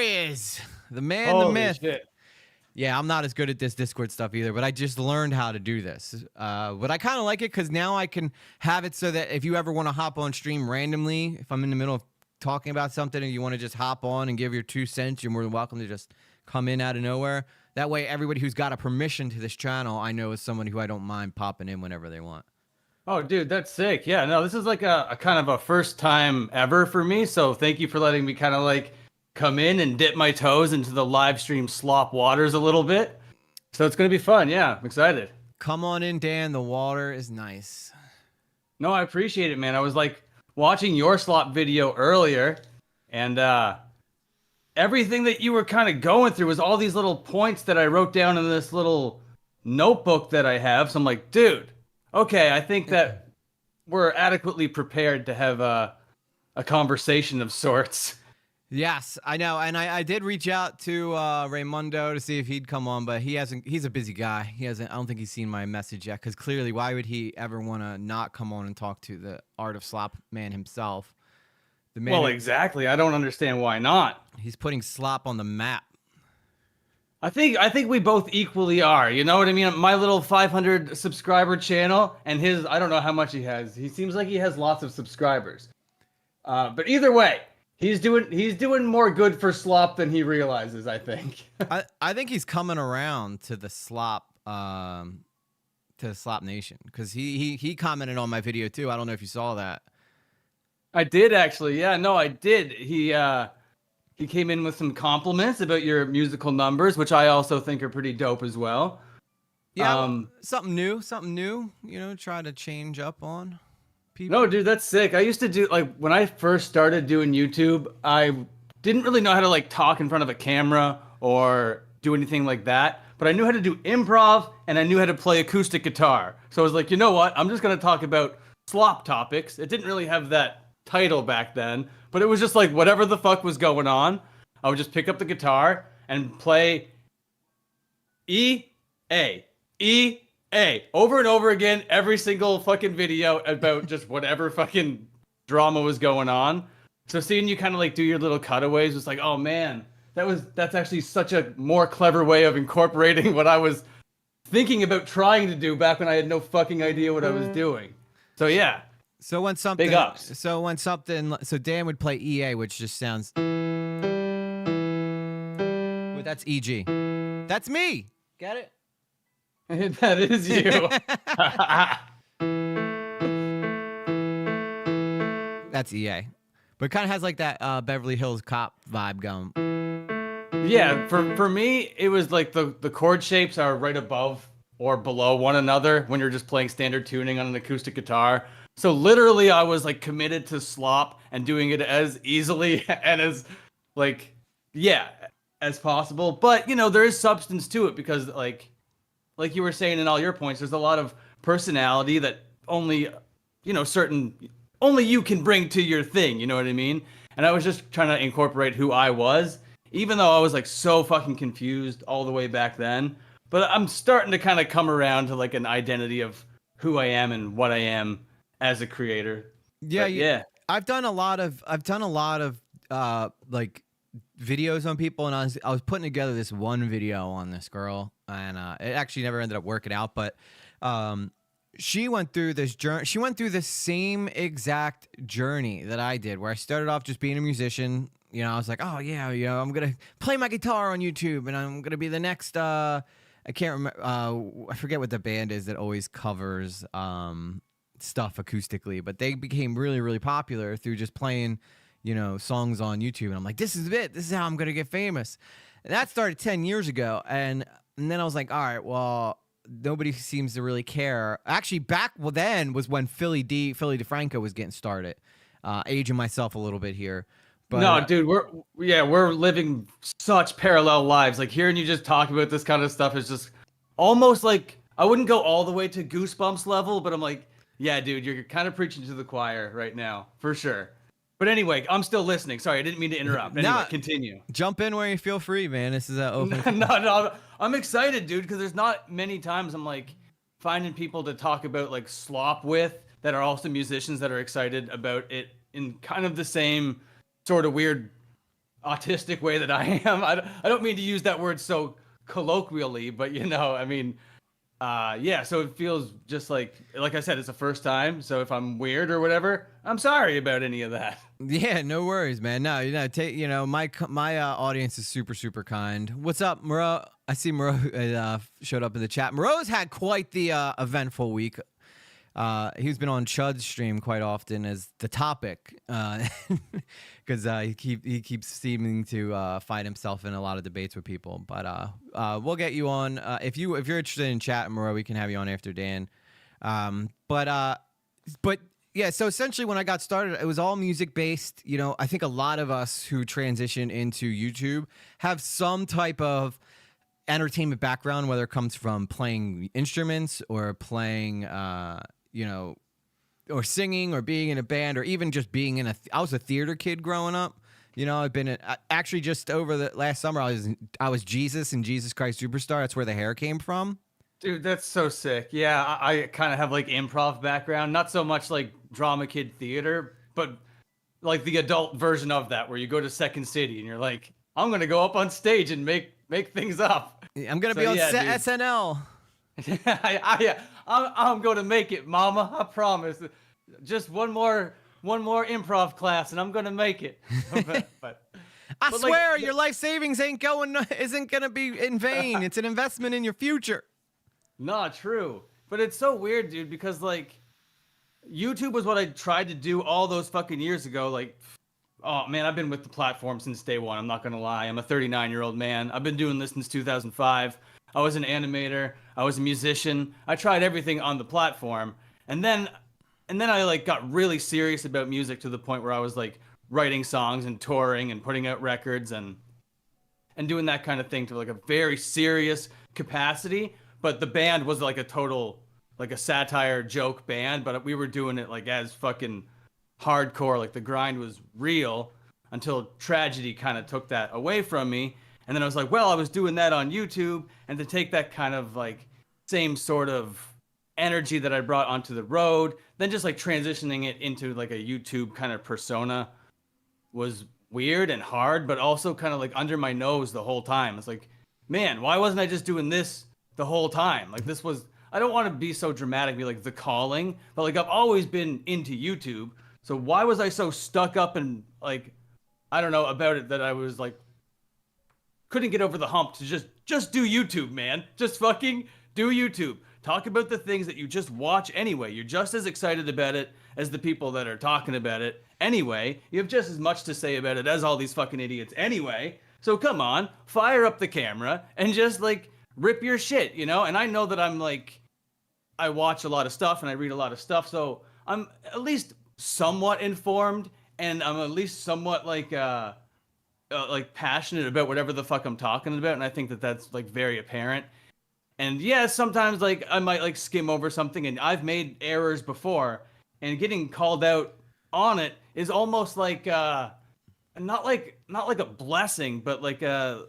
he is. The man, the Holy myth. shit. Yeah, I'm not as good at this Discord stuff either, but I just learned how to do this. But I kind of like it because now I can have it so that if you ever want to hop on stream randomly, if I'm in the middle of talking about something and you want to just hop on and give your 2 cents, you're more than welcome to just come in out of nowhere. That way, everybody who's got a permission to this channel, I know is someone who I don't mind popping in whenever they want. Oh, dude, that's sick. Yeah, no, this is like a kind of a first time ever for me. So thank you for letting me kind of like come in and dip my toes into the live stream slop waters a little bit. So it's going to be fun. Yeah, I'm excited. Come on in, Dan. The water is nice. No, I appreciate it, man. I was like watching your slop video earlier, and everything that you were kind of going through was all these little points that I wrote down in this little notebook that I have. So I'm like, dude, okay, I think that we're adequately prepared to have a conversation of sorts. Yes, I know, and I did reach out to Raymundo to see if he'd come on, but he hasn't. He's a busy guy. He hasn't. I don't think he's seen my message yet. Because clearly, why would he ever want to not come on and talk to the Art of Slop man himself? The man. Well, exactly. I don't understand why not. He's putting slop on the map. I think we both equally are. You know what I mean? My little 500 subscriber channel and his. I don't know how much he has. He seems like he has lots of subscribers. But either way. He's doing more good for slop than he realizes, I think. I think he's coming around to the slop nation because he commented on my video too. I don't know if you saw that. I did actually. Yeah, no, I did. He came in with some compliments about your musical numbers, which I also think are pretty dope as well. Yeah, something new, you know, try to change up on. People. No, dude, that's sick. I used to do, like, when I first started doing YouTube, I didn't really know how to, like, talk in front of a camera or do anything like that. But I knew how to do improv, and I knew how to play acoustic guitar. So I was like, you know what? I'm just going to talk about slop topics. It didn't really have that title back then. But it was just, like, whatever the fuck was going on, I would just pick up the guitar and play E, A, E, A, over and over again, every single fucking video about just whatever fucking drama was going on. So seeing you kind of like do your little cutaways was like, oh man, that's actually such a more clever way of incorporating what I was thinking about trying to do back when I had no fucking idea what I was doing. So yeah. So when something, big ups. So Dan would play EA, which just sounds. Well, that's EG. That's me. Get it? That is you. That's EA. But it kind of has like that Beverly Hills Cop vibe going. Yeah, for me, it was like the chord shapes are right above or below one another when you're just playing standard tuning on an acoustic guitar. So literally, I was like committed to slop and doing it as easily and as like, yeah, as possible. But, you know, there is substance to it because like you were saying in all your points, there's a lot of personality that only, you know, only you can bring to your thing, you know what I mean? And I was just trying to incorporate who I was, even though I was like so fucking confused all the way back then. But I'm starting to kind of come around to like an identity of who I am and what I am as a creator. Yeah, yeah. I've done a lot of like videos on people, and I was putting together this one video on this girl, and it actually never ended up working out, but she went through this journey. She went through the same exact journey that I did, where I started off just being a musician. You know, I was like, oh yeah, you know, I'm gonna play my guitar on YouTube, and I'm gonna be the next I can't remember I forget what the band is that always covers stuff acoustically, but they became really, really popular through just playing, you know, songs on YouTube. And I'm like, this is it. This is how I'm going to get famous. And that started 10 years ago. And then I was like, all right, well, nobody seems to really care. Actually, then was when Philly DeFranco was getting started. Aging myself a little bit here. But, no, dude, we're living such parallel lives. Like hearing you just talk about this kind of stuff is just almost like, I wouldn't go all the way to Goosebumps level, but I'm like, yeah, dude, you're kind of preaching to the choir right now, for sure. But anyway, I'm still listening. Sorry, I didn't mean to interrupt. Anyway, continue. Jump in where you feel free, man. This is open. No, I'm excited, dude, because there's not many times I'm like finding people to talk about like slop with that are also musicians that are excited about it in kind of the same sort of weird autistic way that I am. I don't mean to use that word so colloquially, but you know, I mean, yeah. So it feels just like I said, it's the first time. So if I'm weird or whatever, I'm sorry about any of that. Yeah, no worries, man. No, take my audience is super super kind. What's up, Moreau? I see Moreau showed up in the chat. Moreau's had quite the eventful week. He's been on Chud's stream quite often as the topic, because he keeps seeming to find himself in a lot of debates with people. But we'll get you on if you're interested in chat, Moreau. We can have you on after Dan. But yeah, so essentially when I got started, it was all music based. You know, I think a lot of us who transition into YouTube have some type of entertainment background, whether it comes from playing instruments or playing, or singing or being in a band or even just being in I was a theater kid growing up. You know, I've been actually just over the last summer, I was Jesus in Jesus Christ Superstar. That's where the hair came from. Dude, that's so sick. Yeah, I kind of have like improv background, not so much like drama kid theater, but like the adult version of that, where you go to Second City and you're like, I'm gonna go up on stage and make things up. I'm gonna be on SNL. I'm gonna make it, Mama. I promise. Just one more improv class, and I'm gonna make it. but I swear, your life savings isn't gonna be in vain. It's an investment in your future. Not true. But it's so weird, dude, because like YouTube was what I tried to do all those fucking years ago. Like, oh man, I've been with the platform since day one. I'm not gonna lie. I'm a 39-year-old man. I've been doing this since 2005. I was an animator. I was a musician. I tried everything on the platform. And then I like got really serious about music to the point where I was like writing songs and touring and putting out records and doing that kind of thing to like a very serious capacity. But the band was like a total, like a satire joke band, but we were doing it like as fucking hardcore. Like the grind was real until tragedy kind of took that away from me. And then I was like, well, I was doing that on YouTube, and to take that kind of like same sort of energy that I brought onto the road, then just like transitioning it into like a YouTube kind of persona was weird and hard, but also kind of like under my nose the whole time. It's like, man, why wasn't I just doing this the whole time? Like this was, I don't want to be so dramatic, be like the calling, but like I've always been into YouTube. So why was I so stuck up and like, I don't know about it, that I was like, couldn't get over the hump to just do YouTube, man. Just fucking do YouTube. Talk about the things that you just watch anyway. You're just as excited about it as the people that are talking about it anyway. You have just as much to say about it as all these fucking idiots anyway. So come on, fire up the camera and just like rip your shit, you know? And I know that I'm like, I watch a lot of stuff and I read a lot of stuff, so I'm at least somewhat informed, and I'm at least somewhat like passionate about whatever the fuck I'm talking about, and I think that that's like very apparent. And yeah, sometimes like I might like skim over something, and I've made errors before, and getting called out on it is almost like not like a blessing, but like the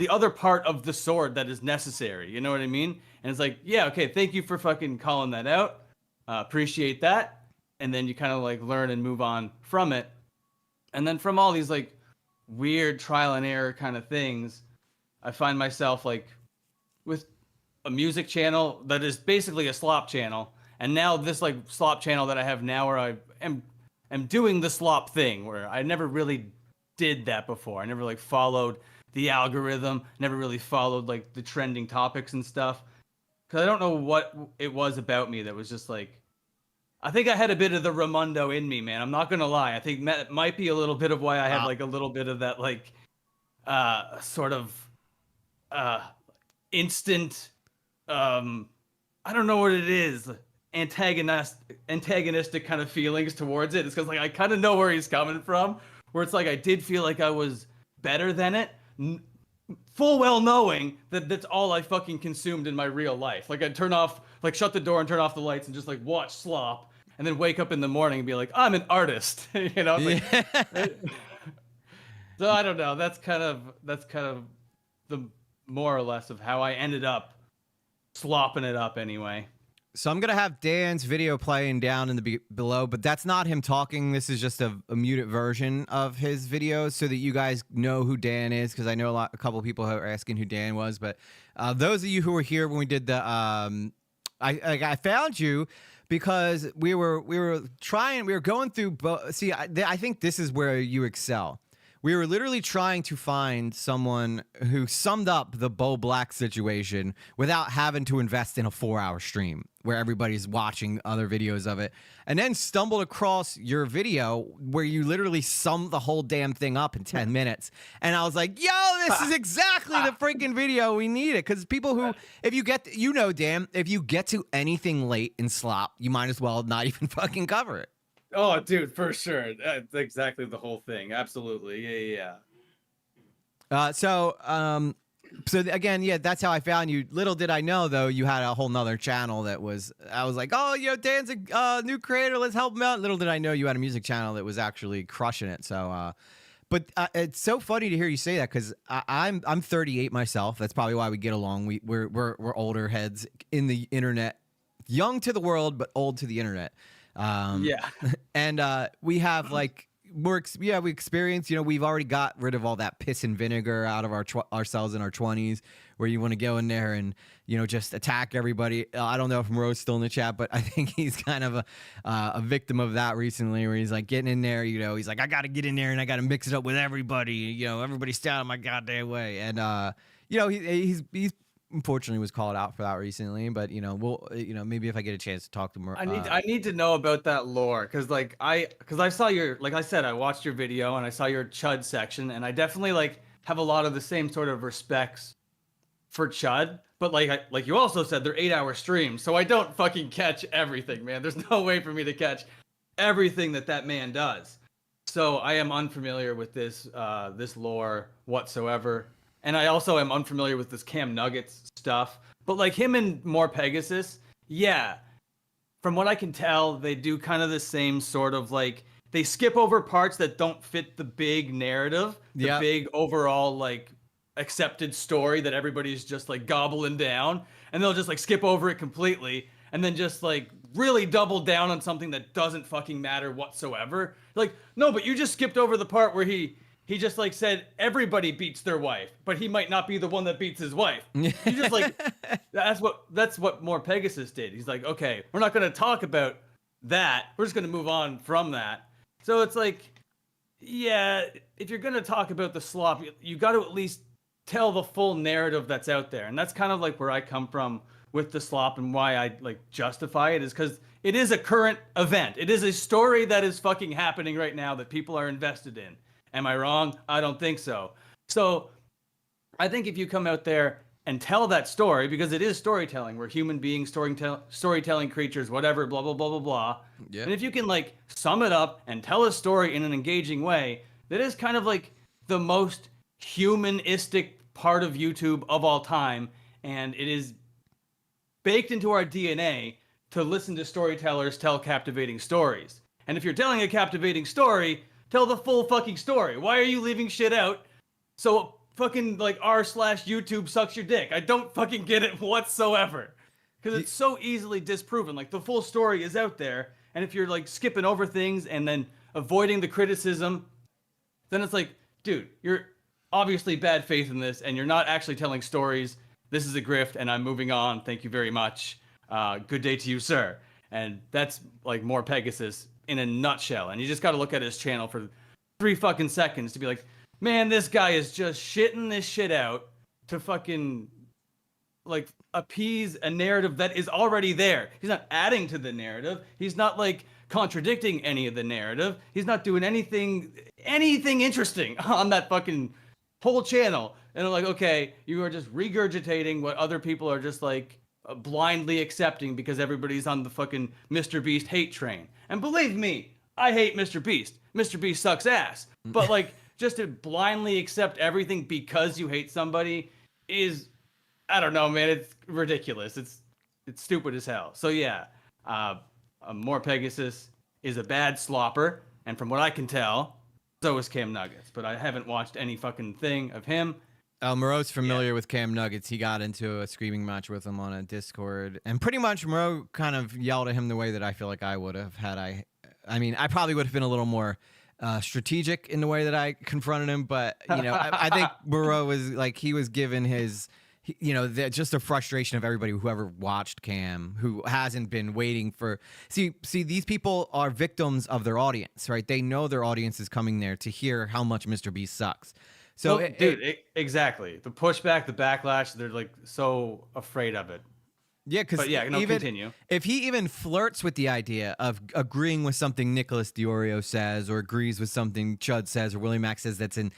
other part of the sword that is necessary. You know what I mean? And it's like, yeah, okay, thank you for fucking calling that out. Appreciate that. And then you kind of like learn and move on from it. And then from all these like weird trial and error kind of things, I find myself like with a music channel that is basically a slop channel. And now this like slop channel that I have now, where I am doing the slop thing, where I never really did that before. I never like followed the algorithm, never really followed like the trending topics and stuff. Cause I don't know what it was about me that was just like, I think I had a bit of the Ramundo in me, man. I'm not gonna lie. I think that might be a little bit of why I had like a little bit of that like sort of instant I don't know what it is, antagonistic kind of feelings towards it. It's because like I kind of know where he's coming from, where it's like I did feel like I was better than it, full well knowing that that's all I fucking consumed in my real life. Like I'd turn off, like shut the door and turn off the lights and just like watch slop, and then wake up in the morning and be like, I'm an artist. You know? Like, so I don't know. That's kind of the more or less of how I ended up slopping it up anyway. So I'm gonna have Dan's video playing down in the below, but that's not him talking. This is just a muted version of his videos, so that you guys know who Dan is. Because I know a couple people who are asking who Dan was. But those of you who were here when we did the, I found you because we were going through. See, I think this is where you excel. We were literally trying to find someone who summed up the Bo Black situation without having to invest in a 4-hour stream where everybody's watching other videos of it, and then stumbled across your video where you literally summed the whole damn thing up in 10 minutes. And I was like, yo, this is exactly the freaking video we needed. Because people who, if you get, Dan, if you get to anything late in Slop, you might as well not even fucking cover it. Oh, dude, for sure. That's exactly the whole thing. Absolutely. Yeah. So again, yeah, that's how I found you. Little did I know, though, you had a whole nother channel that was, I was like, oh, Dan's a new creator. Let's help him out. Little did I know you had a music channel that was actually crushing it. So, but it's so funny to hear you say that, because I'm 38 myself. That's probably why we get along. We're older heads in the internet, young to the world, but old to the internet. Yeah. And we have we experience, we've already got rid of all that piss and vinegar out of ourselves in our 20s, where you want to go in there and, just attack everybody. I don't know if Moreau's still in the chat, but I think he's kind of a victim of that recently, where he's like getting in there, he's like, I got to get in there and I got to mix it up with everybody, everybody stay out of my goddamn way. And, he's unfortunately was called out for that recently, but we'll maybe if I get a chance to talk to him. I need to know about that lore, because I saw your, like I said, I watched your video and I saw your Chud section, and I definitely have a lot of the same sort of respects for Chud, but like you also said, they're 8-hour streams, so I don't fucking catch everything, man. There's no way for me to catch everything that man does. So I am unfamiliar with this lore whatsoever. And I also am unfamiliar with this Cam Nuggets stuff. But him and More Pegasus, yeah. From what I can tell, they do kind of the same sort of they skip over parts that don't fit the big narrative, the big overall accepted story that everybody's just gobbling down, and they'll just skip over it completely, and then just really double down on something that doesn't fucking matter whatsoever. No, but you just skipped over the part where he just said everybody beats their wife, but he might not be the one that beats his wife. He just that's what More Pegasus did. He's like, okay, we're not going to talk about that. We're just going to move on from that. So it's yeah, if you're going to talk about the slop, you got to at least tell the full narrative that's out there. And that's kind of where I come from with the slop, and why I justify it is because it is a current event. It is a story that is fucking happening right now that people are invested in. Am I wrong? I don't think so. So I think if you come out there and tell that story, because it is storytelling, we're human beings, storytelling creatures, whatever, blah, blah, blah, blah, blah. Yeah. And if you can sum it up and tell a story in an engaging way, that is kind of the most humanistic part of YouTube of all time. And it is baked into our DNA to listen to storytellers tell captivating stories. And if you're telling a captivating story, tell the full fucking story. Why are you leaving shit out? So fucking r/YouTube sucks your dick. I don't fucking get it whatsoever. Because it's so easily disproven. The full story is out there. And if you're skipping over things and then avoiding the criticism, then it's dude, you're obviously bad faith in this, and you're not actually telling stories. This is a grift, and I'm moving on. Thank you very much. Good day to you, sir. And that's More Pegasus in a nutshell. And you just got to look at his channel for 3 fucking seconds to be man, this guy is just shitting this shit out to fucking appease a narrative that is already there. He's not adding to the narrative. He's not contradicting any of the narrative. He's not doing anything interesting on that fucking whole channel. And I'm okay, you are just regurgitating what other people are just blindly accepting because everybody's on the fucking Mr. Beast hate train. And believe me, I hate Mr. Beast. Mr. Beast sucks ass. But just to blindly accept everything because you hate somebody is, I don't know, man. It's ridiculous. It's stupid as hell. So yeah, More Pegasus is a bad slopper, and from what I can tell, so is Cam Nuggets. But I haven't watched any fucking thing of him. Moreau's familiar with Cam Nuggets. He got into a screaming match with him on a Discord, and pretty much Moreau kind of yelled at him the way that I feel like I would have had I mean, I probably would have been a little more strategic in the way that I confronted him, but you know, I think Moreau was like he was given his. You know, just the frustration of everybody whoever watched Cam, who hasn't been waiting for. See, these people are victims of their audience, right? They know their audience is coming there to hear how much Mr. Beast sucks. So, well, exactly. The pushback, the backlash, they're like so afraid of it. Yeah, because continue. If he even flirts with the idea of agreeing with something Nicholas Diorio says, or agrees with something Chud says, or Willie Mack says that's in.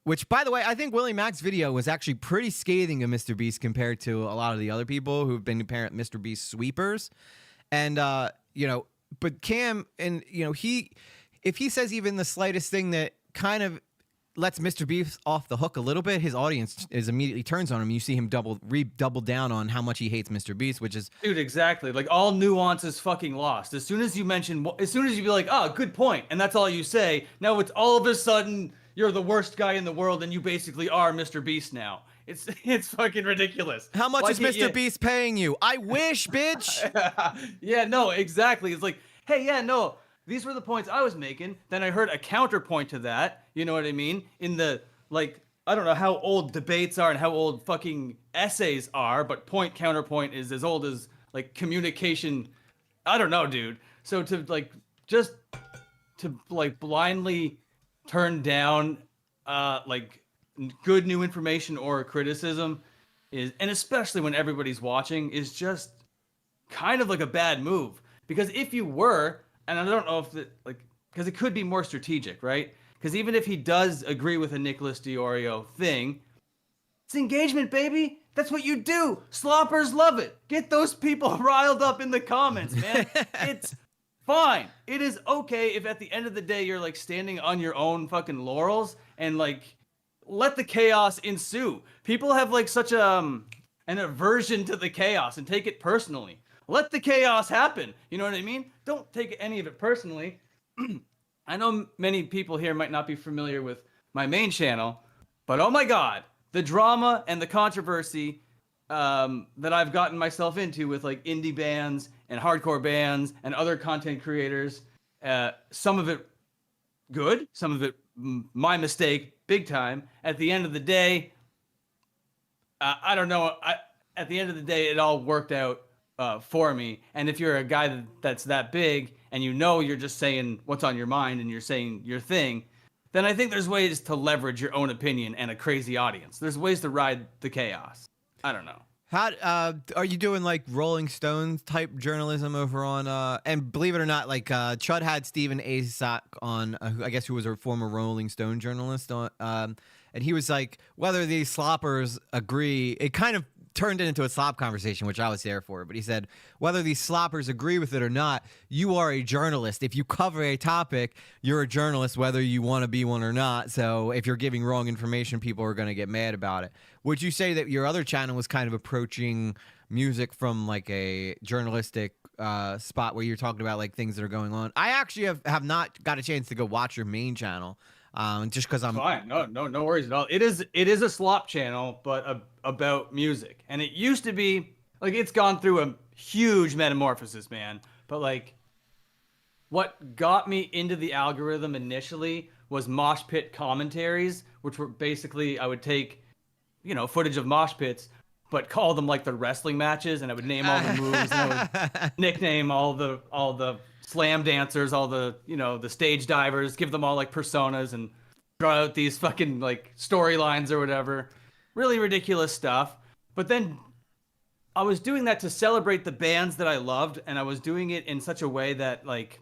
Which, by the way, I think Willie Mack's video was actually pretty scathing of Mr. Beast compared to a lot of the other people who've been apparent Mr. Beast sweepers. And, you know, but Cam, and, you know, if he says even the slightest thing that kind of lets Mr. Beast off the hook a little bit, his audience immediately turns on him. You see him double down on how much he hates Mr. Beast, which is... Dude, exactly. Like, all nuance is fucking lost. As soon as you be like, oh, good point, and that's all you say, now it's all of a sudden... You're the worst guy in the world, and you basically are Mr. Beast now. It's fucking ridiculous. How much is Mr. Beast paying you? I wish, bitch. Yeah, no, exactly. It's like, hey, yeah, no, these were the points I was making. Then I heard a counterpoint to that. You know what I mean? In the, like, I don't know how old debates are and how old fucking essays are, but point counterpoint is as old as, like, communication. I don't know, dude. So to, like, just to, like, blindly... turn down like good new information or criticism is, and especially when everybody's watching, is just kind of like a bad move. Because if you were, and I don't know if it, like, because it could be more strategic, right? Because even if he does agree with a Nicholas Diorio thing, it's engagement, baby. That's what you do. Sloppers love it. Get those people riled up in the comments, man. It's fine. It is okay if at the end of the day you're like standing on your own fucking laurels and like let the chaos ensue. People have like such an aversion to the chaos and take it personally. Let the chaos happen. You know what I mean? Don't take any of it personally. I know many people here might not be familiar with my main channel, but oh my God, the drama and the controversy that I've gotten myself into with like indie bands and hardcore bands and other content creators. Some of it good, some of it my mistake, big time. At the end of the day, I don't know. At the end of the day, it all worked out for me. And if you're a guy that's that big and you know you're just saying what's on your mind and you're saying your thing, then I think there's ways to leverage your own opinion and a crazy audience. There's ways to ride the chaos. I don't know. How are you doing like Rolling Stones type journalism over on and believe it or not, like Chud had Stephen Asak on, I guess, who was a former Rolling Stone journalist on, and he was like, whether these sloppers agree, it kind of turned it into a slop conversation, which I was there for. But he said, whether these sloppers agree with it or not, you are a journalist. If you cover a topic, you're a journalist, whether you want to be one or not. So if you're giving wrong information, people are going to get mad about it. Would you say that your other channel was kind of approaching music from like a journalistic spot where you're talking about like things that are going on? I actually have not got a chance to go watch your main channel. Just because I'm fine, no worries at all. It is a slop channel, but about music, and it used to be like it's gone through a huge metamorphosis, man. But like, what got me into the algorithm initially was mosh pit commentaries, which were basically I would take, you know, footage of mosh pits, but call them like the wrestling matches, and I would name all the moves, and I would nickname all the slam dancers, all the, you know, the stage divers, give them all like personas and draw out these fucking like storylines or whatever. Really ridiculous stuff. But then I was doing that to celebrate the bands that I loved, and I was doing it in such a way that like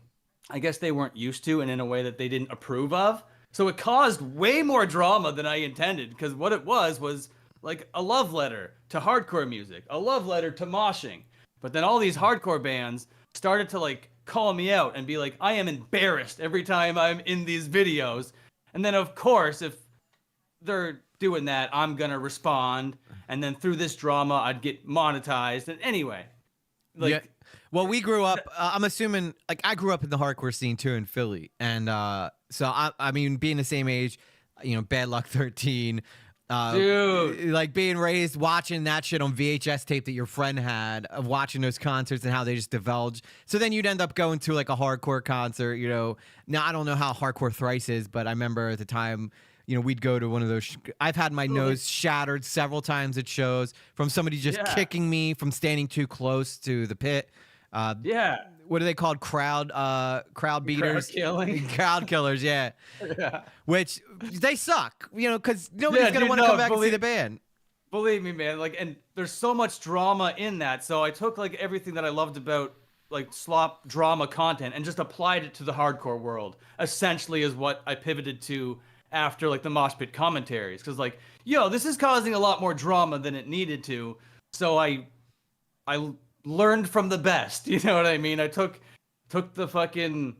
I guess they weren't used to, and in a way that they didn't approve of. So it caused way more drama than I intended, because what it was like a love letter to hardcore music, a love letter to moshing. But then all these hardcore bands started to like call me out and be like, I am embarrassed every time I'm in these videos. And then of course, if they're doing that, I'm gonna respond, and then through this drama I'd get monetized. And anyway, like, yeah. Well, we grew up, I'm assuming, like I grew up in the hardcore scene too in Philly, and so I mean, being the same age, you know, Bad Luck 13, Dude. Like being raised watching that shit on VHS tape that your friend had, of watching those concerts and how they just divulge. So then you'd end up going to like a hardcore concert, you know. Now I don't know how hardcore Thrice is, but I remember at the time, you know, we'd go to one of those. I've had my nose shattered several times at shows from somebody just kicking me from standing too close to the pit. Yeah. What are they called? Crowd beaters, crowd killers. Yeah. Yeah. Which they suck, you know, because nobody's gonna want to come back and see the band. Believe me, man. Like, and there's so much drama in that. So I took like everything that I loved about like slop drama content and just applied it to the hardcore world. Essentially, is what I pivoted to after like the mosh pit commentaries, because like, yo, this is causing a lot more drama than it needed to. So I learned from the best. You know what I mean? I took the fucking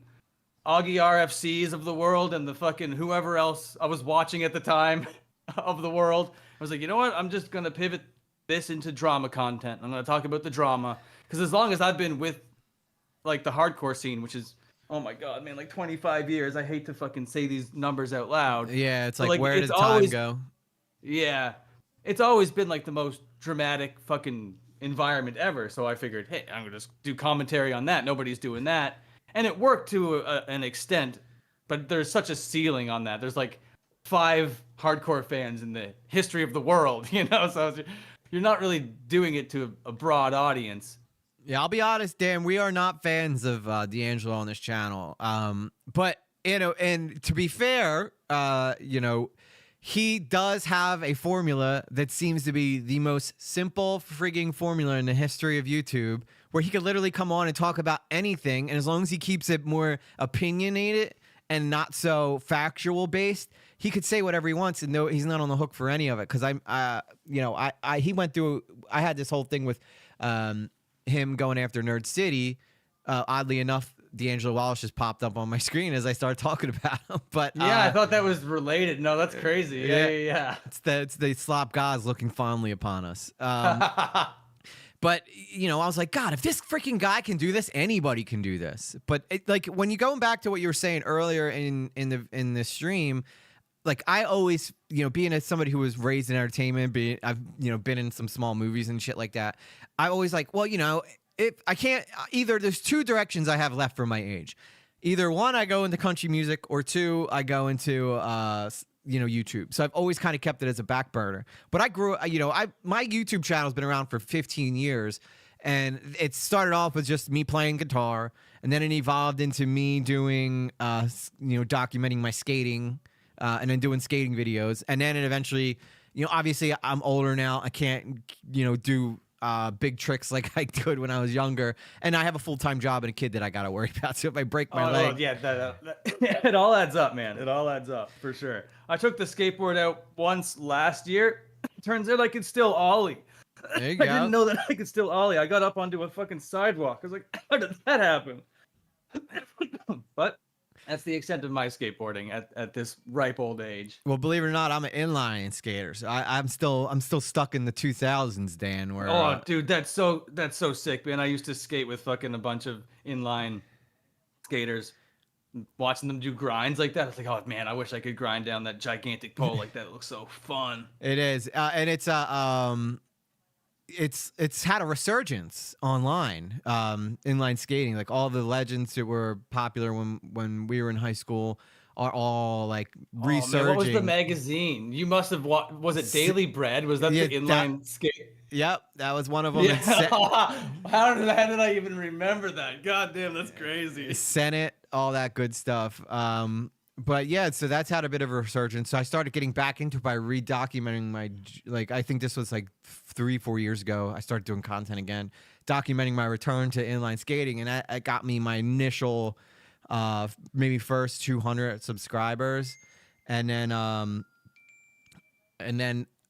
Augie RFCs of the world and the fucking whoever else I was watching at the time of the world. I was like, you know what? I'm just gonna pivot this into drama content. I'm gonna talk about the drama, because as long as I've been with like the hardcore scene, which is, oh my god, man, like 25 years. I hate to fucking say these numbers out loud. Yeah, it's like where did time go? Yeah, it's always been like the most dramatic fucking environment ever. So I figured, hey, I'm gonna just do commentary on that. Nobody's doing that, and it worked to an extent. But there's such a ceiling on that. There's like 5 hardcore fans in the history of the world, you know. So you're not really doing it to a broad audience. Yeah, I'll be honest, Dan. We are not fans of D'Angelo on this channel. But you know, and to be fair, you know, he does have a formula that seems to be the most simple frigging formula in the history of YouTube, where he could literally come on and talk about anything, and as long as he keeps it more opinionated and not so factual based, he could say whatever he wants, and no, he's not on the hook for any of it. Because you know, he went through. I had this whole thing with him going after Nerd City. Oddly enough, D'Angelo Wallace just popped up on my screen as I started talking about him. But yeah, I thought that was related. No, that's crazy. Yeah. It's the slop gods looking fondly upon us. But you know, I was like, God, if this freaking guy can do this, anybody can do this. But like when you going back to what you were saying earlier in the stream, like I always, you know, being as somebody who was raised in entertainment, I've, you know, been in some small movies and shit like that. I always like, well, you know, if I can't, either there's 2 directions I have left for my age. Either 1, I go into country music, or 2, I go into, you know, YouTube. So I've always kind of kept it as a back burner. But I grew, you know, my YouTube channel's been around for 15 years, and it started off with just me playing guitar, and then it evolved into me doing, you know, documenting my skating, and then doing skating videos. And then it eventually, you know, obviously I'm older now. I can't, you know, do big tricks like I could when I was younger. And I have a full-time job and a kid that I got to worry about. So if I break my leg. Yeah, it all adds up, man. It all adds up for sure. I took the skateboard out once last year. Turns out I could still ollie. There you go. I didn't know that I could still ollie. I got up onto a fucking sidewalk. I was like, how did that happen? But that's the extent of my skateboarding at this ripe old age. Well, believe it or not, I'm an inline skater. So I'm still stuck in the 2000s, Dan. Where dude, that's so sick, man. I used to skate with fucking a bunch of inline skaters, watching them do grinds like that. I was like, oh man, I wish I could grind down that gigantic pole like that. It looks so fun. It is, and it's had a resurgence online, inline skating. Like all the legends that were popular when we were in high school are all like resurging. Man, what was the magazine? You must have was it Daily Bread? Was that the inline skate? Yep, that was one of them. Yeah. How did I even remember that? God damn, that's crazy. Senate, all that good stuff. But yeah, so that's had a bit of a resurgence. So I started getting back into it by redocumenting my, like, I think this was like 3-4 years ago. I started doing content again, documenting my return to inline skating. And that got me my initial, maybe first 200 subscribers. And then,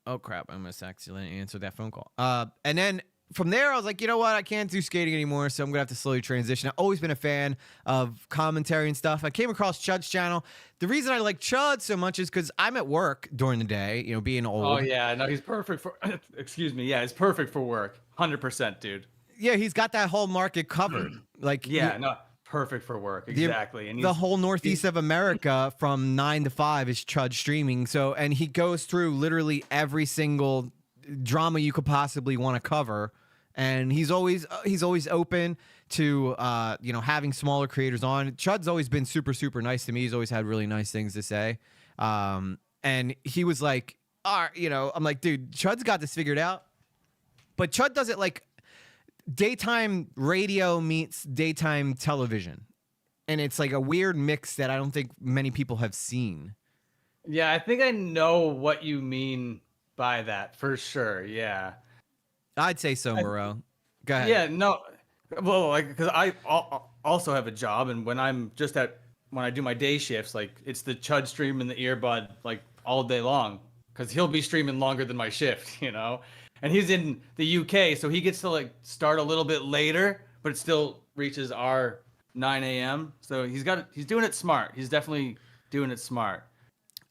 oh crap, I must actually answer that phone call. And then from there, I was like, you know what? I can't do skating anymore, so I'm going to have to slowly transition. I've always been a fan of commentary and stuff. I came across Chud's channel. The reason I like Chud so much is because I'm at work during the day, you know, being old. Oh, yeah. No, he's perfect for, excuse me. Yeah, he's perfect for work. 100%, dude. Yeah, he's got that whole market covered. Like, yeah, no, perfect for work. Exactly. And the whole northeast of America from 9 to 5 is Chud streaming. So, and he goes through literally every single drama you could possibly want to cover, and he's always open to having smaller creators on. Chud's always been super nice to me. He's always had really nice things to say, and he was like, I'm like, dude, Chud's got this figured out, but Chud does it like daytime radio meets daytime television, and it's like a weird mix that I don't think many people have seen. Yeah, I think I know what you mean by that for sure. Yeah, I'd say so, Moreau. Go ahead. Yeah, no, well, like, because I also have a job, and when I do my day shifts, like, it's the Chud stream and the earbud like all day long, because he'll be streaming longer than my shift, and he's in the UK, so he gets to like start a little bit later, but it still reaches our 9 a.m. So he's doing it smart. He's definitely doing it smart.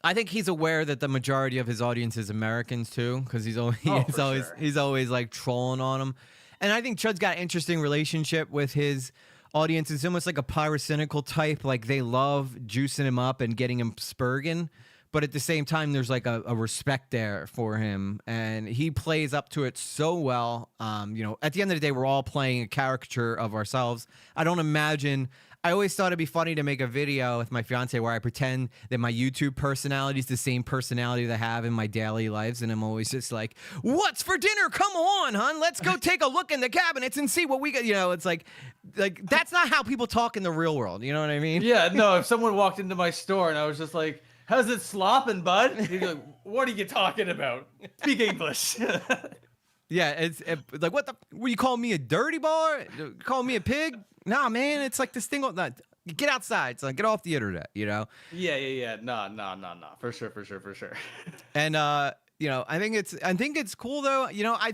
I think he's aware that the majority of his audience is Americans too, because he's always like trolling on them. And I think Chud's got an interesting relationship with his audience. It's almost like a pyrocynical type. Like, they love juicing him up and getting him spurging. But at the same time, there's like a respect there for him. And he plays up to it so well. At the end of the day, we're all playing a caricature of ourselves. I always thought it'd be funny to make a video with my fiance where I pretend that my YouTube personality is the same personality that I have in my daily lives. And I'm always just like, what's for dinner? Come on, hon. Let's go take a look in the cabinets and see what we got. It's like that's not how people talk in the real world. You know what I mean? Yeah, no, if someone walked into my store and I was just like, how's it slopping, bud? He'd be like, what are you talking about? Speak English. Yeah, it's like, what you call me a dirty boy? Call me a pig? Nah, man, it's like this thing. Get outside, son. Get off the internet. Yeah. No. For sure. And I think it's cool though. I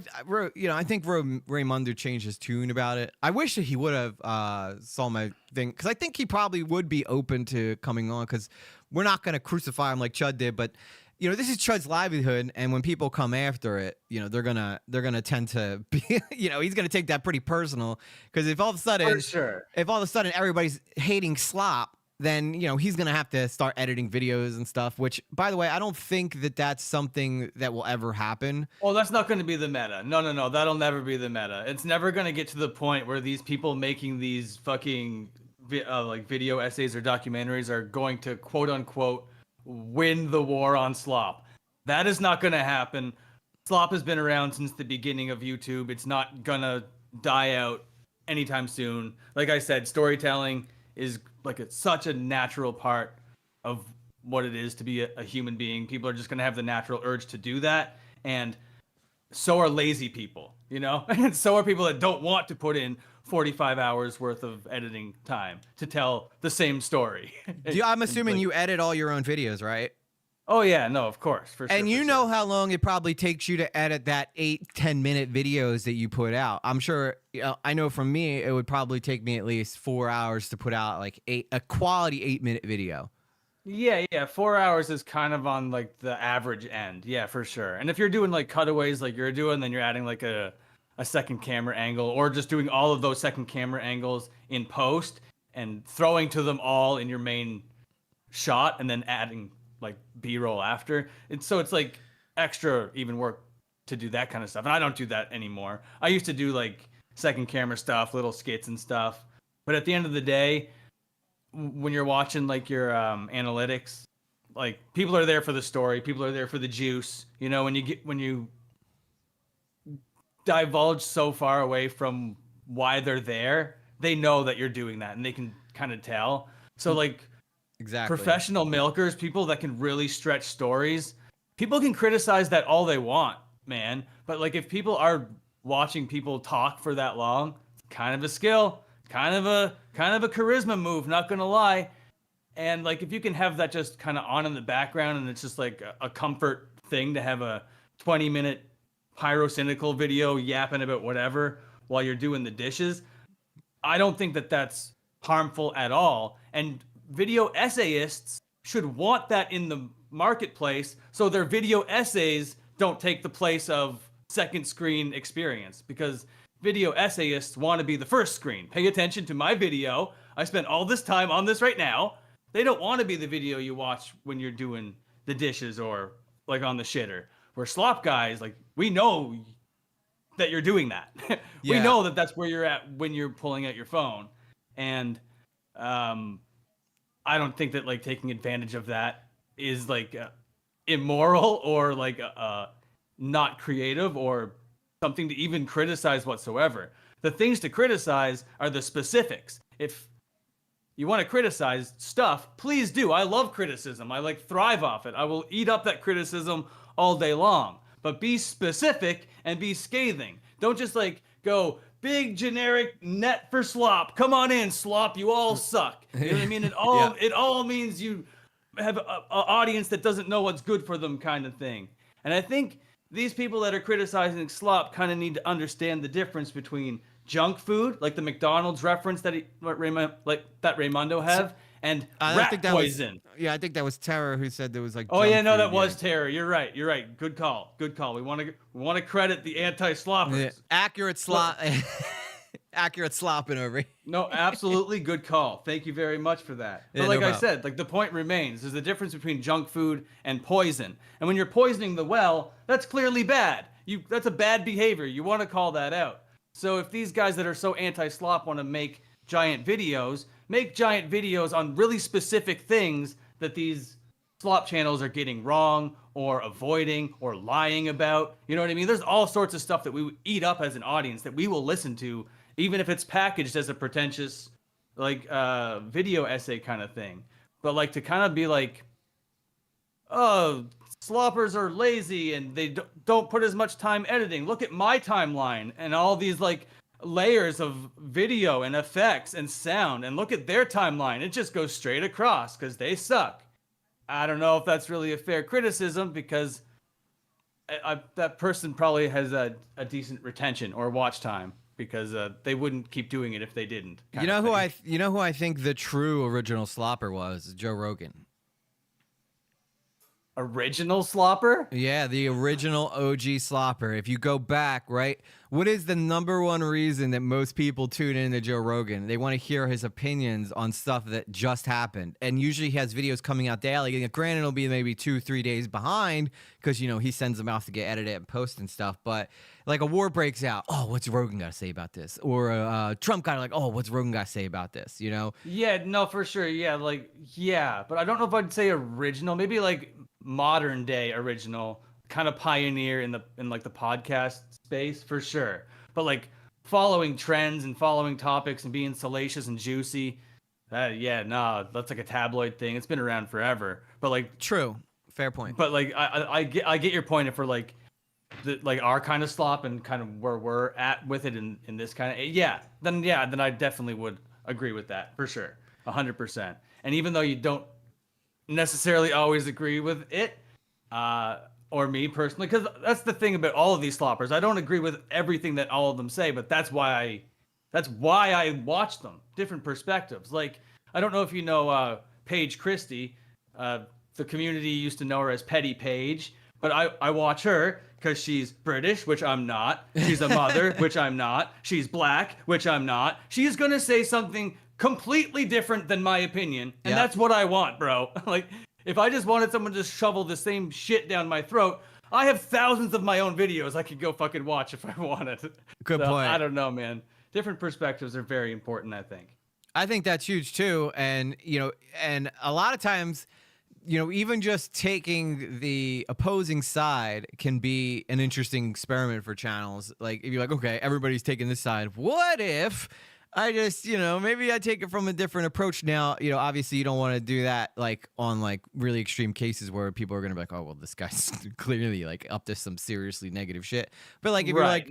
think Raymundo changed his tune about it. I wish that he would have saw my thing, because I think he probably would be open to coming on, because we're not gonna crucify him like Chud did, but. This is Chud's livelihood, and when people come after it, they're gonna tend to be, he's gonna take that pretty personal, because if all of a sudden everybody's hating Slop, then he's gonna have to start editing videos and stuff. Which, by the way, I don't think that that's something that will ever happen. Well, that's not going to be the meta. No, that'll never be the meta. It's never going to get to the point where these people making these fucking like video essays or documentaries are going to quote unquote win the war on Slop. That is not going to happen. Slop has been around since the beginning of YouTube. It's not going to die out anytime soon. Like I said, storytelling is like such a natural part of what it is to be a human being. People are just going to have the natural urge to do that. And so are lazy people, and so are people that don't want to put in 45 hours worth of editing time to tell the same story. I'm assuming you edit all your own videos, right? Oh yeah, no, of course, for sure. And you know how long it probably takes you to edit that 8-10 minute videos that you put out. I'm sure, I know from me, it would probably take me at least 4 hours to put out like a quality 8-minute video. Yeah, 4 hours is kind of on like the average end. Yeah, for sure. And if you're doing like cutaways like you're doing, then you're adding like a second camera angle, or just doing all of those second camera angles in post and throwing to them all in your main shot, and then adding like B-roll after. It's like extra even work to do that kind of stuff. And I don't do that anymore. I used to do like second camera stuff, little skits and stuff. But at the end of the day, when you're watching like your analytics, like, people are there for the story, people are there for the juice. When you divulge so far away from why they're there, they know that you're doing that, and they can kind of tell. So like, exactly, professional milkers, people that can really stretch stories, people can criticize that all they want, man. But like, if people are watching people talk for that long, it's kind of a skill, kind of a charisma move, not gonna lie. And like, if you can have that just kind of on in the background, and it's just like a comfort thing to have a 20-minute pyrocynical video yapping about whatever while you're doing the dishes, I don't think that that's harmful at all. And video essayists should want that in the marketplace, so their video essays don't take the place of second screen experience, because video essayists want to be the first screen. Pay attention to my video. I spent all this time on this right now. They don't want to be the video you watch when you're doing the dishes or like on the shitter. We're slop guys. Like, we know that you're doing that. We know that that's where you're at when you're pulling out your phone. And I don't think that like taking advantage of that is like immoral or like not creative or something to even criticize whatsoever. The things to criticize are the specifics. If you want to criticize stuff, please do. I love criticism. I like thrive off it. I will eat up that criticism all day long. But be specific and be scathing. Don't just like go big generic net for slop. Come on in, slop. You all suck. You know what I mean? It all means you have an audience that doesn't know what's good for them, kind of thing. And I think these people that are criticizing slop kind of need to understand the difference between junk food, like the McDonald's reference that Raymundo have, and rat poison. I think that was Tara who said there was like. Oh yeah, no, that was Tara. You're right. Good call. We want to credit the anti-sloppers. Yeah. Accurate slop. Accurate slopping over. No, absolutely good call. Thank you very much for that. But like I said, like the point remains, there's a difference between junk food and poison. And when you're poisoning the well, that's clearly bad. That's a bad behavior. You want to call that out. So if these guys that are so anti-slop want to make giant videos on really specific things that these slop channels are getting wrong or avoiding or lying about. You know what I mean? There's all sorts of stuff that we would eat up as an audience that we will listen to, even if it's packaged as a pretentious like video essay kind of thing. But like to kind of be like, oh, sloppers are lazy and they don't put as much time editing. Look at my timeline and all these like layers of video and effects and sound, and look at their timeline. It just goes straight across because they suck. I don't know if that's really a fair criticism, because that person probably has a decent retention or watch time, because they wouldn't keep doing it if they didn't. You know who I think the true original slopper was? Joe Rogan. Original slopper? Yeah, the original OG slopper. If you go back, right? What is the number one reason that most people tune in to Joe Rogan? They want to hear his opinions on stuff that just happened. And usually he has videos coming out daily. And granted, it'll be maybe 2-3 days behind because, you know, he sends them out to get edited and post and stuff. But like a war breaks out. Oh, what's Rogan got to say about this? Or Trump got like, oh, what's Rogan got to say about this? You know? Yeah, no, for sure. Yeah, like, yeah. But I don't know if I'd say original. Maybe like modern day original, kind of pioneer in like the podcast space for sure. But like following trends and following topics and being salacious and juicy, that's like a tabloid thing. It's been around forever. But like, true, fair point. But like I get your point. If we're like like our kind of slop and kind of where we're at with it in this kind of then I definitely would agree with that for sure, 100%. And even though you don't necessarily always agree with it, or me personally, because that's the thing about all of these sloppers. I don't agree with everything that all of them say, but that's why I watch them. Different perspectives. Like, I don't know if you know Paige Christie. The community used to know her as Petty Paige, but I watch her because she's British, which I'm not. She's a mother, which I'm not. She's black, which I'm not. She's gonna say something completely different than my opinion, and that's what I want, bro. Like, if I just wanted someone to just shovel the same shit down my throat, I have thousands of my own videos I could go fucking watch if I wanted. Good point. I don't know, man. Different perspectives are very important, I think. I think that's huge too, and and a lot of times, even just taking the opposing side can be an interesting experiment for channels. Like, if you're like, okay, everybody's taking this side. What if I just, maybe I take it from a different approach now. Obviously you don't want to do that like on like really extreme cases where people are going to be like, oh, well, this guy's clearly like up to some seriously negative shit. But like, if you're like,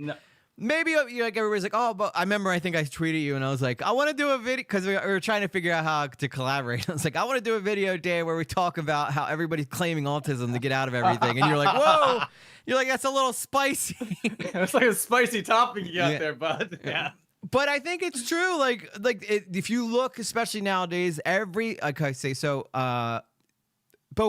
maybe you're like, everybody's like, oh, but I think I tweeted you and I was like, I want to do a video, because we were trying to figure out how to collaborate. I was like, I want to do a video day where we talk about how everybody's claiming autism to get out of everything. And you're like, whoa, you're like, that's a little spicy. It's like a spicy topic you got there, bud. Yeah. But I think it's true. If you look, especially nowadays, Bo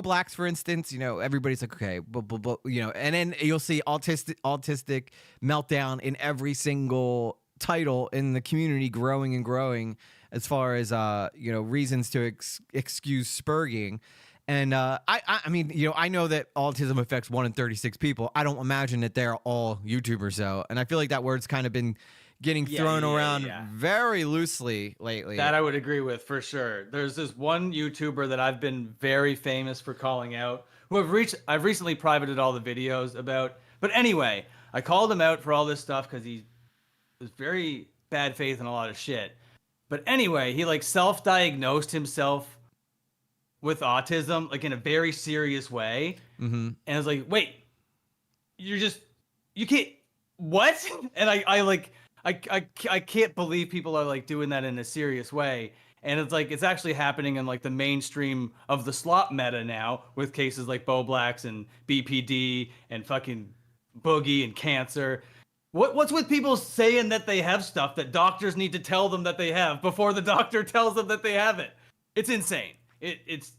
Blacks, for instance, everybody's like, okay, and then you'll see autistic meltdown in every single title in the community growing and growing as far as reasons to excuse spurging. And I mean, I know that autism affects 1 in 36 people. I don't imagine that they're all YouTubers though, and I feel like that word's kind of been getting thrown around very loosely lately. That I would agree with for sure. There's this one YouTuber that I've been very famous for calling out, who I've recently privated all the videos about. But anyway, I called him out for all this stuff because he was very bad faith in a lot of shit. But anyway, he like self-diagnosed himself with autism, like in a very serious way. Mm-hmm. And I was like, wait, you can't, what? And I can't believe people are like doing that in a serious way. And it's like, it's actually happening in like the mainstream of the slop meta now with cases like Boblax and BPD and fucking Boogie and cancer. What's with people saying that they have stuff that doctors need to tell them that they have before the doctor tells them that they have it? It's insane. It's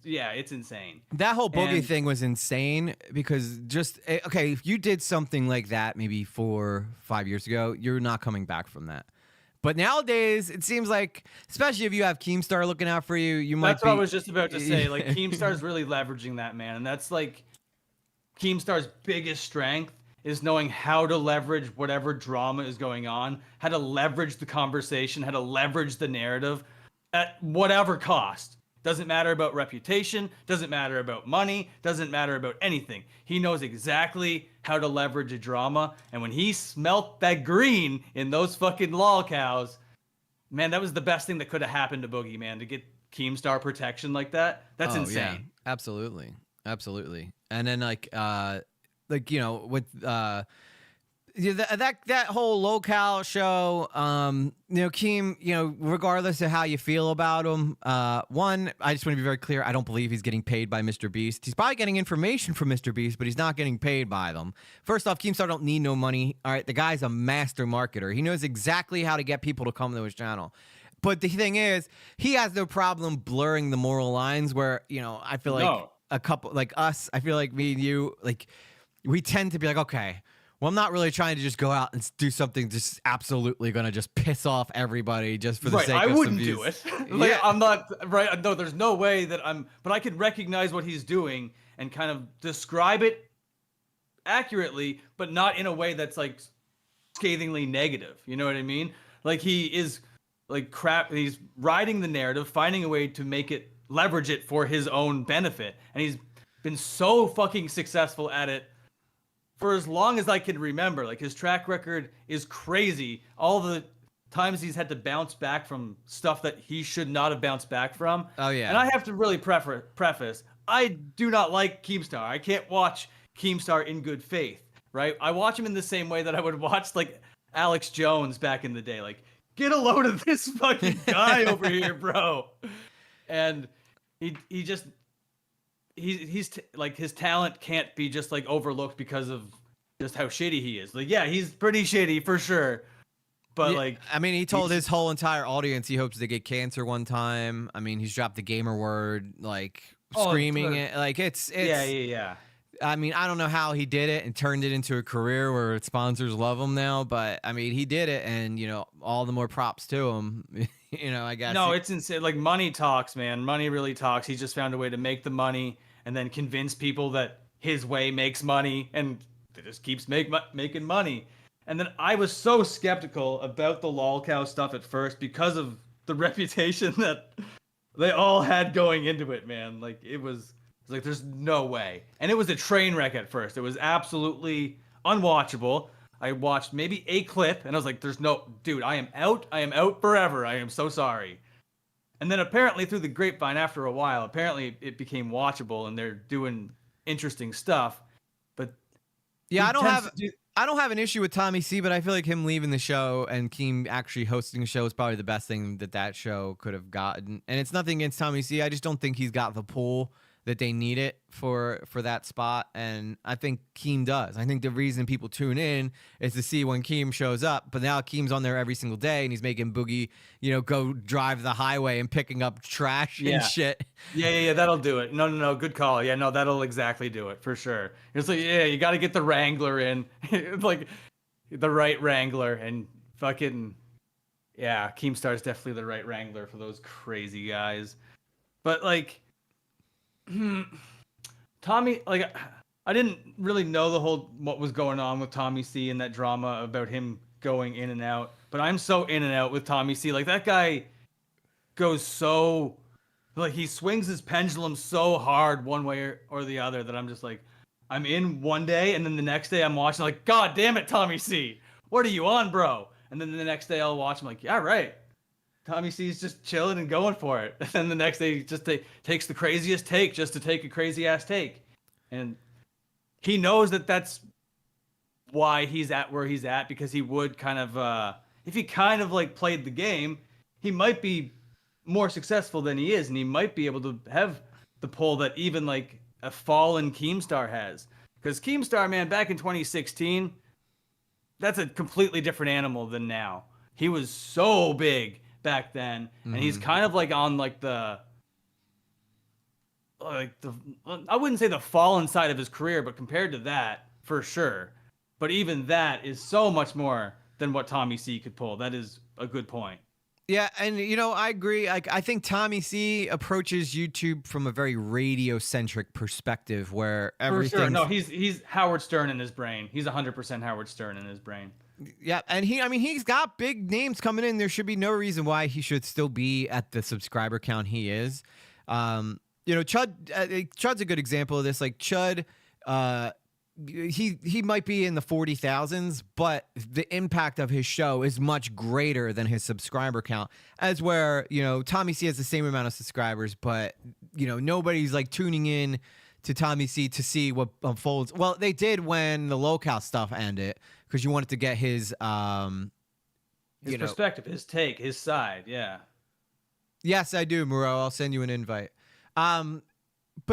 insane. That whole Boogie thing was insane because if you did something like that maybe 4-5 years ago, you're not coming back from that. But nowadays, it seems like, especially if you have Keemstar looking out for you, you might. That's what I was just about to say. Like Keemstar's really leveraging that, man, and that's like Keemstar's biggest strength is knowing how to leverage whatever drama is going on, how to leverage the conversation, how to leverage the narrative at whatever cost. Doesn't matter about reputation, doesn't matter about money, doesn't matter about anything. He knows exactly how to leverage a drama, and when he smelt that green in those fucking lol cows, man, that was the best thing that could have happened to Boogie, man, to get Keemstar protection like that. That's insane. Yeah, absolutely. And then with that whole locale show, Keem, regardless of how you feel about him, one, I just want to be very clear, I don't believe he's getting paid by Mr. Beast. He's probably getting information from Mr. Beast, but he's not getting paid by them. First off, Keemstar don't need no money. All right, the guy's a master marketer. He knows exactly how to get people to come to his channel. But the thing is, he has no problem blurring the moral lines where, I feel like a couple, like us, I feel like me and you, like, we tend to be like, okay, well, I'm not really trying to just go out and do something just absolutely going to just piss off everybody just for the sake of some views. I wouldn't do it. Yeah. I'm not, right? No, there's no way that but I can recognize what he's doing and kind of describe it accurately, but not in a way that's like scathingly negative. You know what I mean? Like he is like he's riding the narrative, finding a way to leverage it for his own benefit. And he's been so fucking successful at it for as long as I can remember. Like his track record is crazy. All the times he's had to bounce back from stuff that he should not have bounced back from. Oh yeah. And I have to really preface, I do not like Keemstar. I can't watch Keemstar in good faith, right? I watch him in the same way that I would watch like Alex Jones back in the day. Like, get a load of this fucking guy over here, bro. And he's like, his talent can't be just like overlooked because of just how shitty he is. Like, yeah, he's pretty shitty for sure. But yeah, like, I mean, he told his whole entire audience he hopes to get cancer one time. I mean, he's dropped the gamer word, like screaming it. Like it's yeah. I mean, I don't know how he did it and turned it into a career where sponsors love him now, but I mean, he did it, and all the more props to him. I guess. No, it's insane. Like, money talks, man. Money really talks. He just found a way to make the money and then convince people that his way makes money, and it just keeps making money. And then I was so skeptical about the lolcow stuff at first because of the reputation that they all had going into it, man. Like, it was like, there's no way. And it was a train wreck at first. It was absolutely unwatchable. I watched maybe a clip, and I was like, there's no... Dude, I am out. I am out forever. I am so sorry. And then apparently through the grapevine, after a while, apparently it became watchable, and they're doing interesting stuff. But yeah, I don't have an issue with Tommy C, but I feel like him leaving the show and Keem actually hosting the show is probably the best thing that show could have gotten. And it's nothing against Tommy C. I just don't think he's got the pull that they need it for that spot, and I think Keem does. I think the reason people tune in is to see when Keem shows up, but now Keem's on there every single day, and he's making Boogie, go drive the highway and picking up trash and shit. Yeah, that'll do it. No, good call. Yeah, no, that'll exactly do it, for sure. It's like, yeah, you got to get the Wrangler in, like the right Wrangler, and fucking Yeah, Keemstar's definitely the right wrangler for those crazy guys. But like, Tommy, like, I didn't really know what was going on with Tommy C and that drama about him going in and out. But I'm so in and out with Tommy C. Like, that guy goes so, like, he swings his pendulum so hard one way or the other that I'm just like, I'm in one day, and then the next day I'm watching, like, God damn it, Tommy C, what are you on, bro? And then the next day I'll watch, I'm like, yeah, right. Tommy C's just chilling and going for it. And then the next day he just takes the craziest take just to take a crazy ass take. And he knows that that's why he's at where he's at, because he would kind of, if he kind of like played the game, he might be more successful than he is, and he might be able to have the pull that even like a fallen Keemstar has. Because Keemstar, man, back in 2016, that's a completely different animal than now. He was so big back then, and he's kind of like on like the I wouldn't say the fallen side of his career, but compared to that, for sure. But even that is so much more than what Tommy C could pull. That is a good point. Yeah, and you know, I agree. I think Tommy C approaches YouTube from a very radio-centric perspective, where everything. For sure. No, he's Howard Stern in his brain. He's 100% Howard Stern in his brain. Yeah, and he's got big names coming in. There should be no reason why he should still be at the subscriber count he is. You know, Chud's a good example of this. Like Chud, he might be in the 40,000s, but the impact of his show is much greater than his subscriber count. As where, you know, Tommy C has the same amount of subscribers, but you know, nobody's like tuning in to Tommy C to see what unfolds. Well, they did when the locale stuff ended, because you wanted to get his perspective, his take, his side. Yeah. Yes, I do, Moreau. I'll send you an invite. But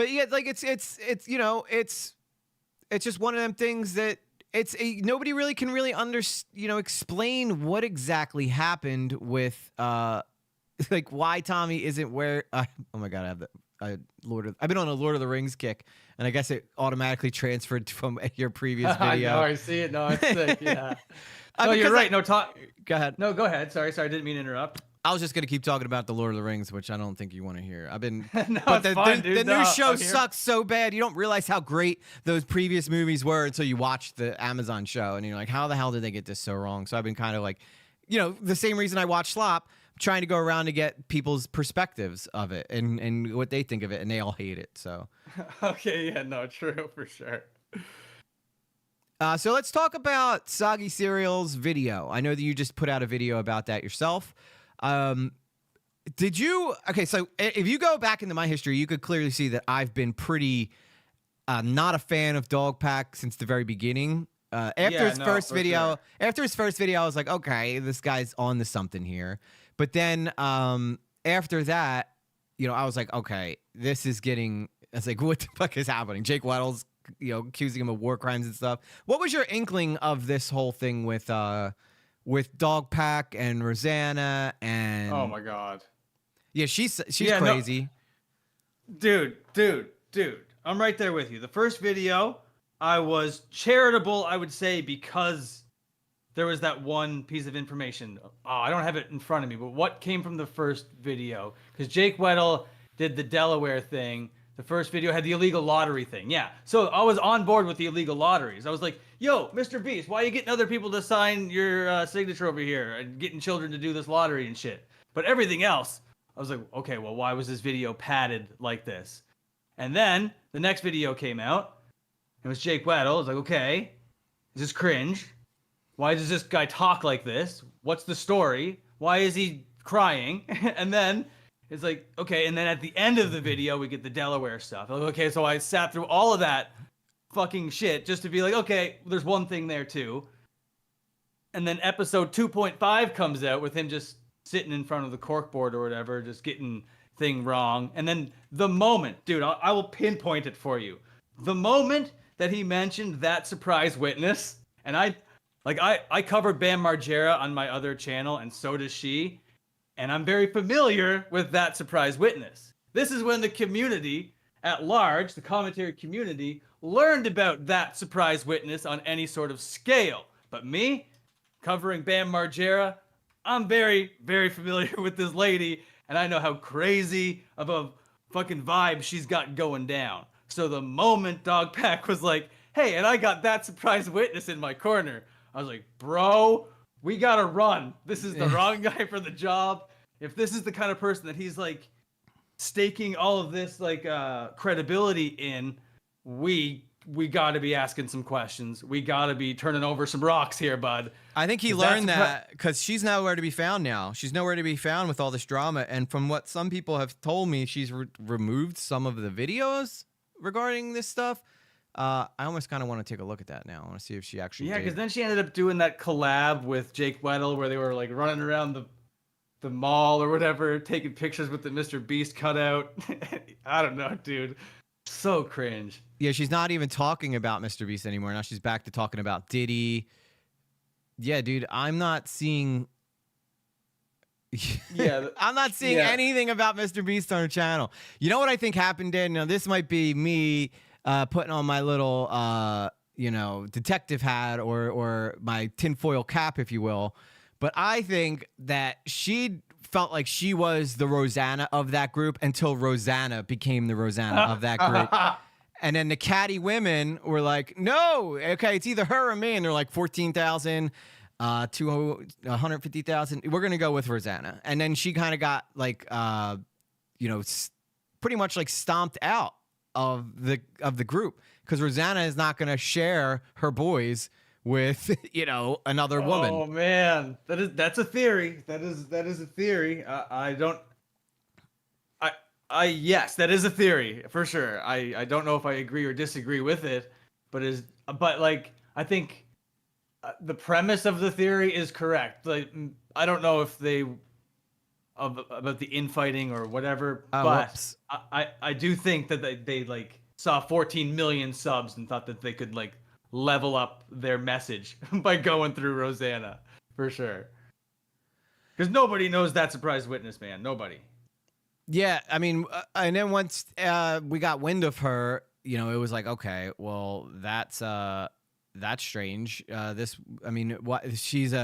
yeah, like it's you know, it's just one of them things that nobody really can really explain what exactly happened with like why Tommy isn't where. Oh my God, I have the I've been on a Lord of the Rings kick, and I guess it automatically transferred from your previous video. I know, I see it. No, it's sick. Yeah. No, you're right. No, talk. Go ahead. No, go ahead. Sorry, I didn't mean to interrupt. I was just gonna keep talking about the Lord of the Rings, which I don't think you want to hear. I've been, no, but it's fine, dude. The new show sucks so bad. You don't realize how great those previous movies were until you watch the Amazon show, and you're like, how the hell did they get this so wrong? So I've been kind of like, you know, the same reason I watch Slop, trying to go around to get people's perspectives of it and what they think of it, and they all hate it. So okay, yeah, no, true for sure. So let's talk about Soggy Cereal's video. I know that you just put out a video about that yourself. Did you? Okay, so if you go back into my history, you could clearly see that I've been pretty not a fan of Dog Pack since the very beginning. After his first video, I was like, okay, this guy's on to something here. But then after that, you know, I was like, okay, this is getting. I was like, what the fuck is happening? Jake Weddle's, you know, accusing him of war crimes and stuff. What was your inkling of this whole thing with Dog Pack and Rosanna and? Oh my God. Yeah, she's crazy. No. Dude, I'm right there with you. The first video, I was charitable, I would say, because there was that one piece of information. Oh, I don't have it in front of me, but what came from the first video? Because Jake Weddle did the Delaware thing. The first video had the illegal lottery thing. Yeah. So I was on board with the illegal lotteries. I was like, yo, Mr. Beast, why are you getting other people to sign your signature over here and getting children to do this lottery and shit? But everything else, I was like, okay, well, why was this video padded like this? And then the next video came out. It was Jake Weddle. I was like, okay, is this cringe? Why does this guy talk like this? What's the story? Why is he crying? And then it's like, okay, and then at the end of the video, we get the Delaware stuff. I'm like, okay, so I sat through all of that fucking shit just to be like, okay, there's one thing there too. And then episode 2.5 comes out with him just sitting in front of the corkboard or whatever, just getting thing wrong. And then the moment, dude, I will pinpoint it for you. The moment that he mentioned that surprise witness, and I covered Bam Margera on my other channel, and so does she. And I'm very familiar with that surprise witness. This is when the community at large, the commentary community, learned about that surprise witness on any sort of scale. But me, covering Bam Margera, I'm very, very familiar with this lady, and I know how crazy of a fucking vibe she's got going down. So the moment Dogpack was like, hey, and I got that surprise witness in my corner, I was like, bro, we gotta run. This is the wrong guy for the job. If this is the kind of person that he's like staking all of this like credibility in, we got to be asking some questions. We got to be turning over some rocks here, bud. I think he learned that because she's nowhere to be found now. She's nowhere to be found with all this drama. And from what some people have told me, she's removed some of the videos regarding this stuff. I almost kind of want to take a look at that now. I want to see if she actually Yeah, because then she ended up doing that collab with Jake Weddle where they were like running around the mall or whatever, taking pictures with the Mr. Beast cutout. I don't know, dude. So cringe. Yeah, she's not even talking about Mr. Beast anymore. Now she's back to talking about Diddy. Yeah, dude, I'm not seeing. Yeah, I'm not seeing anything about Mr. Beast on her channel. You know what I think happened, Dan? Now this might be me putting on my little, detective hat or my tinfoil cap, if you will. But I think that she felt like she was the Rosanna of that group until Rosanna became the Rosanna of that group. And then the catty women were like, no, okay, it's either her or me. And they're like 14,000, 150,000. We're going to go with Rosanna. And then she kind of got like, pretty much like stomped out of the group because Rosanna is not going to share her boys with another woman. Oh man, that's a theory. That is a theory. Yes, that is a theory for sure. I don't know if I agree or disagree with it, but like I think the premise of the theory is correct. Like I don't know if about the infighting or whatever, but I do think that they like saw 14 million subs and thought that they could like level up their message by going through Rosanna for sure. Because nobody knows that surprise witness, man. Nobody. Yeah, I mean, and then once we got wind of her, it was like, okay, well, that's strange. She's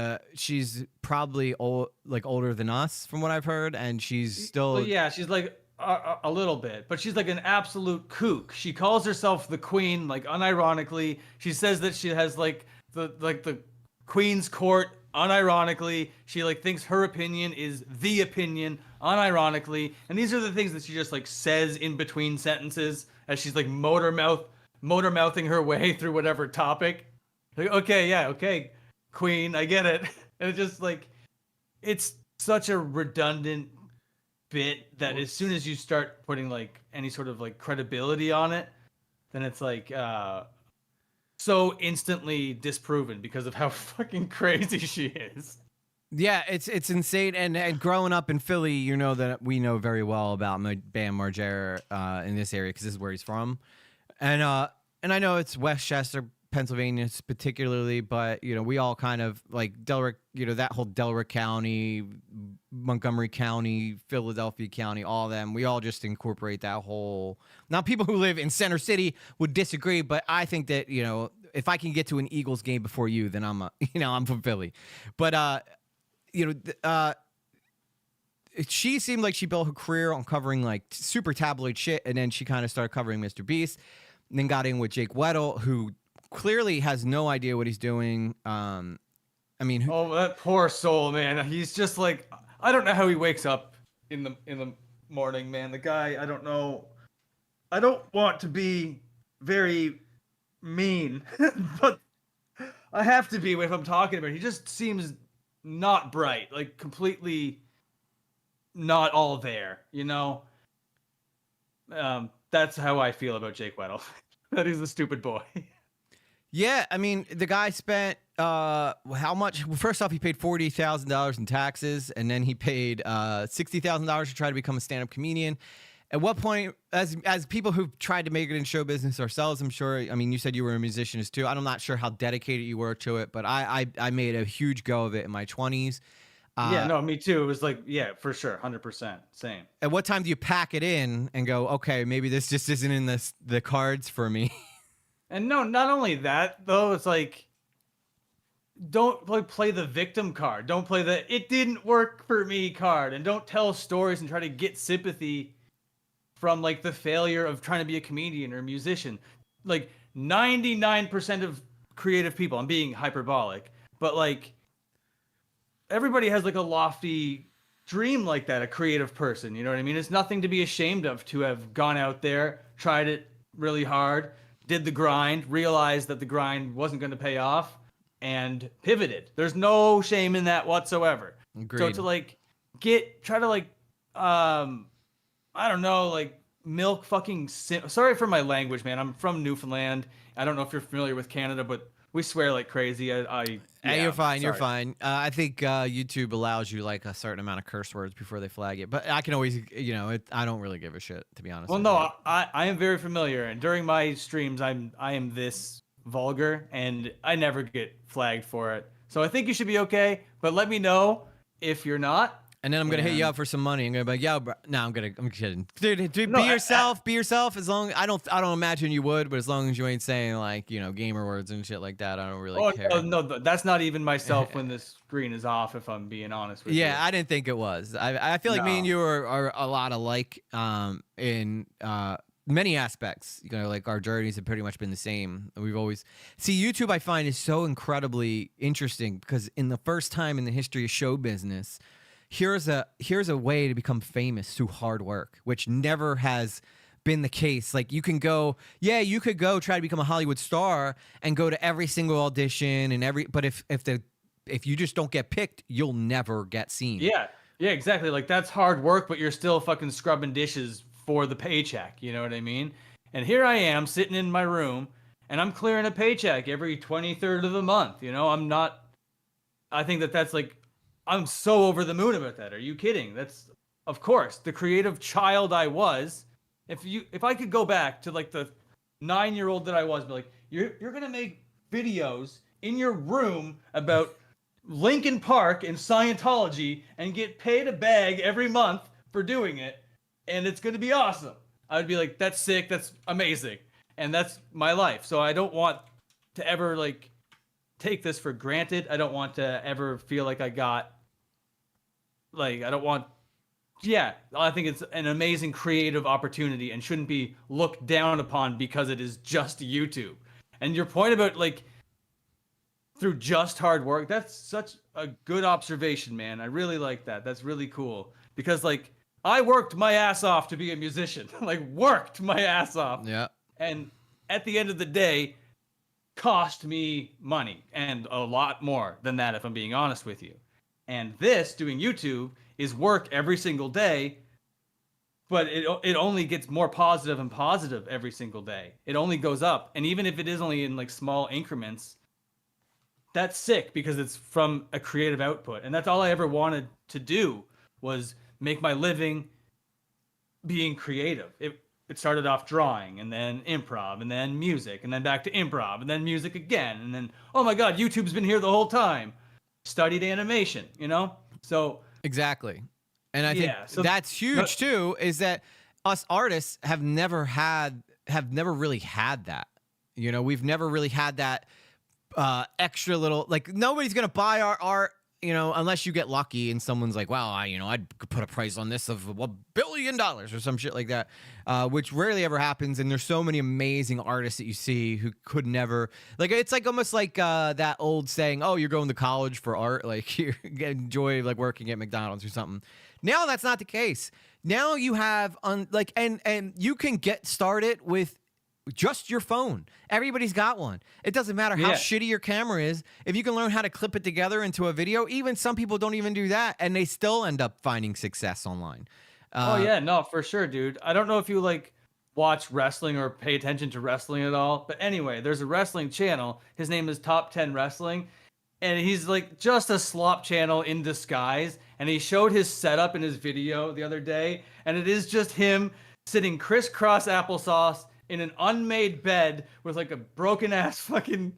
probably older than us, from what I've heard, and she's still. Well, yeah, she's like a little bit, but she's like an absolute kook. She calls herself the queen, like unironically. She says that she has like the queen's court. Unironically, she like thinks her opinion is the opinion. Unironically, and these are the things that she just like says in between sentences as she's like motor mouthing her way through whatever topic. Like, okay, yeah, okay, queen, I get it. And it's just like, it's such a redundant bit that as soon as you start putting like any sort of like credibility on it, then it's like so instantly disproven because of how fucking crazy she is. Yeah, it's insane. And growing up in Philly, that we know very well about Bam Margera in this area because this is where he's from. And I know it's Westchester, Pennsylvania particularly, but we all kind of like Delaware, that whole Delaware County, Montgomery County, Philadelphia County, all of them. We all just incorporate that whole. Now, people who live in Center City would disagree, but I think that if I can get to an Eagles game before you, then I'm from Philly. But she seemed like she built her career on covering like super tabloid shit, and then she kind of started covering Mr. Beast, and then got in with Jake Weddle, who clearly has no idea what he's doing. Oh, that poor soul, man. He's just like, I don't know how he wakes up in the morning, man. The guy, I don't know. I don't want to be very mean, but I have to be if I'm talking about it. He just seems not bright, like completely not all there, That's how I feel about Jake Weddle. That he's a stupid boy. Yeah, I mean, the guy spent how much? Well, first off, he paid $40,000 in taxes, and then he paid $60,000 to try to become a stand-up comedian. At what point, as people who've tried to make it in show business ourselves, I'm sure. I mean, you said you were a musician too. I'm not sure how dedicated you were to it, but I made a huge go of it in my 20s. Yeah, no, me too. It was like, yeah, for sure, 100%, same. At what time do you pack it in and go, okay, maybe this just isn't in the cards for me? And no, not only that though. It's like don't like play the victim card. Don't play the "it didn't work for me" card, and don't tell stories and try to get sympathy from like the failure of trying to be a comedian or a musician. Like 99% of creative people, I'm being hyperbolic, but like everybody has like a lofty dream like that, a creative person, you know what I mean? It's nothing to be ashamed of to have gone out there, tried it really hard, did the grind, realized that the grind wasn't going to pay off, and pivoted. There's no shame in that whatsoever. Agreed. So to like try to like I don't know, like milk fucking sorry for my language, man. I'm from Newfoundland. I don't know if you're familiar with Canada, but we swear like crazy. Hey, you're fine. sorry. You're fine. I think YouTube allows you like a certain amount of curse words before they flag it. But I can always, I don't really give a shit, to be honest. Well, with no, you. I am very familiar, and during my streams, I am this vulgar, and I never get flagged for it. So I think you should be okay. But let me know if you're not. And then I'm gonna hit you And- up for some money. I'm gonna be like, "Yo, bro." No, I'm kidding, dude. No, be yourself. Be yourself. As long I don't imagine you would, but as long as you ain't saying like gamer words and shit like that, I don't really care. No, that's not even myself when the screen is off. If I'm being honest with you. Yeah, I didn't think it was. I feel like me and No. you are a lot alike in many aspects. Like our journeys have pretty much been the same. We've always YouTube. I find is so incredibly interesting because in the first time in the history of show business. Here's a way to become famous through hard work, which never has been the case. Like you could go try to become a Hollywood star and go to every single audition and but if you just don't get picked, you'll never get seen. Yeah, exactly. Like that's hard work, but you're still fucking scrubbing dishes for the paycheck. You know what I mean? And here I am sitting in my room, and I'm clearing a paycheck every 23rd of the month. I'm not. I think that's like. I'm so over the moon about that. Are you kidding? That's, of course, the creative child I was. If I could go back to like the 9-year-old that I was, be like, you're gonna make videos in your room about Linkin Park and Scientology and get paid a bag every month for doing it, and it's gonna be awesome. I would be like, that's sick, that's amazing, and that's my life. So I don't want to ever like take this for granted. I don't want to ever feel like I don't want. Yeah, I think it's an amazing creative opportunity and shouldn't be looked down upon because it is just YouTube. And your point about like through just hard work, that's such a good observation, man. I really like that. That's really cool because like I worked my ass off to be a musician. Like worked my ass off. Yeah. And at the end of the day, cost me money and a lot more than that if I'm being honest with you. And this, doing YouTube, is work every single day, but it only gets more positive and positive every single day. It only goes up. And even if it is only in like small increments, that's sick because it's from a creative output. And that's all I ever wanted to do was make my living being creative. It started off drawing and then improv and then music and then back to improv and then music again. And then, oh my God, YouTube's been here the whole time. Studied animation, So Exactly. And I think Yeah, so- that's huge too, is that us artists have never really had that. We've never really had that extra little, like nobody's going to buy our art, unless you get lucky and someone's like, well, I'd put a price on this of $1 billion or some shit like that, which rarely ever happens. And there's so many amazing artists that you see who could never, like, it's like almost like that old saying, oh, you're going to college for art. Like you enjoy like working at McDonald's or something. Now that's not the case. Now you have and you can get started with just your phone. Everybody's got one. It doesn't matter how Yeah. shitty your camera is. If you can learn how to clip it together into a video, even some people don't even do that, and they still end up finding success online. Oh yeah, no, for sure, dude. I don't know if you like watch wrestling or pay attention to wrestling at all, but anyway, there's a wrestling channel. His name is Top 10 Wrestling, and he's like just a slop channel in disguise. And he showed his setup in his video the other day, and it is just him sitting crisscross applesauce in an unmade bed with like a broken ass fucking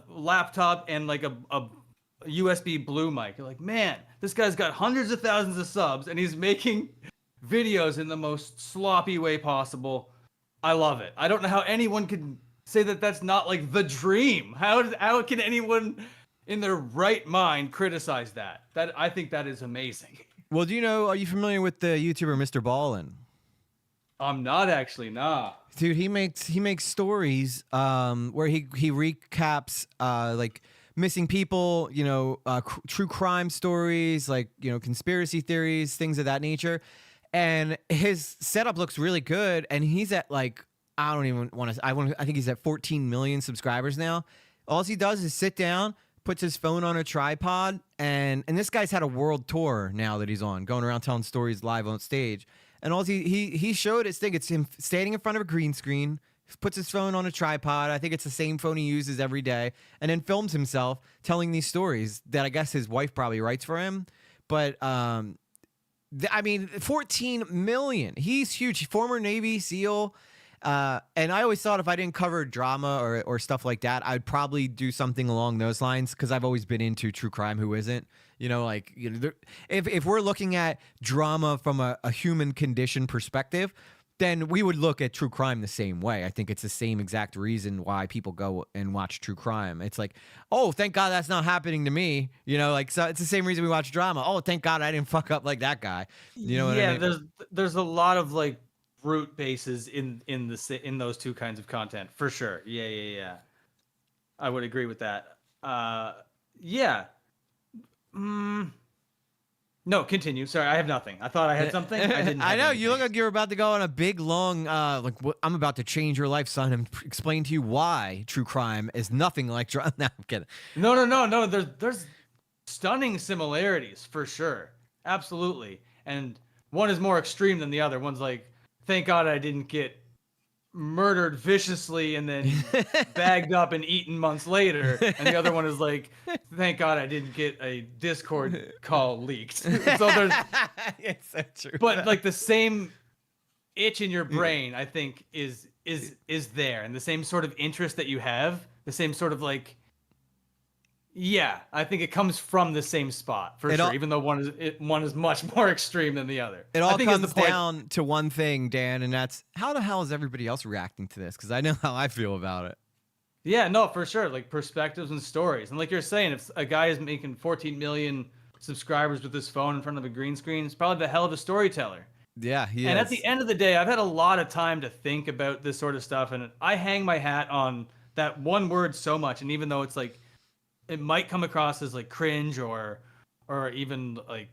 laptop and like a USB blue mic. You're like, man, this guy's got hundreds of thousands of subs and he's making videos in the most sloppy way possible. I love it. I don't know how anyone could say that that's not like the dream. How can anyone in their right mind criticize that? I think that is amazing. Well, are you familiar with the YouTuber Mr. Ballin? I'm not actually, nah. Dude, he makes stories where he recaps like missing people, true crime stories, like, conspiracy theories, things of that nature. And his setup looks really good, and he's at like, I think he's at 14 million subscribers now. All he does is sit down, puts his phone on a tripod, and this guy's had a world tour now that he's on, going around telling stories live on stage. And all he showed his thing. It's him standing in front of a green screen, puts his phone on a tripod. I think it's the same phone he uses every day, and then films himself telling these stories that I guess his wife probably writes for him. But 14 million. He's huge. Former Navy SEAL. And I always thought if I didn't cover drama or stuff like that, I'd probably do something along those lines, because I've always been into true crime. Who isn't? If we're looking at drama from a human condition perspective, then we would look at true crime the same way. I think it's the same exact reason why people go and watch true crime. It's like, oh, thank God that's not happening to me. So it's the same reason we watch drama. Oh, thank God I didn't fuck up like that guy. You know what I mean? There's a lot of like root bases in those two kinds of content for sure. Yeah. I would agree with that. Yeah. No, continue. Sorry, I have nothing. I thought I had something. I didn't. I know anything. you look like you're about to go on a big long I'm about to change your life, son, and explain to you why true crime is nothing like drama. No, I'm kidding. No. There's stunning similarities for sure. Absolutely. And one is more extreme than the other. One's like, thank God I didn't get murdered viciously and then bagged up and eaten months later. And the other one is like, thank God I didn't get a Discord call leaked. So there's, it's so true. But like the same itch in your brain, I think is there, and the same sort of interest that you have, the same sort of like, yeah, I think it comes from the same spot for sure. Even though one is much more extreme than the other. It all comes down to one thing, Dan, and that's how the hell is everybody else reacting to this? Because I know how I feel about it. Yeah, no, for sure. Like perspectives and stories, and like you're saying, if a guy is making 14 million subscribers with his phone in front of a green screen, it's probably the hell of a storyteller. Yeah, he is. And at the end of the day, I've had a lot of time to think about this sort of stuff, and I hang my hat on that one word so much. And even though it's like, it might come across as like cringe or even like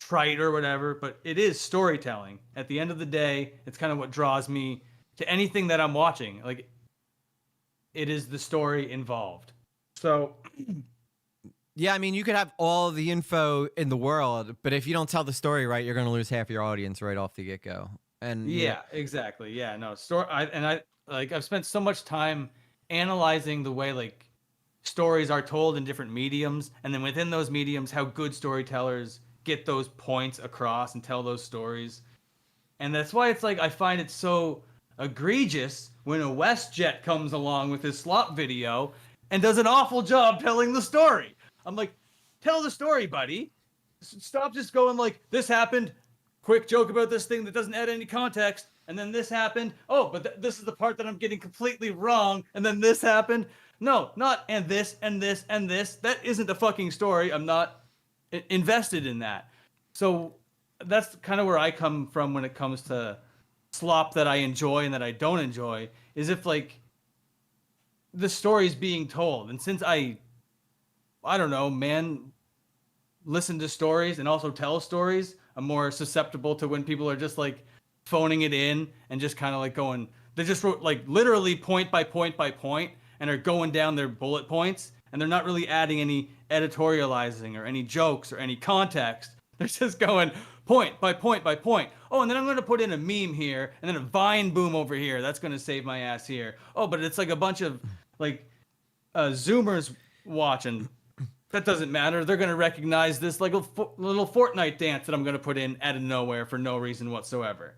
trite or whatever, but it is storytelling. At the end of the day, it's kind of what draws me to anything that I'm watching. Like, it is the story involved. So, yeah, I mean, you could have all the info in the world, but if you don't tell the story right, you're going to lose half your audience right off the get-go. And yeah, exactly. Yeah, no, I've spent so much time analyzing the way like stories are told in different mediums, and then within those mediums, how good storytellers get those points across and tell those stories. And that's why it's like, I find it so egregious when a WestJet comes along with his slop video and does an awful job telling the story. I'm like, tell the story, buddy. Stop just going like, this happened, quick joke about this thing that doesn't add any context, and then this happened. Oh, but this is the part that I'm getting completely wrong, and then this happened. No, not and this and this and this. That isn't a fucking story. I'm not invested in that. So that's kind of where I come from when it comes to slop that I enjoy and that I don't enjoy, is if like the story's being told. And since I don't know, man, listen to stories and also tell stories, I'm more susceptible to when people are just like phoning it in and just kind of like going, they just wrote like literally point by point by point and are going down their bullet points, and they're not really adding any editorializing or any jokes or any context. They're just going point by point by point. Oh, and then I'm going to put in a meme here, and then a Vine boom over here. That's going to save my ass here. Oh, but it's like a bunch of like Zoomers watching. That doesn't matter. They're going to recognize this like a little Fortnite dance that I'm going to put in out of nowhere for no reason whatsoever.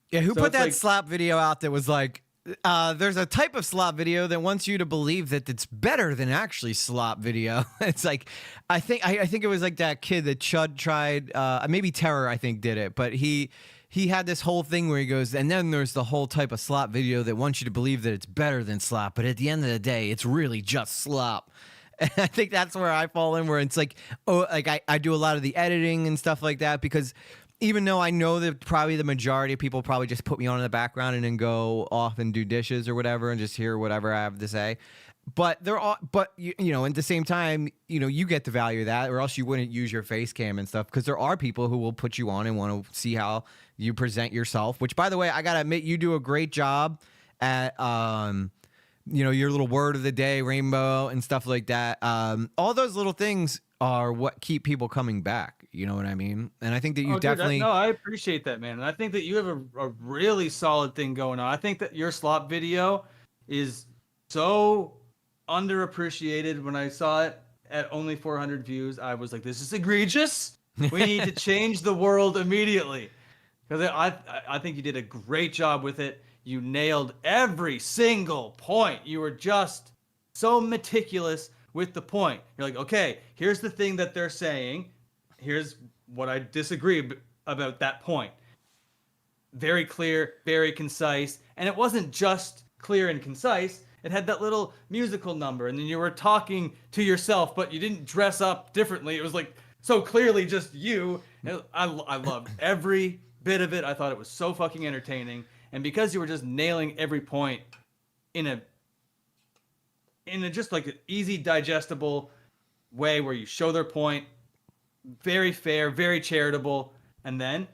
Yeah, who put that slop video out that was like, there's a type of slop video that wants you to believe that it's better than actually slop video. It's like, I think it was like that kid that Chud tried, maybe Terror, I think, did it, but he he had this whole thing where he goes, and then there's the whole type of slop video that wants you to believe that it's better than slop, but at the end of the day, it's really just slop. And I think that's where I fall in, where it's like, oh, like I do a lot of the editing and stuff like that, because even though I know that probably the majority of people probably just put me on in the background and then go off and do dishes or whatever and just hear whatever I have to say. But you know, at the same time, you know, you get the value of that, or else you wouldn't use your face cam and stuff, because there are people who will put you on and want to see how you present yourself, which, by the way, I got to admit, you do a great job at, you know, your little word of the day, rainbow and stuff like that. All those little things are what keep people coming back. You know what I mean? And I think that you definitely... No, I appreciate that, man. And I think that you have a really solid thing going on. I think that your slop video is so underappreciated. When I saw it at only 400 views, I was like, this is egregious. We need to change the world immediately. Because I think you did a great job with it. You nailed every single point. You were just so meticulous with the point. You're like, okay, here's the thing that they're saying. Here's what I disagree about that point. Very clear, very concise. And it wasn't just clear and concise. It had that little musical number. And then you were talking to yourself, but you didn't dress up differently. It was like so clearly just you. I loved every bit of it. I thought it was so fucking entertaining. And because you were just nailing every point in a just like an easy, digestible way where you show their point, very fair, very charitable, and then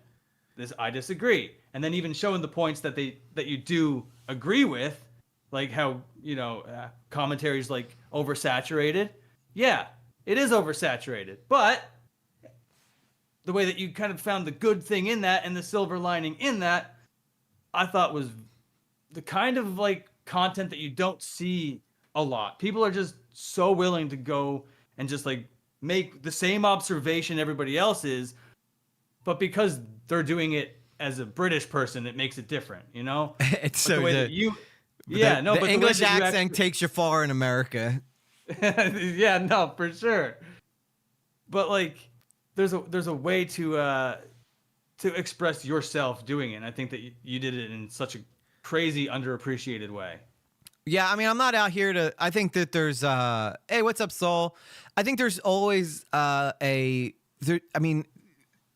this I disagree, and then even showing the points that you do agree with, like how, you know, commentaries like oversaturated. Yeah, it is oversaturated, but the way that you kind of found the good thing in that and the silver lining in that, I thought was the kind of like content that you don't see a lot. People are just so willing to go and just like make the same observation everybody else is, but because they're doing it as a British person, it makes it different, you know? It's so the way that you, but the English accent takes you far in America. Yeah, no, for sure. But like, there's a way to express yourself doing it. And I think that you did it in such a crazy, underappreciated way. Yeah, I mean, I'm not out here to... I think that there's... hey, what's up, Soul? I think there's always I mean,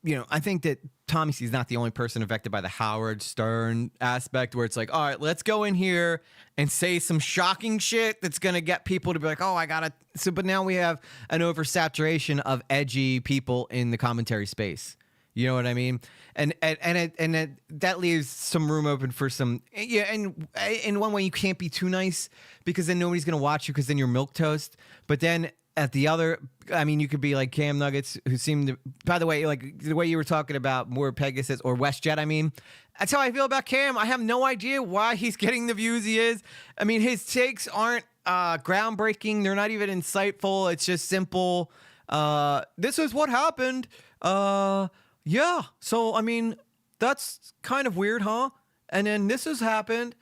you know, I think that Tommy C is not the only person affected by the Howard Stern aspect, where it's like, all right, let's go in here and say some shocking shit that's going to get people to be like, oh, I got to... So, but now we have an oversaturation of edgy people in the commentary space. You know what I mean? And that leaves some room open for some, yeah. And in one way, you can't be too nice, because then nobody's gonna watch you, because then you're milquetoast. But then at the other, I mean, you could be like Cam Nuggets, who seem to. By the way, like the way you were talking about more Pegasus or WestJet, I mean, that's how I feel about Cam. I have no idea why he's getting the views he is. I mean, his takes aren't groundbreaking. They're not even insightful. It's just simple. This is what happened. Yeah, so, I mean, that's kind of weird, huh? And then this has happened,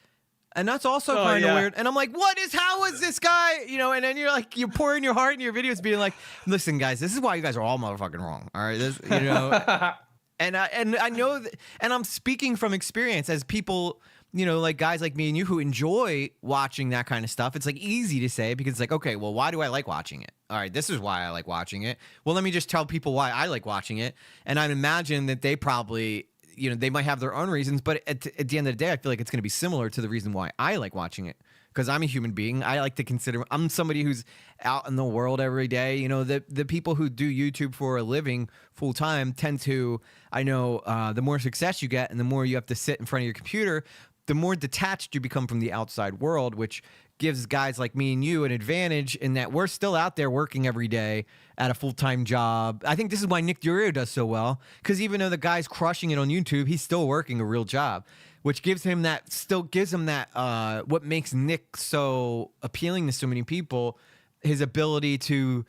and that's also kind of weird. And I'm like, how is this guy? You know, and then you're like, you pour in your heart in your videos being like, listen, guys, this is why you guys are all motherfucking wrong, all right? This, you know, and I know that, and I'm speaking from experience as people, you know, like guys like me and you who enjoy watching that kind of stuff. It's like easy to say, because it's like, okay, well, why do I like watching it? All right, this is why I like watching it. Well, let me just tell people why I like watching it. And I imagine that they probably, you know, they might have their own reasons, but at the end of the day, I feel like it's going to be similar to the reason why I like watching it. Because I'm a human being. I like to consider, I'm somebody who's out in the world every day. You know, the people who do YouTube for a living full time tend to, I know, the more success you get and the more you have to sit in front of your computer, the more detached you become from the outside world, which gives guys like me and you an advantage in that we're still out there working every day at a full-time job. I think this is why Nick Durio does so well, because even though the guy's crushing it on YouTube, he's still working a real job, which gives him that, what makes Nick so appealing to so many people, his ability to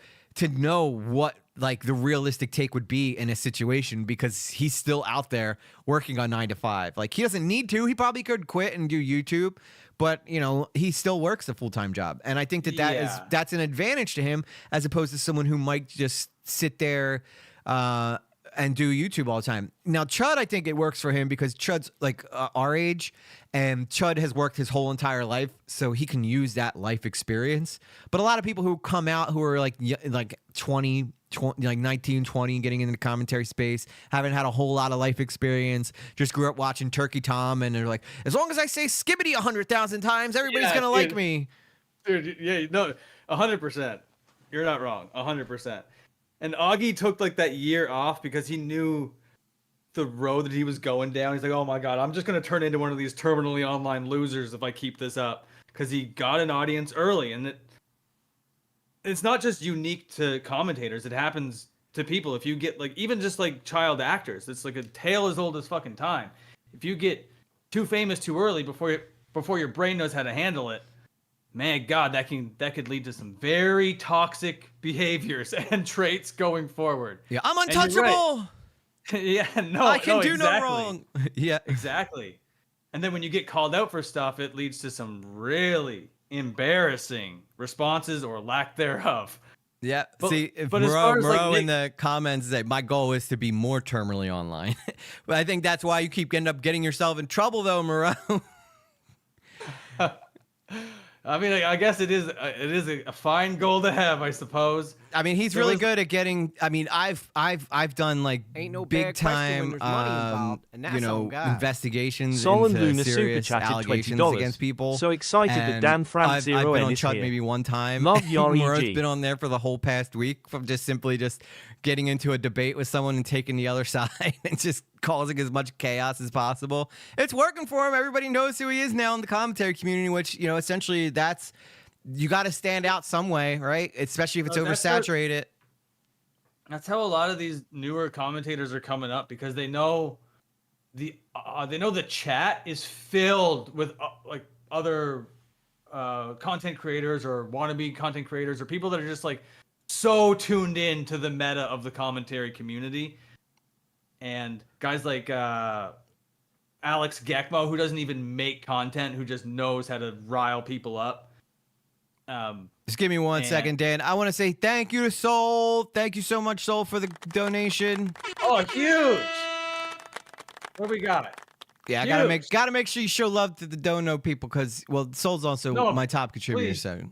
know what like the realistic take would be in a situation, because he's still out there working on 9 to 5. Like, he doesn't need to. He probably could quit and do YouTube, but you know, he still works a full-time job. And I think that's an advantage to him, as opposed to someone who might just sit there. and do YouTube all the time. Now, Chud, I think it works for him because Chud's like our age, and Chud has worked his whole entire life, so he can use that life experience. But a lot of people who come out who are like 20, like 19, 20, getting into the commentary space, haven't had a whole lot of life experience, just grew up watching Turkey Tom, and they're like, as long as I say skibbity 100,000 times, everybody's gonna like me. Dude, yeah, no, 100%. You're not wrong, 100%. And Augie took like that year off because he knew the road that he was going down. He's like, oh my God, I'm just going to turn into one of these terminally online losers if I keep this up. Because he got an audience early. And it's not just unique to commentators. It happens to people. If you get like, even just like child actors, it's like a tale as old as fucking time. If you get too famous too early before your brain knows how to handle it, man, God, that could lead to some very toxic behaviors and traits going forward. Yeah, I'm untouchable. Yeah, no, I can do exactly. no wrong. Yeah, exactly. And then when you get called out for stuff, it leads to some really embarrassing responses or lack thereof. Yeah. See, if but as far as, Moreau like, in the comments say, my goal is to be more terminally online. But I think that's why you keep ending up getting yourself in trouble, though, Moreau. I mean, I guess it is a fine goal to have, I suppose. I mean, he's really good at getting. I mean, I've done like big time, investigations into serious allegations against people. So excited that Dan Fram I've been on is Chud here. maybe one time. Love your Moreau's EG. been on there for the whole past week from just simply getting into a debate with someone and taking the other side and just causing as much chaos as possible. It's working for him. Everybody knows who he is now in the commentary community, which, essentially you got to stand out some way, right? Especially if it's oversaturated. That's how a lot of these newer commentators are coming up, because they know the chat is filled with like other content creators or wannabe content creators or people that are just like so tuned in to the meta of the commentary community. And guys like Alex Gekmo, who doesn't even make content, who just knows how to rile people up. Just give me one second, Dan. I want to say thank you to Soul. Thank you so much, Soul, for the donation. Oh, huge! What we got? Yeah, I gotta make sure you show love to the dono people, because Soul's also my top contributor. Please. So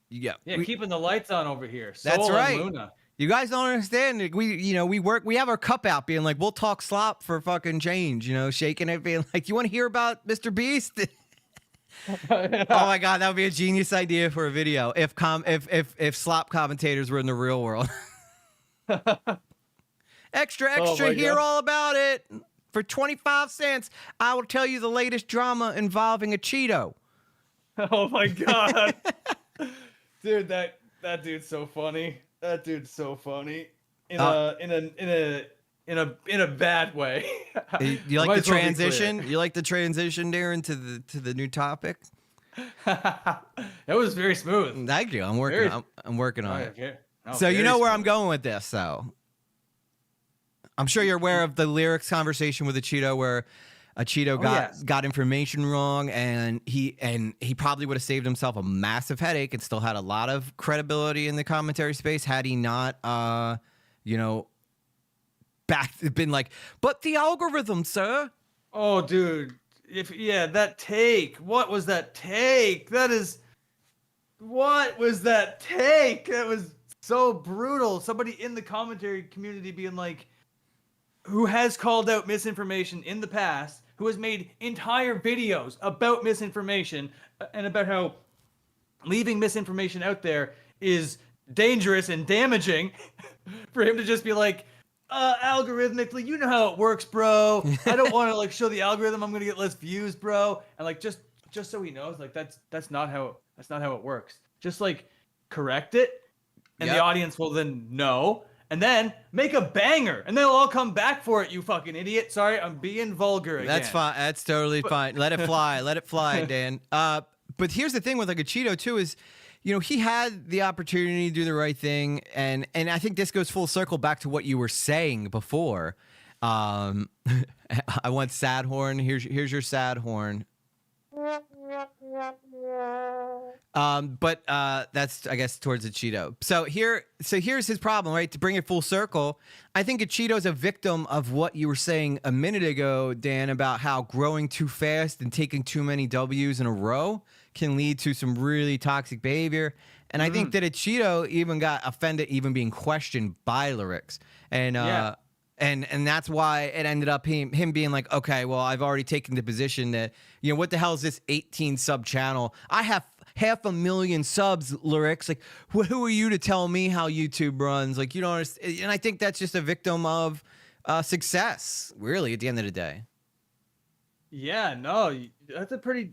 yeah, keeping the lights on over here. That's Soul right. And Luna. You guys don't understand. We have our cup out, being like, we'll talk slop for fucking change. Shaking it, being like, you want to hear about Mr. Beast? Oh my God, that would be a genius idea for a video. If slop commentators were in the real world. extra, hear all about it. For 25 cents, I will tell you the latest drama involving a Cheeto. Oh my God. Dude, that dude's so funny. That dude's so funny. In a bad way. You like the transition? You like the transition there into the new topic? That was very smooth. Thank you. I'm working on it. Okay. Oh, So you know where I'm going with this, though. I'm sure you're aware of the lyrics conversation with a Cheeto, where a Cheeto got information wrong, and he probably would have saved himself a massive headache and still had a lot of credibility in the commentary space had he not, been like, but the algorithm, sir. Oh, dude. That take. What was that take? What was that take? That was so brutal. Somebody in the commentary community being like, who has called out misinformation in the past, who has made entire videos about misinformation and about how leaving misinformation out there is dangerous and damaging, for him to just be like, algorithmically, you know how it works, bro. I don't want to like show the algorithm I'm gonna get less views, bro. And like just so he knows, like that's not how it works. Just like correct it, and the audience will then know. And then make a banger, and they'll all come back for it, you fucking idiot. Sorry, I'm being vulgar again. That's fine. That's totally fine. Let it fly. Let it fly, Dan. But here's the thing with like a Cheeto too is, he had the opportunity to do the right thing, and I think this goes full circle back to what you were saying before. I want sad horn. Here's your sad horn. But that's, I guess, towards a Cheeto. So here's his problem, right? To bring it full circle, I think a Cheeto's a victim of what you were saying a minute ago, Dan, about how growing too fast and taking too many W's in a row can lead to some really toxic behavior. And I think that a Cheeto even got offended, even being questioned by lyrics, and and that's why it ended up him being like, okay, well, I've already taken the position that, you know, what the hell is this 18 sub channel? I have 500,000 subs, lyrics. Like, who are you to tell me how YouTube runs? Like, you don't understand. And I think that's just a victim of success, really, at the end of the day. Yeah, no, that's a pretty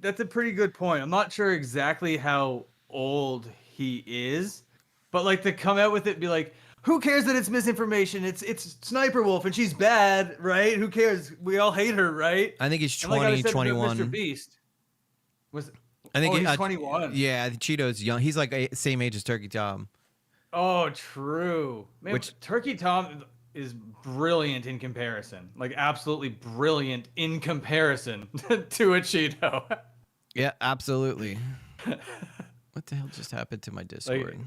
good point. I'm not sure exactly how old he is, but like to come out with it and be like, who cares that it's misinformation? It's Sniper Wolf and she's bad, right? Who cares? We all hate her, right? I think he's 20, like I said, 21. Mr. Beast was. I think he's 21. Yeah, Cheeto's young. He's like same age as Turkey Tom. Oh, true. Man, Which Turkey Tom is brilliant in comparison. Like absolutely brilliant in comparison to a Cheeto. Yeah, absolutely. What the hell just happened to my Discord? Like,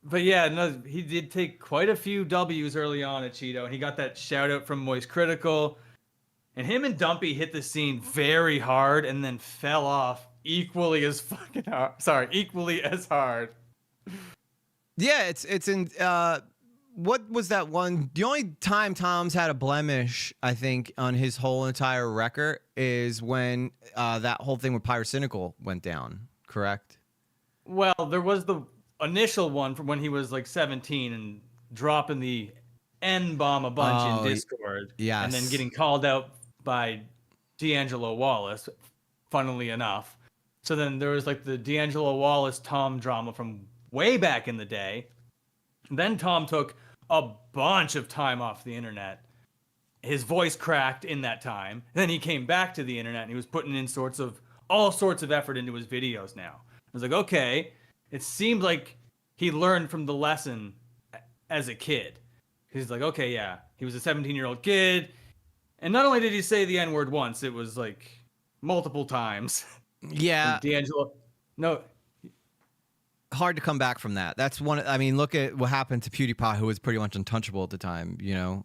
but yeah, no, he did take quite a few W's early on at Cheeto, and he got that shout out from Moist Critical. And him and Dumpy hit the scene very hard and then fell off equally as fucking hard. Sorry, equally as hard. Yeah, it's in what was that one? The only time Tom's had a blemish, I think, on his whole entire record is when that whole thing with Pyrocynical went down, correct? Well, there was the initial one from when he was like 17 and dropping the N-bomb a bunch in Discord. Yes. And then getting called out by D'Angelo Wallace, funnily enough. So then there was like the D'Angelo Wallace Tom drama from way back in the day. And then Tom took a bunch of time off the internet. His voice cracked in that time. Then he came back to the internet and he was putting in all sorts of effort into his videos now. I was like, okay, it seemed like he learned from the lesson as a kid. He's like, okay, yeah, he was a 17-year-old kid. And not only did he say the N-word once, it was like multiple times. Yeah. D'Angelo, no. Hard to come back from that. That's one. I mean, look at what happened to PewDiePie, who was pretty much untouchable at the time, you know?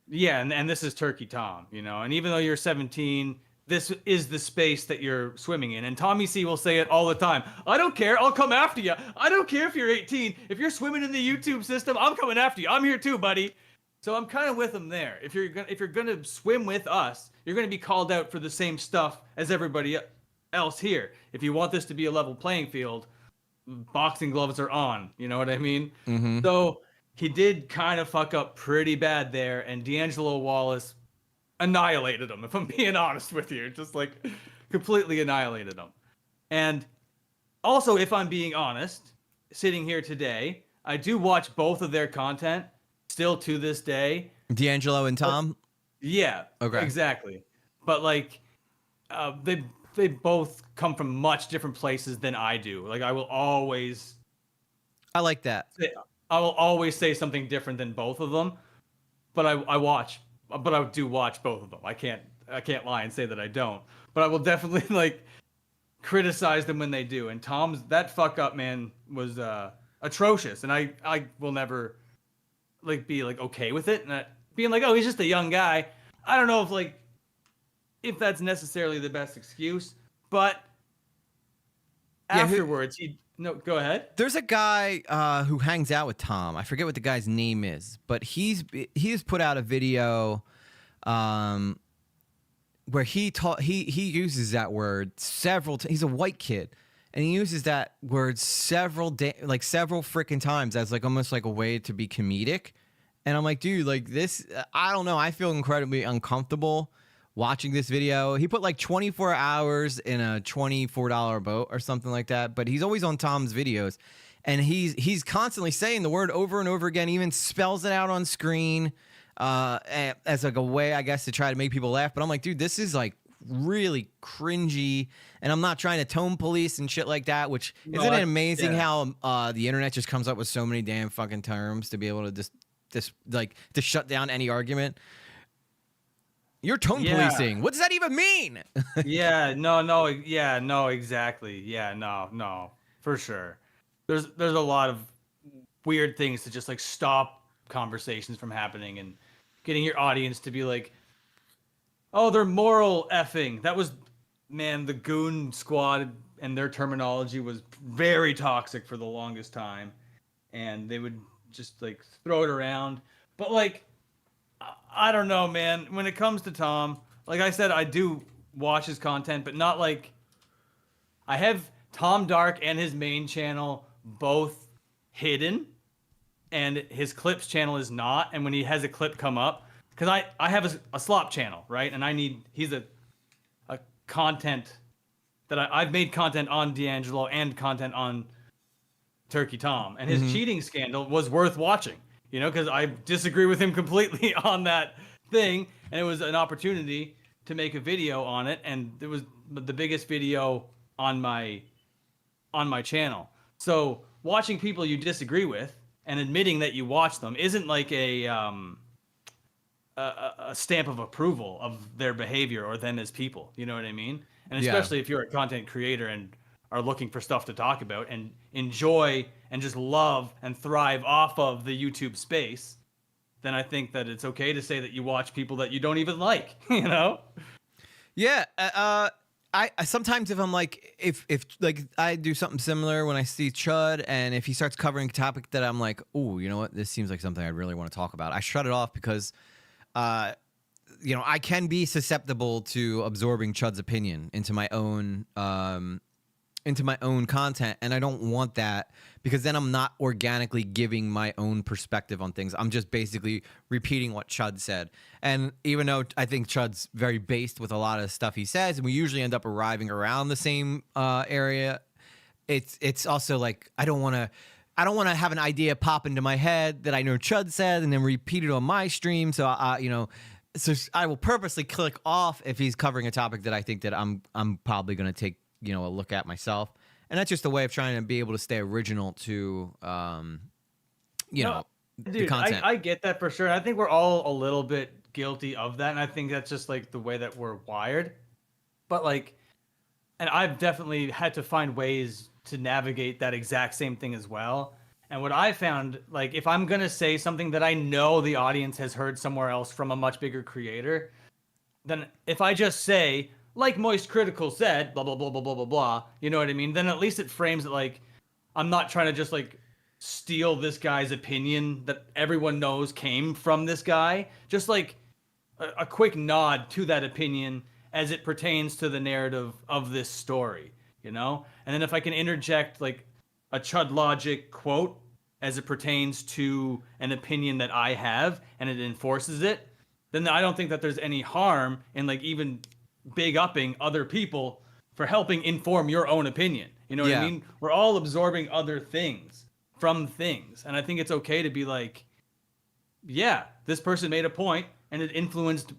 Yeah, and this is Turkey Tom, you know? And even though you're 17, this is the space that you're swimming in. And Tommy C will say it all the time. I don't care. I'll come after you. I don't care if you're 18. If you're swimming in the YouTube system, I'm coming after you. I'm here too, buddy. So I'm kind of with him there. If you're gonna swim with us, you're gonna be called out for the same stuff as everybody else here. If you want this to be a level playing field, boxing gloves are on. You know what I mean? Mm-hmm. So he did kind of fuck up pretty bad there, and D'Angelo Wallace annihilated him, if I'm being honest with you. Just like completely annihilated him. And also, if I'm being honest, sitting here today, I do watch both of their content still to this day. D'Angelo and Tom? Yeah. Okay. Exactly. But like they both come from much different places than I do. Like I like that. I will always say something different than both of them. But I do watch both of them. I can't lie and say that I don't. But I will definitely like criticize them when they do. And Tom's that fuck up, man, was atrocious. And I will never like be like okay with it. And being like, oh, he's just a young guy. I don't know if that's necessarily the best excuse. But afterwards, go ahead. There's a guy who hangs out with Tom. I forget what the guy's name is, but he's put out a video where he uses that word several times. He's a white kid, and he uses that word several freaking times as like almost like a way to be comedic. And I'm like, dude, like this, I don't know. I feel incredibly uncomfortable watching this video. He put like 24 hours in a $24 boat or something like that, but he's always on Tom's videos, and he's constantly saying the word over and over again. He even spells it out on screen as like a way, I guess, to try to make people laugh. But I'm like, dude, this is like really cringy, and I'm not trying to tone police and shit like that, which isn't it amazing how the internet just comes up with so many damn fucking terms to be able to just like to shut down any argument. You're tone Yeah. policing. What does that even mean? Yeah, no, exactly. Yeah, no, for sure. There's a lot of weird things to just like stop conversations from happening and getting your audience to be like, oh, they're moral effing. That was, man, the Goon Squad and their terminology was very toxic for the longest time, and they would just like throw it around. But like, I don't know, man. When it comes to Tom, like I said, I do watch his content, but not like I have Tom Dark and his main channel both hidden, and his clips channel is not. And when he has a clip come up, because I have a slop channel, right? And he's a content that I've made content on D'Angelo and content on Turkey Tom, and his cheating scandal was worth watching, you know, because I disagree with him completely on that thing, and it was an opportunity to make a video on it, and it was the biggest video on my channel. So watching people you disagree with and admitting that you watch them isn't like a stamp of approval of their behavior or them as people. You know what I mean? And Yeah. especially if you're a content creator and are looking for stuff to talk about and enjoy and just love and thrive off of the YouTube space, then I think that it's okay to say that you watch people that you don't even like, you know? Yeah. I sometimes if I'm like if like I do something similar when I see Chud, and if he starts covering a topic that I'm like, oh, you know what, this seems like something I really want to talk about, I shut it off because you know, I can be susceptible to absorbing Chud's opinion into my own content, and I don't want that, because then I'm not organically giving my own perspective on things. I'm just basically repeating what Chud said. And even though I think Chud's very based with a lot of stuff he says, and we usually end up arriving around the same area, it's also like I don't want to have an idea pop into my head that I know Chud said and then repeat it on my stream. So you know, so I will purposely click off if he's covering a topic that I think that I'm probably going to take, you know, a look at myself. And that's just a way of trying to be able to stay original to you know, the Dude, content. I get that for sure. I think we're all a little bit guilty of that, and I think that's just like the way that we're wired. But like, and I've definitely had to find ways to navigate that exact same thing as well. And what I found, like, if I'm gonna say something that I know the audience has heard somewhere else from a much bigger creator, then if I just say, like Moist Critical said, blah blah blah blah blah blah blah, you know what I mean? Then at least it frames it like I'm not trying to just like steal this guy's opinion that everyone knows came from this guy. Just like a quick nod to that opinion as it pertains to the narrative of this story, you know? And then if I can interject like a Chud Logic quote as it pertains to an opinion that I have and it enforces it, then I don't think that there's any harm in like even big upping other people for helping inform your own opinion. You know what I mean? We're all absorbing other things from things. And I think it's okay to be like, yeah, this person made a point and it influenced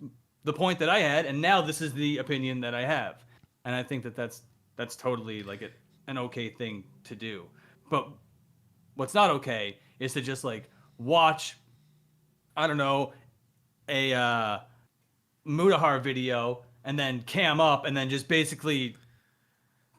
the point that I had, and now this is the opinion that I have. And I think that that's totally like an okay thing to do. But what's not okay is to just like watch, I don't know, a Mudahar video and then cam up and then just basically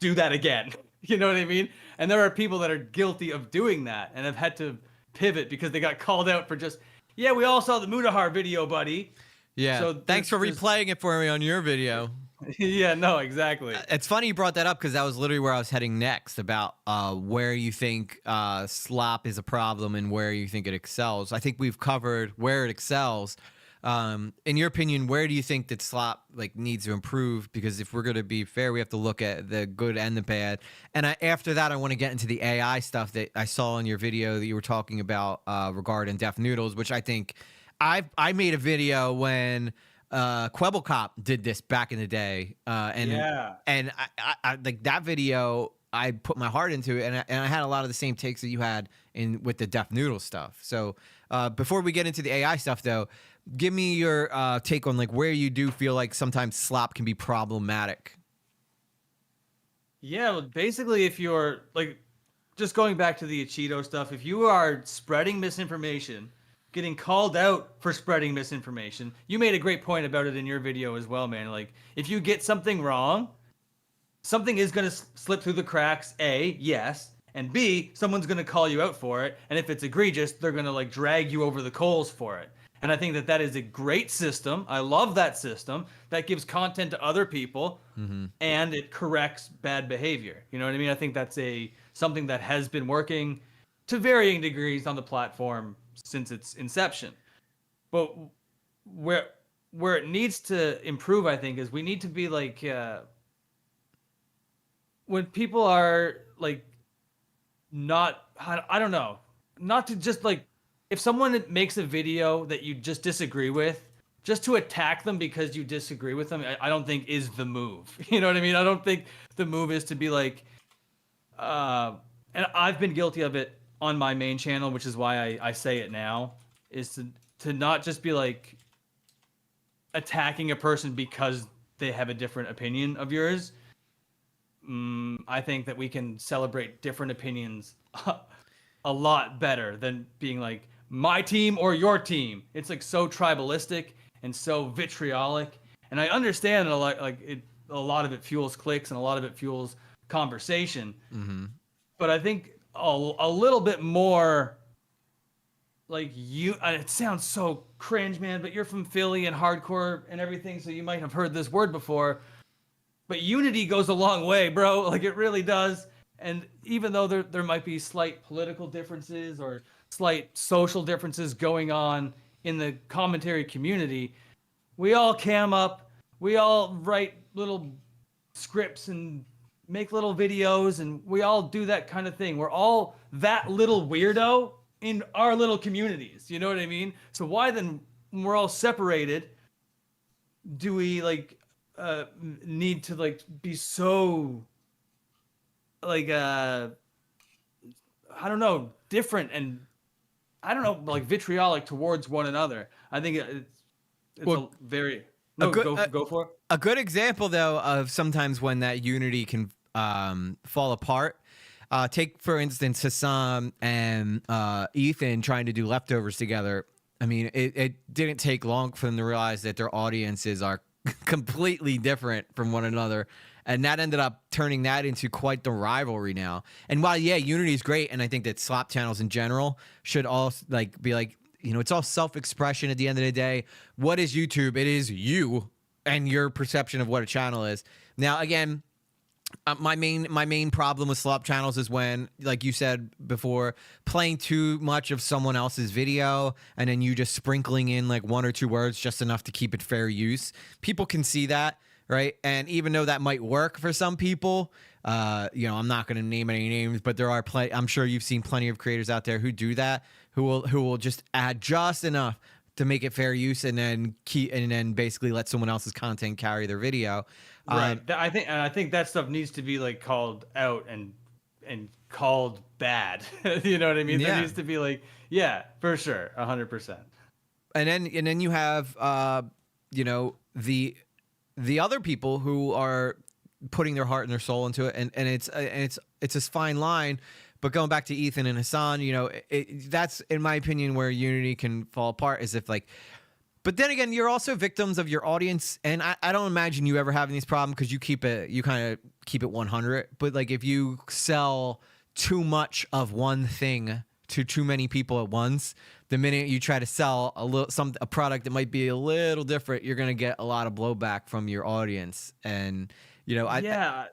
do that again. You know what I mean? And there are people that are guilty of doing that and have had to pivot because they got called out for just, yeah, we all saw the Mudahar video, buddy. Yeah. So thanks for replaying it for me on your video. Yeah, no, exactly. It's funny you brought that up because that was literally where I was heading next, about where you think slop is a problem and where you think it excels. I think we've covered where it excels. In your opinion, where do you think that slop like needs to improve? Because if we're going to be fair, we have to look at the good and the bad. And after that, I want to get into the AI stuff that I saw in your video that you were talking about regarding Deaf Noodles, which I think I made a video when Quebblecop did this back in the day, and I like that video. I put my heart into it, and I had a lot of the same takes that you had with the Deaf Noodle stuff. So before we get into the AI stuff, though, give me your take on like where you do feel like sometimes slop can be problematic. Yeah, basically, if you're like, just going back to the Cheeto stuff, if you are spreading misinformation getting called out for spreading misinformation. You made a great point about it in your video as well, man. Like, if you get something wrong, something is going to slip through the cracks. A, yes. And B, someone's going to call you out for it. And if it's egregious, they're going to like drag you over the coals for it. And I think that that is a great system. I love that system. That gives content to other people, and it corrects bad behavior. You know what I mean? I think that's something that has been working to varying degrees on the platform since its inception. But where it needs to improve, I think, is we need to be like when people are like not, I don't know, not to just like, if someone makes a video that you just disagree with, just to attack them because you disagree with them, I don't think is the move. You know what I mean? I don't think the move is to be like, and I've been guilty of it on my main channel, which is why I say it now, is to not just be like attacking a person because they have a different opinion of yours. I think that we can celebrate different opinions a lot better than being like my team or your team. It's like so tribalistic and so vitriolic, and I understand a lot. Like a lot of it fuels clicks and a lot of it fuels conversation. But I think a little bit more like you. It sounds so cringe, man. But you're from Philly and hardcore and everything, so you might have heard this word before. But unity goes a long way, bro. Like it really does. And even though there might be slight political differences or slight social differences going on in the commentary community, we all cam up, we all write little scripts and make little videos, and we all do that kind of thing. We're all that little weirdo in our little communities. You know what I mean? So why then, when we're all separated, do we like need to like be so like I don't know, different and I don't know, like vitriolic towards one another? I think it's Well, a very go for it. A good example, though, of sometimes when that unity can fall apart. Take, for instance, Hassan and Ethan trying to do leftovers together. I mean, it didn't take long for them to realize that their audiences are completely different from one another. And that ended up turning that into quite the rivalry now. And while, yeah, unity is great, and I think that Slop Channels in general should all like be like, you know, it's all self-expression at the end of the day. What is YouTube? It is you and your perception of what a channel is. Now, again, my main problem with Slop Channels is when, like you said before, playing too much of someone else's video and then you just sprinkling in like one or two words just enough to keep it fair use. People can see that, right? And even though that might work for some people, you know, I'm not going to name any names, but there are I'm sure you've seen plenty of creators out there who do that, who will just add just enough to make it fair use and then basically let someone else's content carry their video. Right. I think that stuff needs to be like called out and called bad. You know what I mean? Yeah. There needs to be like, yeah, for sure, 100%. And then you have you know, the other people who are putting their heart and their soul into it, and it's this fine line. But going back to Ethan and Hassan, you know, that's in my opinion where unity can fall apart, is if like. But then again, you're also victims of your audience, and I don't imagine you ever having these problems because you kind of keep it 100. But like if you sell too much of one thing to too many people at once, the minute you try to sell a product that might be a little different, you're gonna get a lot of blowback from your audience. And you know,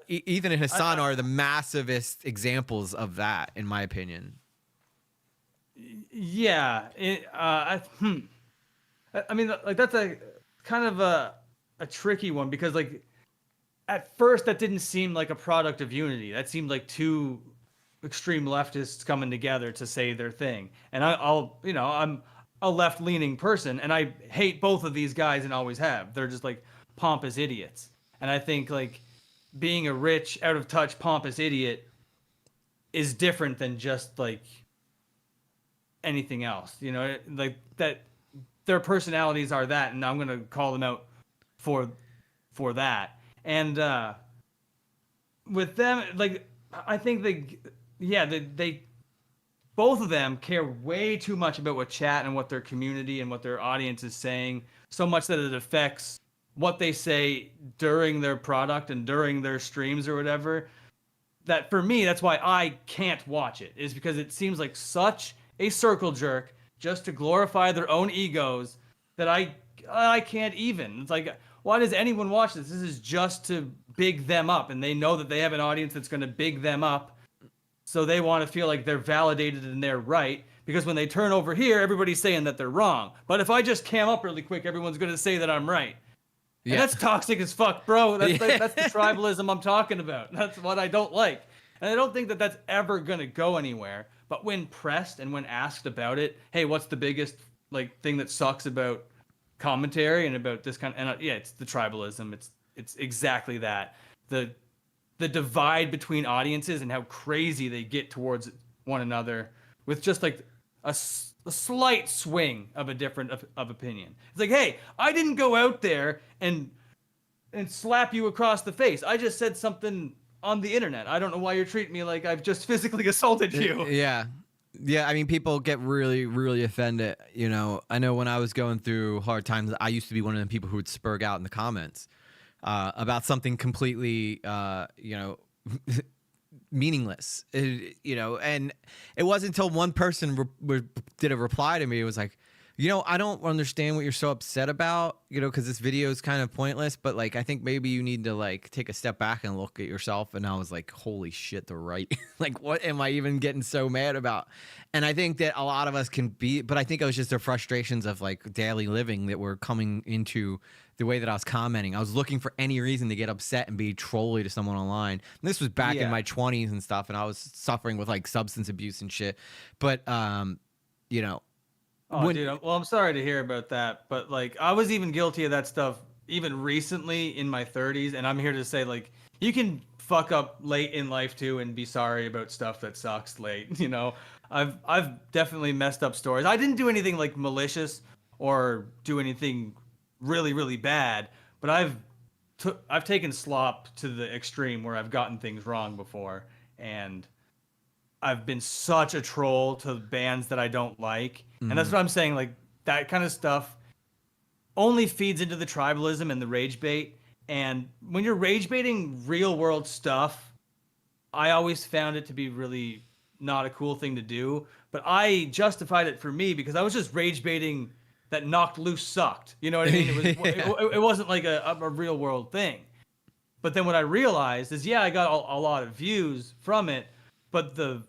Ethan and Hassan are the massivest examples of that, in my opinion. Yeah. I mean, like that's a kind of a tricky one because like at first that didn't seem like a product of unity. That seemed like two extreme leftists coming together to say their thing. And I'm a left-leaning person, and I hate both of these guys and always have. They're just like pompous idiots. And I think like being a rich, out of touch, pompous idiot is different than just like anything else. You know, like that. Their personalities are that, and I'm gonna call them out for that. And with them, like I think they both of them care way too much about what chat and what their community and what their audience is saying, so much that it affects what they say during their product and during their streams or whatever. That for me, that's why I can't watch it, is because it seems like such a circle jerk just to glorify their own egos that I can't even. It's like, why does anyone watch this? This is just to big them up, and they know that they have an audience that's going to big them up, so they want to feel like they're validated and they're right, because when they turn over here, everybody's saying that they're wrong. But if I just cam up really quick, everyone's going to say that I'm right. Yeah. And that's toxic as fuck, bro. That's the tribalism I'm talking about. That's what I don't like. And I don't think that that's ever going to go anywhere. But when pressed and when asked about it, hey, what's the biggest like thing that sucks about commentary and about this kind of, and yeah, it's the tribalism. It's exactly that. The divide between audiences and how crazy they get towards one another with just like a slight swing of a different of opinion. It's like, hey, I didn't go out there and slap you across the face. I just said something on the internet. I don't know why you're treating me like I've just physically assaulted you. Yeah. I mean, people get really, really offended. You know, I know when I was going through hard times, I used to be one of the people who would spurg out in the comments about something completely, you know, meaningless, you know. And it wasn't until one person did a reply to me. It was like, you know, I don't understand what you're so upset about, you know, because this video is kind of pointless, but like, I think maybe you need to like take a step back and look at yourself. And I was like, holy shit, they're right. Like, what am I even getting so mad about? And I think that a lot of us can be, but I think it was just their frustrations of like daily living that were coming into the way that I was commenting. I was looking for any reason to get upset and be trolly to someone online. And this was back in my 20s and stuff, and I was suffering with like substance abuse and shit. But, you know, oh, dude, well, I'm sorry to hear about that, but like I was even guilty of that stuff even recently in my 30s, and I'm here to say like you can fuck up late in life too and be sorry about stuff that sucks late. You know, I've definitely messed up stories. I didn't do anything like malicious or do anything really, really bad, but I've taken slop to the extreme where I've gotten things wrong before, and I've been such a troll to bands that I don't like. And that's what I'm saying. Like that kind of stuff only feeds into the tribalism and the rage bait. And when you're rage baiting real world stuff, I always found it to be really not a cool thing to do. But I justified it for me because I was just rage baiting that Knocked Loose sucked. You know what I mean? It wasn't like a real world thing. But then what I realized is, yeah, I got a lot of views from it, but the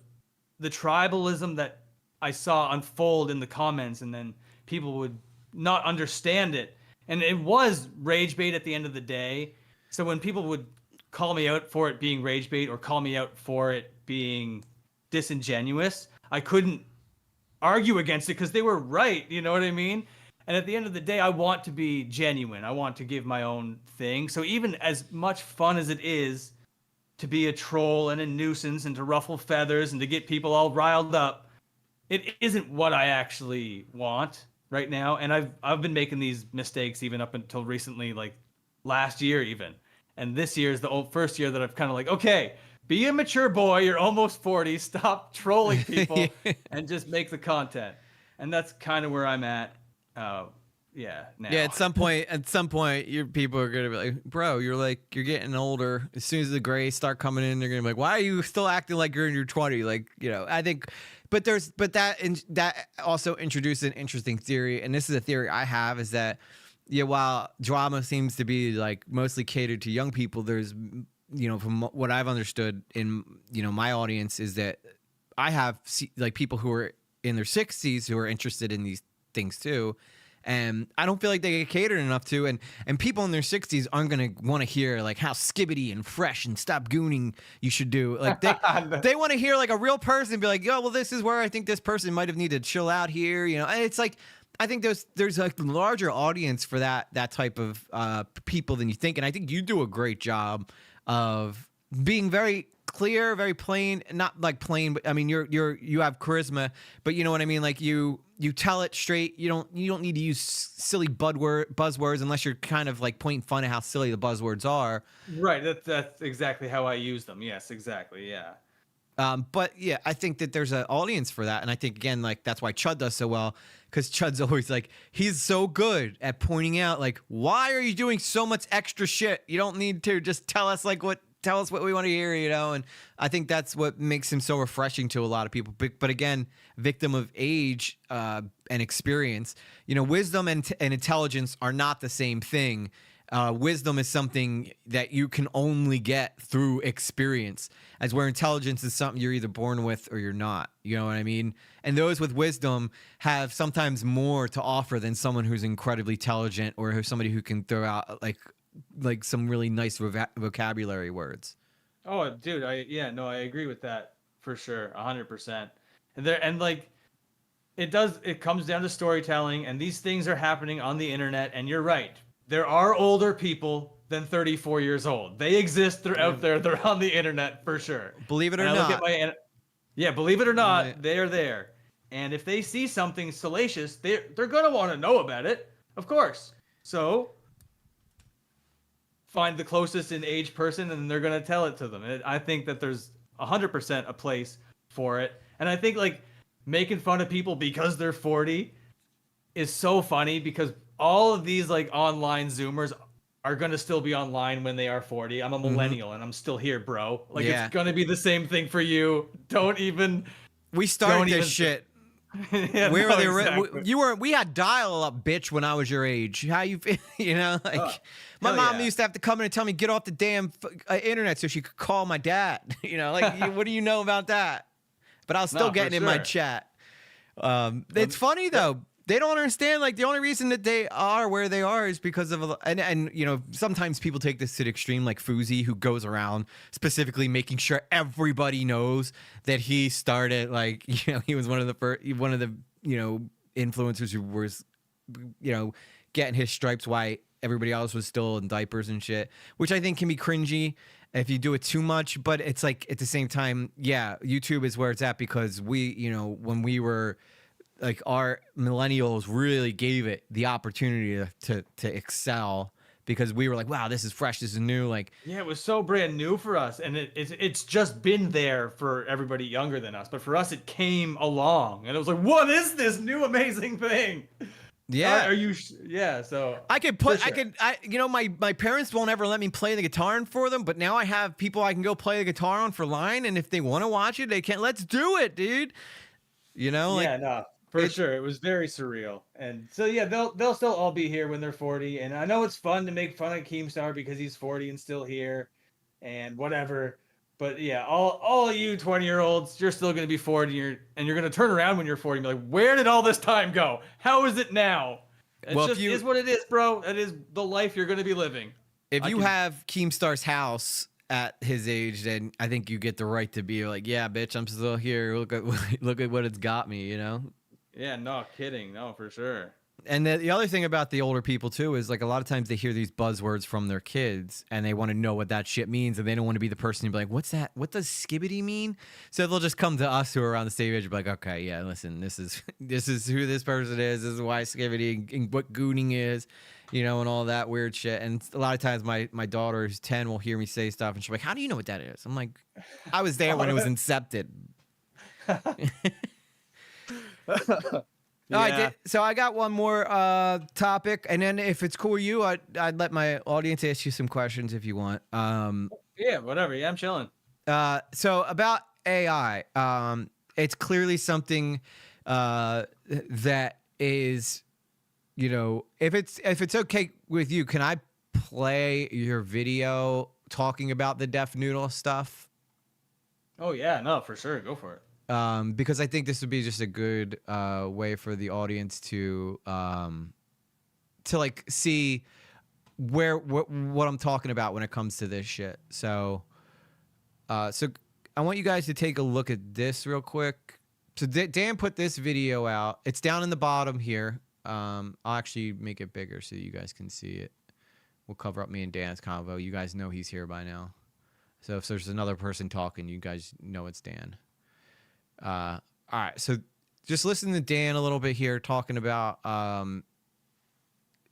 tribalism that I saw unfold in the comments, and then people would not understand it. And it was rage bait at the end of the day. So when people would call me out for it being rage bait or call me out for it being disingenuous, I couldn't argue against it because they were right. You know what I mean? And at the end of the day, I want to be genuine. I want to give my own thing. So even as much fun as it is to be a troll and a nuisance and to ruffle feathers and to get people all riled up, it isn't what I actually want right now. And I've been making these mistakes even up until recently, like last year even. And this year is the first year that I've kind of like, okay, be a mature boy. You're almost 40. Stop trolling people and just make the content. And that's kind of where I'm at. Yeah. Now. Yeah. At some point, your people are gonna be like, "Bro, you're getting older. As soon as the grays start coming in, they're gonna be like, why are you still acting like you're in your 20s?" Like, you know, I think, but that also introduced an interesting theory, and this is a theory I have, is that while drama seems to be like mostly catered to young people, there's, you know, from what I've understood in, you know, my audience is that I have like people who are in their 60s who are interested in these things too. And I don't feel like they get catered enough to, and people in their 60s aren't gonna want to hear like how skibbity and fresh and stop gooning you should do. Like they want to hear like a real person be like, "Yo, well, this is where I think this person might have needed to chill out here," you know. And it's like, I think there's like a larger audience for that type of people than you think, and I think you do a great job of being very clear, very plain. Not like plain, but I mean you have charisma, but you know what I mean. Like you tell it straight. You don't need to use silly buzzwords unless you're kind of like pointing fun at how silly the buzzwords are. Right. That's exactly how I use them. Yes, exactly. Yeah. But yeah, I think that there's an audience for that, and I think again, like that's why Chud does so well, because Chud's always like he's so good at pointing out like, why are you doing so much extra shit? You don't need to just tell us what we want to hear, you know. And I think that's what makes him so refreshing to a lot of people. But again, victim of age and experience, you know, wisdom and intelligence are not the same thing. Wisdom is something that you can only get through experience, as where intelligence is something you're either born with or you're not. You know what I mean? And those with wisdom have sometimes more to offer than someone who's incredibly intelligent or who's somebody who can throw out like some really nice vocabulary words. Oh, dude, I agree with that for sure, 100%. And like it comes down to storytelling, and these things are happening on the internet, and you're right. There are older people than 34 years old. They exist. They're out there. They're on the internet for sure. Believe it or not. Believe it or not, they're there. And if they see something salacious, they're going to want to know about it, of course. So find the closest in age person, and they're going to tell it to them. And I think that there's 100% a place for it. And I think like making fun of people because they're 40 is so funny, because all of these like online Zoomers are going to still be online when they are 40. I'm a millennial and I'm still here, bro. Like it's going to be the same thing for you. We started this shit. Yeah, Where no, were they? exactly. We had dial up, bitch, when I was your age. How you feel? You know, like my mom used to have to come in and tell me get off the damn internet so she could call my dad. You know, like what do you know about that? But I was still getting in my chat. It's funny though. They don't understand, like, the only reason that they are where they are is because of, and you know, sometimes people take this to the extreme, like Fuzi, who goes around specifically making sure everybody knows that he started, like, you know, he was one of the, you know, influencers who was, you know, getting his stripes while everybody else was still in diapers and shit, which I think can be cringy if you do it too much. But it's like, at the same time, yeah, YouTube is where it's at, because we, you know, when we were, like, our millennials really gave it the opportunity to excel, because we were like, wow, this is fresh, this is new. Like, yeah, it was so brand new for us, and it's just been there for everybody younger than us. But for us, it came along, and it was like, what is this new amazing thing? Yeah, So I could you know, my parents won't ever let me play the guitar for them, but now I have people I can go play the guitar on for line, and if they want to watch it, they can. Let's do it, dude. You know, like, yeah, no. For sure, it was very surreal, and so yeah, they'll still all be here when they're 40. And I know it's fun to make fun of Keemstar because he's 40 and still here, and whatever. But yeah, all you 20-year-olds, you're still going to be 40, and you're going to turn around when you're 40 and be like, where did all this time go? How is it now? It is what it is, bro. It is the life you're going to be living. If you have Keemstar's house at his age, then I think you get the right to be like, yeah, bitch, I'm still here. Look at what it's got me, you know. Yeah, no kidding. No, for sure. And the other thing about the older people, too, is like a lot of times they hear these buzzwords from their kids and they want to know what that shit means. And they don't want to be the person to be like, what's that? What does skibbity mean? So they'll just come to us who are around the stage and be like, okay, yeah, listen, this is who this person is. This is why skibbity and what gooning is, you know, and all that weird shit. And a lot of times my daughter, who's 10, will hear me say stuff and she's like, how do you know what that is? I'm like, I was there when it was incepted. Yeah. So I got one more topic, and then if it's cool with you, I'd let my audience ask you some questions if you want. Yeah, whatever. Yeah, I'm chilling. So about AI, it's clearly something that is, you know, if it's okay with you, can I play your video talking about the deaf noodle stuff? Oh yeah, no, for sure. Go for it. Because I think this would be just a good way for the audience to like see what I'm talking about when it comes to this shit. So I want you guys to take a look at this real quick. So Dan put this video out. It's down in the bottom here. I'll actually make it bigger so you guys can see it. We'll cover up me and Dan's convo. You guys know he's here by now. So if there's another person talking, you guys know it's Dan. All right, so just listen to Dan a little bit here talking about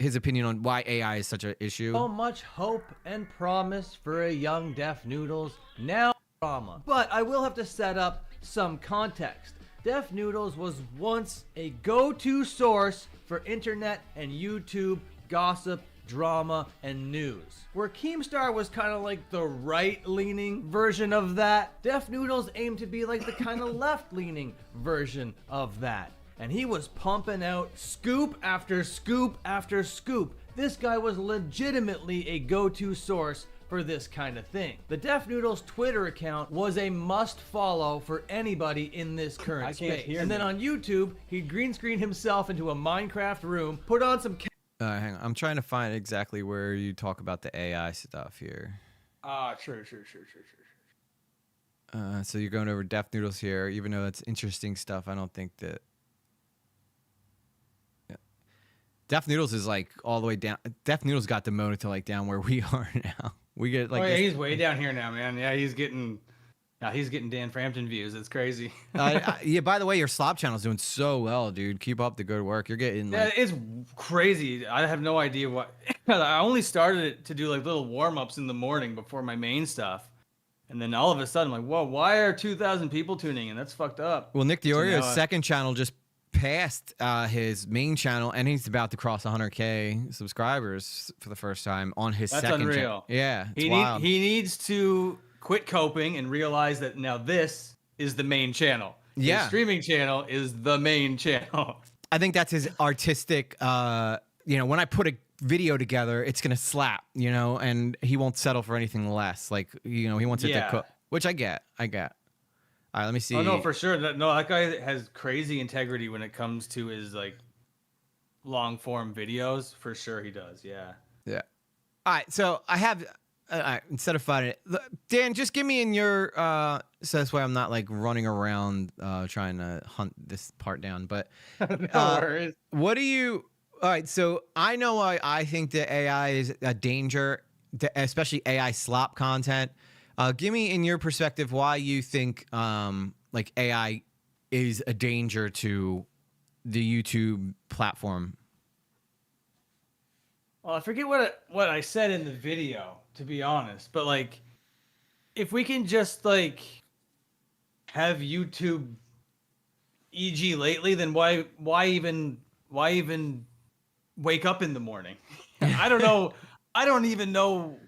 his opinion on why AI is such an issue. So much hope and promise for a young deaf noodles. Now drama. But I will have to set up some context. Def Noodles was once a go-to source for internet and YouTube gossip, drama, and news. Where Keemstar was kind of like the right-leaning version of that, Def Noodles aimed to be like the kind of left-leaning version of that. And he was pumping out scoop after scoop after scoop. This guy was legitimately a go-to source for this kind of thing. The Def Noodles Twitter account was a must follow for anybody in this current space. And then on YouTube, he'd green screen himself into a Minecraft room, put on some hang on. I'm trying to find exactly where you talk about the AI stuff here. Sure. So you're going over Def Noodles here, even though it's interesting stuff. I don't think that. Yeah. Def Noodles is like all the way down. Def Noodles got demoted to like down where we are now. We get like. Oh yeah, he's way down here now, man. Yeah, he's getting Dan Frampton views. It's crazy. Yeah. By the way, your Slop Channel's doing so well, dude. Keep up the good work. You're getting. Like, yeah, it's crazy. I have no idea what. I only started it to do like little warm ups in the morning before my main stuff, and then all of a sudden, I'm like, whoa, why are 2,000 people tuning in? That's fucked up. Well, Nick DeOrio's second channel just passed his main channel, and he's about to cross 100K subscribers for the first time on his second unreal. channel. Yeah, it's He wild. needs to quit coping and realize that now this is the main channel. Yeah. His streaming channel is the main channel. I think that's his artistic. When I put a video together, it's gonna slap. And he won't settle for anything less. Like he wants it to cook, which I get. All right, let me see. Oh no, for sure. That guy has crazy integrity when it comes to his like long form videos. For sure, he does. Yeah. Yeah. All right, so I have. Instead of fighting it, Dan, just give me in your so this way I'm not like running around trying to hunt this part down. But No worries. what do you? All right, so I know I think that AI is a danger, especially AI slop content. Give me in your perspective why you think like AI is a danger to the YouTube platform. Well, I forget what I said in the video, to be honest. But like, if we can just like have YouTube, e.g. lately, then why even wake up in the morning? I don't know. I don't even know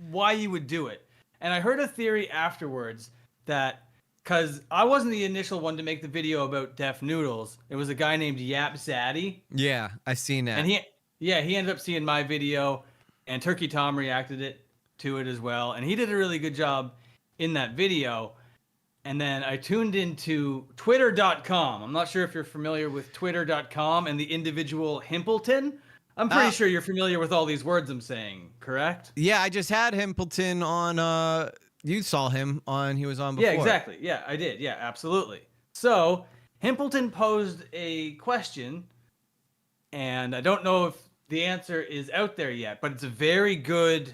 why you would do it. And I heard a theory afterwards that because I wasn't the initial one to make the video about Def Noodles, it was a guy named Yap Zaddy. Yeah, I've seen that. And he ended up seeing my video, and Turkey Tom reacted to it as well. And he did a really good job in that video. And then I tuned into twitter.com. I'm not sure if you're familiar with twitter.com and the individual Himpleton. I'm pretty sure you're familiar with all these words I'm saying, correct? Yeah, I just had Himpleton on. You saw him on. He was on before. Yeah, exactly. Yeah, I did. Yeah, absolutely. So Himpleton posed a question, and I don't know if the answer is out there yet, but it's a very good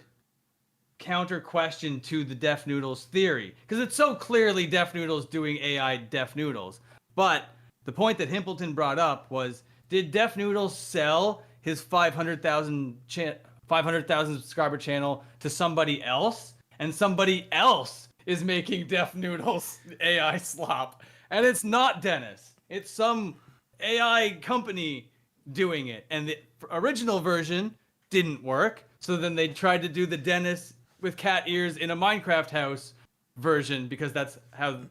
counter question to the Def Noodles theory, because it's so clearly Def Noodles doing AI Def Noodles. But the point that Himpleton brought up was, did Def Noodles sell his 500,000 subscriber channel to somebody else, and somebody else is making Def Noodles AI slop, and it's not Dennis, it's some AI company doing it, and the original version didn't work, so then they tried to do the Dennis with cat ears in a Minecraft house version, because that's how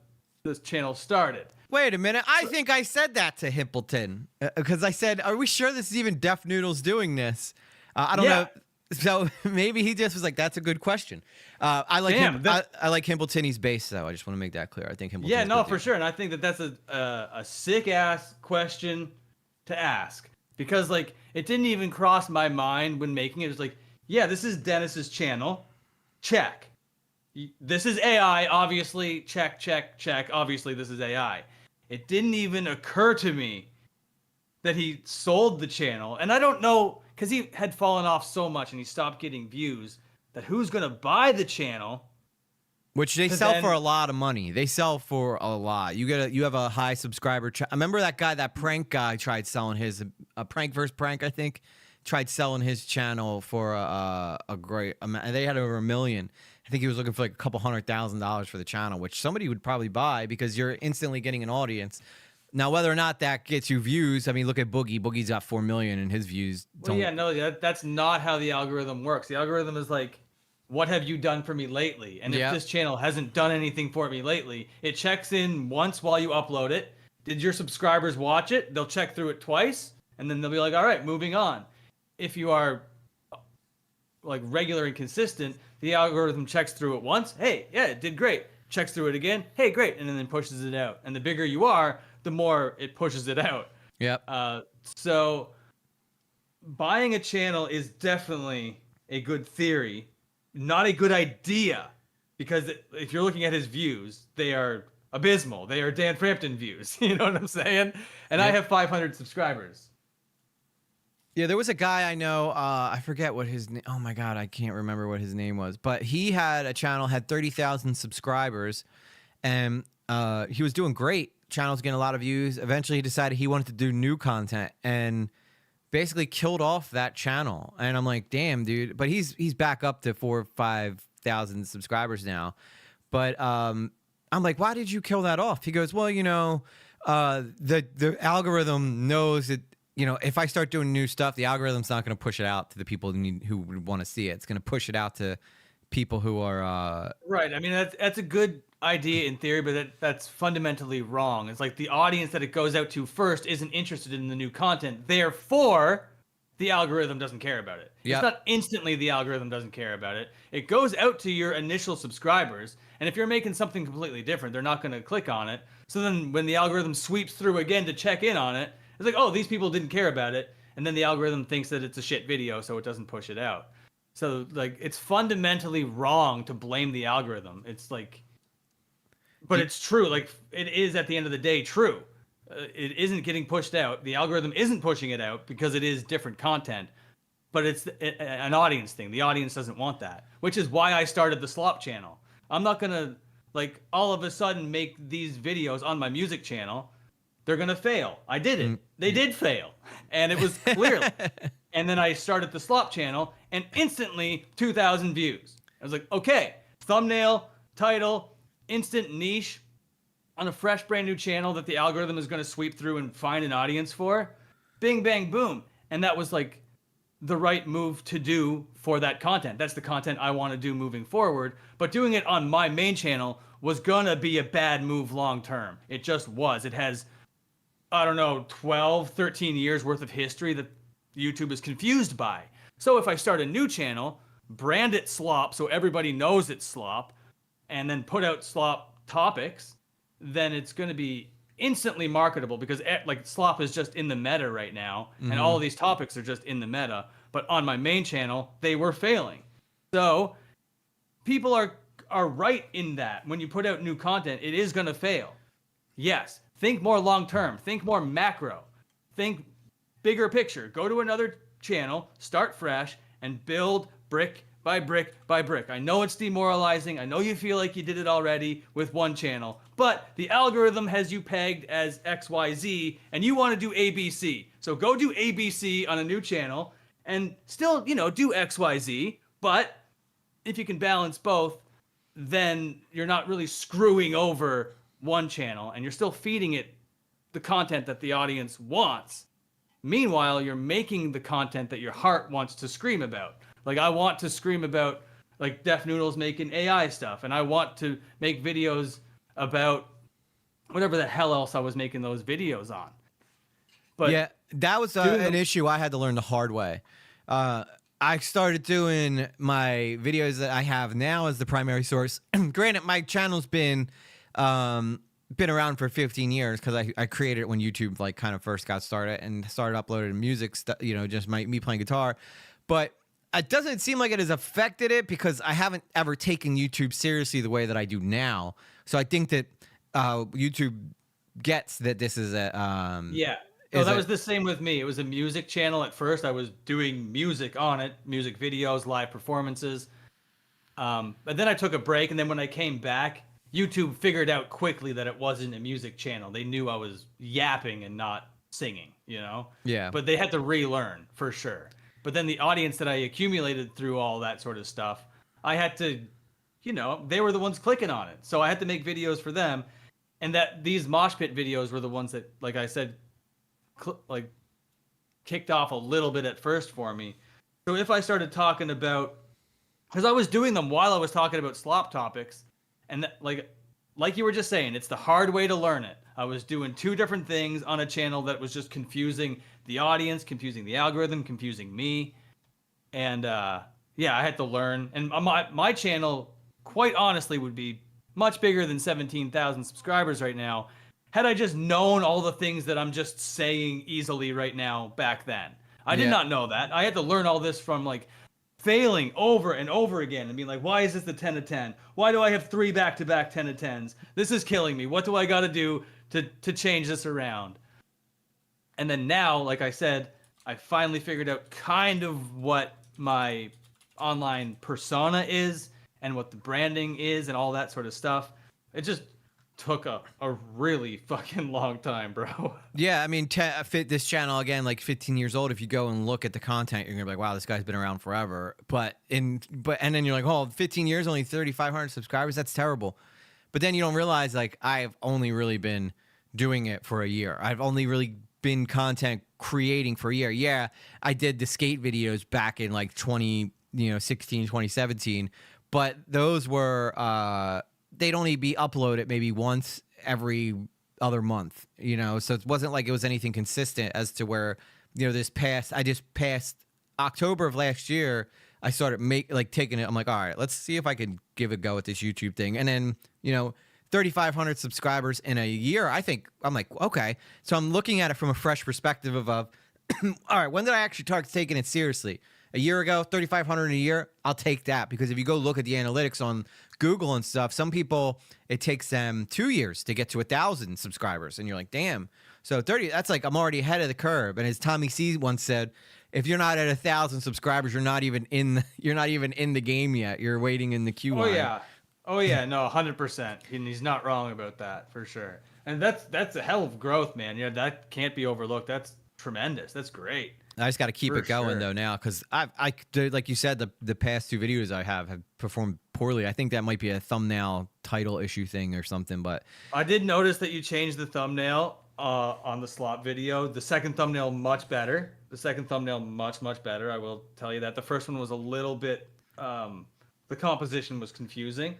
this channel started. Wait a minute. I think I said that to Himpleton because I said, "Are we sure this is even Def Noodles doing this?" I don't know. So maybe he just was like, "That's a good question." I like him. I like Himpleton. He's based, though. I just want to make that clear. I think Himpleton. Yeah, no, for sure. And I think that that's a sick ass question to ask, because like it didn't even cross my mind when making it. It was like, yeah, this is Dennis's channel. Check. This is AI, obviously. Check, check, check. Obviously, this is AI. It didn't even occur to me that he sold the channel. And I don't know, because he had fallen off so much and he stopped getting views, that who's going to buy the channel. Which they sell for a lot of money. They sell for a lot. You have a high subscriber. I remember that guy, that prank guy, tried selling his a prank versus prank. I think tried selling his channel for a great amount. They had over 1 million. I think he was looking for like a couple $100,000 for the channel, which somebody would probably buy because you're instantly getting an audience. Now, whether or not that gets you views, I mean, look at Boogie. Boogie's got 4 million, and his views Well, don't. yeah, no, that's not how the algorithm works. The algorithm is like, what have you done for me lately? And if this channel hasn't done anything for me lately, it checks in once while you upload it. Did your subscribers watch it? They'll check through it twice, and then they'll be like, all right, moving on. If you are like regular and consistent, the algorithm checks through it once. Hey, yeah, it did great. Checks through it again. Hey, great. And then pushes it out. And the bigger you are, the more it pushes it out. Yep. So buying a channel is definitely a good theory, not a good idea, because if you're looking at his views, they are abysmal. They are Dan Frampton views. You know what I'm saying? And I have 500 subscribers. Yeah, there was a guy I know. I forget what his name. Oh my god, I can't remember what his name was. But he had a channel, had 30,000 subscribers, and he was doing great. Channel's getting a lot of views. Eventually, he decided he wanted to do new content and basically killed off that channel. And I'm like, damn, dude. But he's back up to 4,000 or 5,000 subscribers now. But I'm like, why did you kill that off? He goes, well, you know, the algorithm knows that. You know, if I start doing new stuff, the algorithm's not going to push it out to the people who would want to see it. It's going to push it out to people who are right. I mean, that's a good idea in theory, but that's fundamentally wrong. It's like the audience that it goes out to first isn't interested in the new content. Therefore, the algorithm doesn't care about it. Yep. It's not instantly the algorithm doesn't care about it. It goes out to your initial subscribers, and if you're making something completely different, they're not going to click on it. So then when the algorithm sweeps through again to check in on it, it's like, oh, these people didn't care about it. And then the algorithm thinks that it's a shit video, so it doesn't push it out. So, like, it's fundamentally wrong to blame the algorithm. It's like, but it's true. Like, it is at the end of the day true. It isn't getting pushed out. The algorithm isn't pushing it out because it is different content. But it's an audience thing. The audience doesn't want that, which is why I started the Slop channel. I'm not going to, like, all of a sudden make these videos on my music channel. They're going to fail. I did it. They did fail. And it was clearly. And then I started the Slop channel and instantly 2,000 views. I was like, okay, thumbnail, title, instant niche on a fresh brand new channel that the algorithm is going to sweep through and find an audience for. Bing, bang, boom. And that was like the right move to do for that content. That's the content I want to do moving forward. But doing it on my main channel was going to be a bad move long term. It just was. It has, I don't know, 12, 13 years worth of history that YouTube is confused by. So if I start a new channel, brand it Slop so everybody knows it's Slop, and then put out Slop topics, then it's going to be instantly marketable because like Slop is just in the meta right now, and all of these topics are just in the meta. But on my main channel, they were failing. So people are right in that when you put out new content, it is going to fail. Yes. Think more long term. Think more macro. Think bigger picture. Go to another channel, start fresh, and build brick by brick by brick. I know it's demoralizing. I know you feel like you did it already with one channel, but the algorithm has you pegged as XYZ, and you want to do ABC. So go do ABC on a new channel, and still, you know, do XYZ. But if you can balance both, then you're not really screwing over one channel, and you're still feeding it the content that the audience wants. Meanwhile, you're making the content that your heart wants to scream about. Like, I want to scream about, like, Deaf Noodles making AI stuff, and I want to make videos about whatever the hell else I was making those videos on. But yeah, that was an issue I had to learn the hard way. I started doing my videos that I have now as the primary source. Granted, my channel's been around for 15 years because I created it when YouTube like kind of first got started and started uploading music stuff, you know, just me playing guitar. But it doesn't seem like it has affected it because I haven't ever taken YouTube seriously the way that I do now. So I think that YouTube gets that this is a yeah. No, that was the same with me. It was a music channel at first. I was doing music on it, music videos, live performances. But then I took a break, and then when I came back, YouTube figured out quickly that it wasn't a music channel. They knew I was yapping and not singing, you know? Yeah. But they had to relearn, for sure. But then the audience that I accumulated through all that sort of stuff, I had to you know, they were the ones clicking on it. So I had to make videos for them. And that these mosh pit videos were the ones that, like I said, like kicked off a little bit at first for me. So if I started talking about, because I was doing them while I was talking about slop topics, and that, like you were just saying, it's the hard way to learn it. I was doing two different things on a channel that was just confusing the audience, confusing the algorithm, confusing me. And yeah, I had to learn. And my channel, quite honestly, would be much bigger than 17,000 subscribers right now had I just known all the things that I'm just saying easily right now back then. I did not know that. I had to learn all this from like failing over and over again and being like, why is this the 10 to 10? Why do I have 3 back-to-back 10 to 10s? This is killing me. What do I got to do to change this around? And then now, like I said, I finally figured out kind of what my online persona is and what the branding is and all that sort of stuff. It just took a really fucking long time, bro. Yeah, I mean, this channel, again, like 15 years old, if you go and look at the content, you're gonna be like, wow, this guy's been around forever. And then you're like, oh, 15 years, only 3,500 subscribers, that's terrible. But then you don't realize, like, I've only really been doing it for a year. I've only really been content creating for a year. Yeah, I did the skate videos back in like 2016, 2017, but those were they'd only be uploaded maybe once every other month, you know? So it wasn't like it was anything consistent as to where, you know, I just passed October of last year, I started taking it. I'm like, all right, let's see if I can give a go at this YouTube thing. And then, you know, 3,500 subscribers in a year, I'm like, okay. So I'm looking at it from a fresh perspective of all right, when did I actually start taking it seriously? A year ago, 3,500 in a year, I'll take that. Because if you go look at the analytics on Google and stuff, some people, it takes them 2 years to get to 1,000 subscribers. And you're like, damn. So 30, that's like, I'm already ahead of the curve. And as Tommy C once said, if you're not at 1,000 subscribers, you're not even in the game yet. You're waiting in the queue line. Oh yeah, no, 100%. And he's not wrong about that, for sure. And that's a hell of growth, man. Yeah, that can't be overlooked. That's tremendous. That's great. I just got to keep it going though now, because I like you said, the past 2 videos I have performed poorly. I think that might be a thumbnail title issue thing or something. But I did notice that you changed the thumbnail on the slot video. The second thumbnail much better. Much better. I will tell you that. The first one was a little bit. The composition was confusing,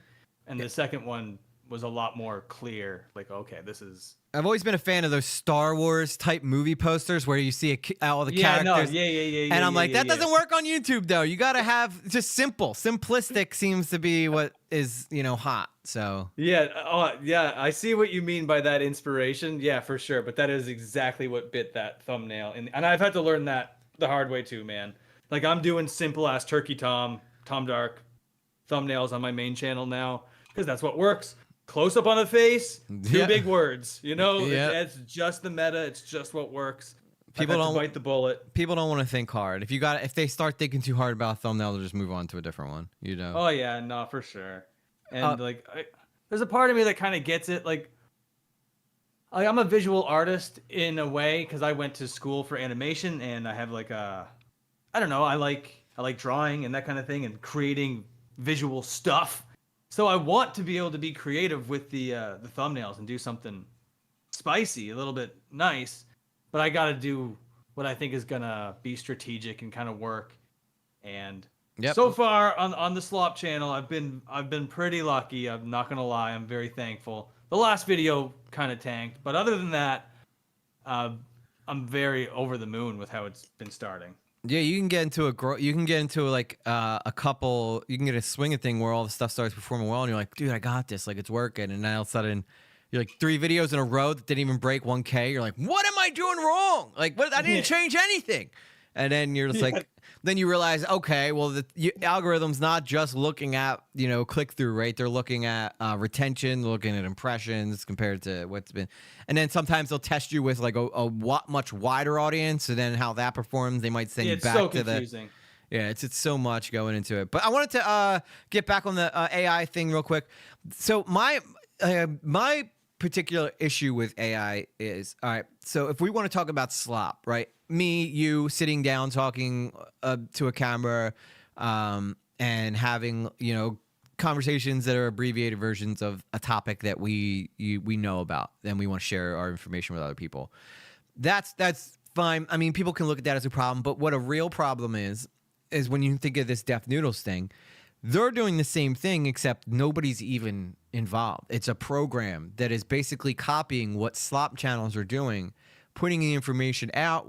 and the second one was a lot more clear. Like, okay, this is. I've always been a fan of those Star Wars type movie posters where you see all the characters. Yeah. And I'm like, that doesn't work on YouTube though. You got to have just simplistic seems to be what is, you know, hot. So yeah, I see what you mean by that inspiration. Yeah, for sure. But that is exactly what bit that thumbnail, and I've had to learn that the hard way too, man. Like I'm doing simple ass Turkey Tom Dark thumbnails on my main channel now because that's what works. Close up on the face, 2 big words. You know, it's just the meta. It's just what works. People don't bite the bullet. People don't want to think hard. If they start thinking too hard about a thumbnail, they'll just move on to a different one. You know. Oh yeah, no, for sure. And there's a part of me that kind of gets it. Like, I'm a visual artist in a way because I went to school for animation, and I have I don't know. I like drawing and that kind of thing, and creating visual stuff. So I want to be able to be creative with the thumbnails and do something spicy, a little bit nice, but I got to do what I think is gonna be strategic and kind of work. And so far on the Slop channel, I've been pretty lucky. I'm not gonna lie, I'm very thankful. The last video kind of tanked, but other than that, I'm very over the moon with how it's been starting. Yeah, you can get into like a couple. You can get a swinging thing where all the stuff starts performing well, and you're like, dude, I got this. Like it's working, and then all of a sudden, you're like 3 videos in a row that didn't even break 1K. You're like, what am I doing wrong? Like, what? I didn't change anything. And then you're just like, then you realize, okay, well, the algorithm's not just looking at, you know, click through rate. They're looking at retention, looking at impressions compared to what's been. And then sometimes they'll test you with like a much wider audience, and then how that performs. They might send you back so to confusing. It's so much going into it. But I wanted to get back on the AI thing real quick. So my particular issue with AI is, all right, so if we want to talk about slop, right? Me, you sitting down talking to a camera and having, you know, conversations that are abbreviated versions of a topic that we know about, and we want to share our information with other people. That's fine. I mean, people can look at that as a problem, but what a real problem is when you think of this Deaf Noodles thing, they're doing the same thing, except nobody's even involved. It's a program that is basically copying what Slop Channels are doing, putting the information out.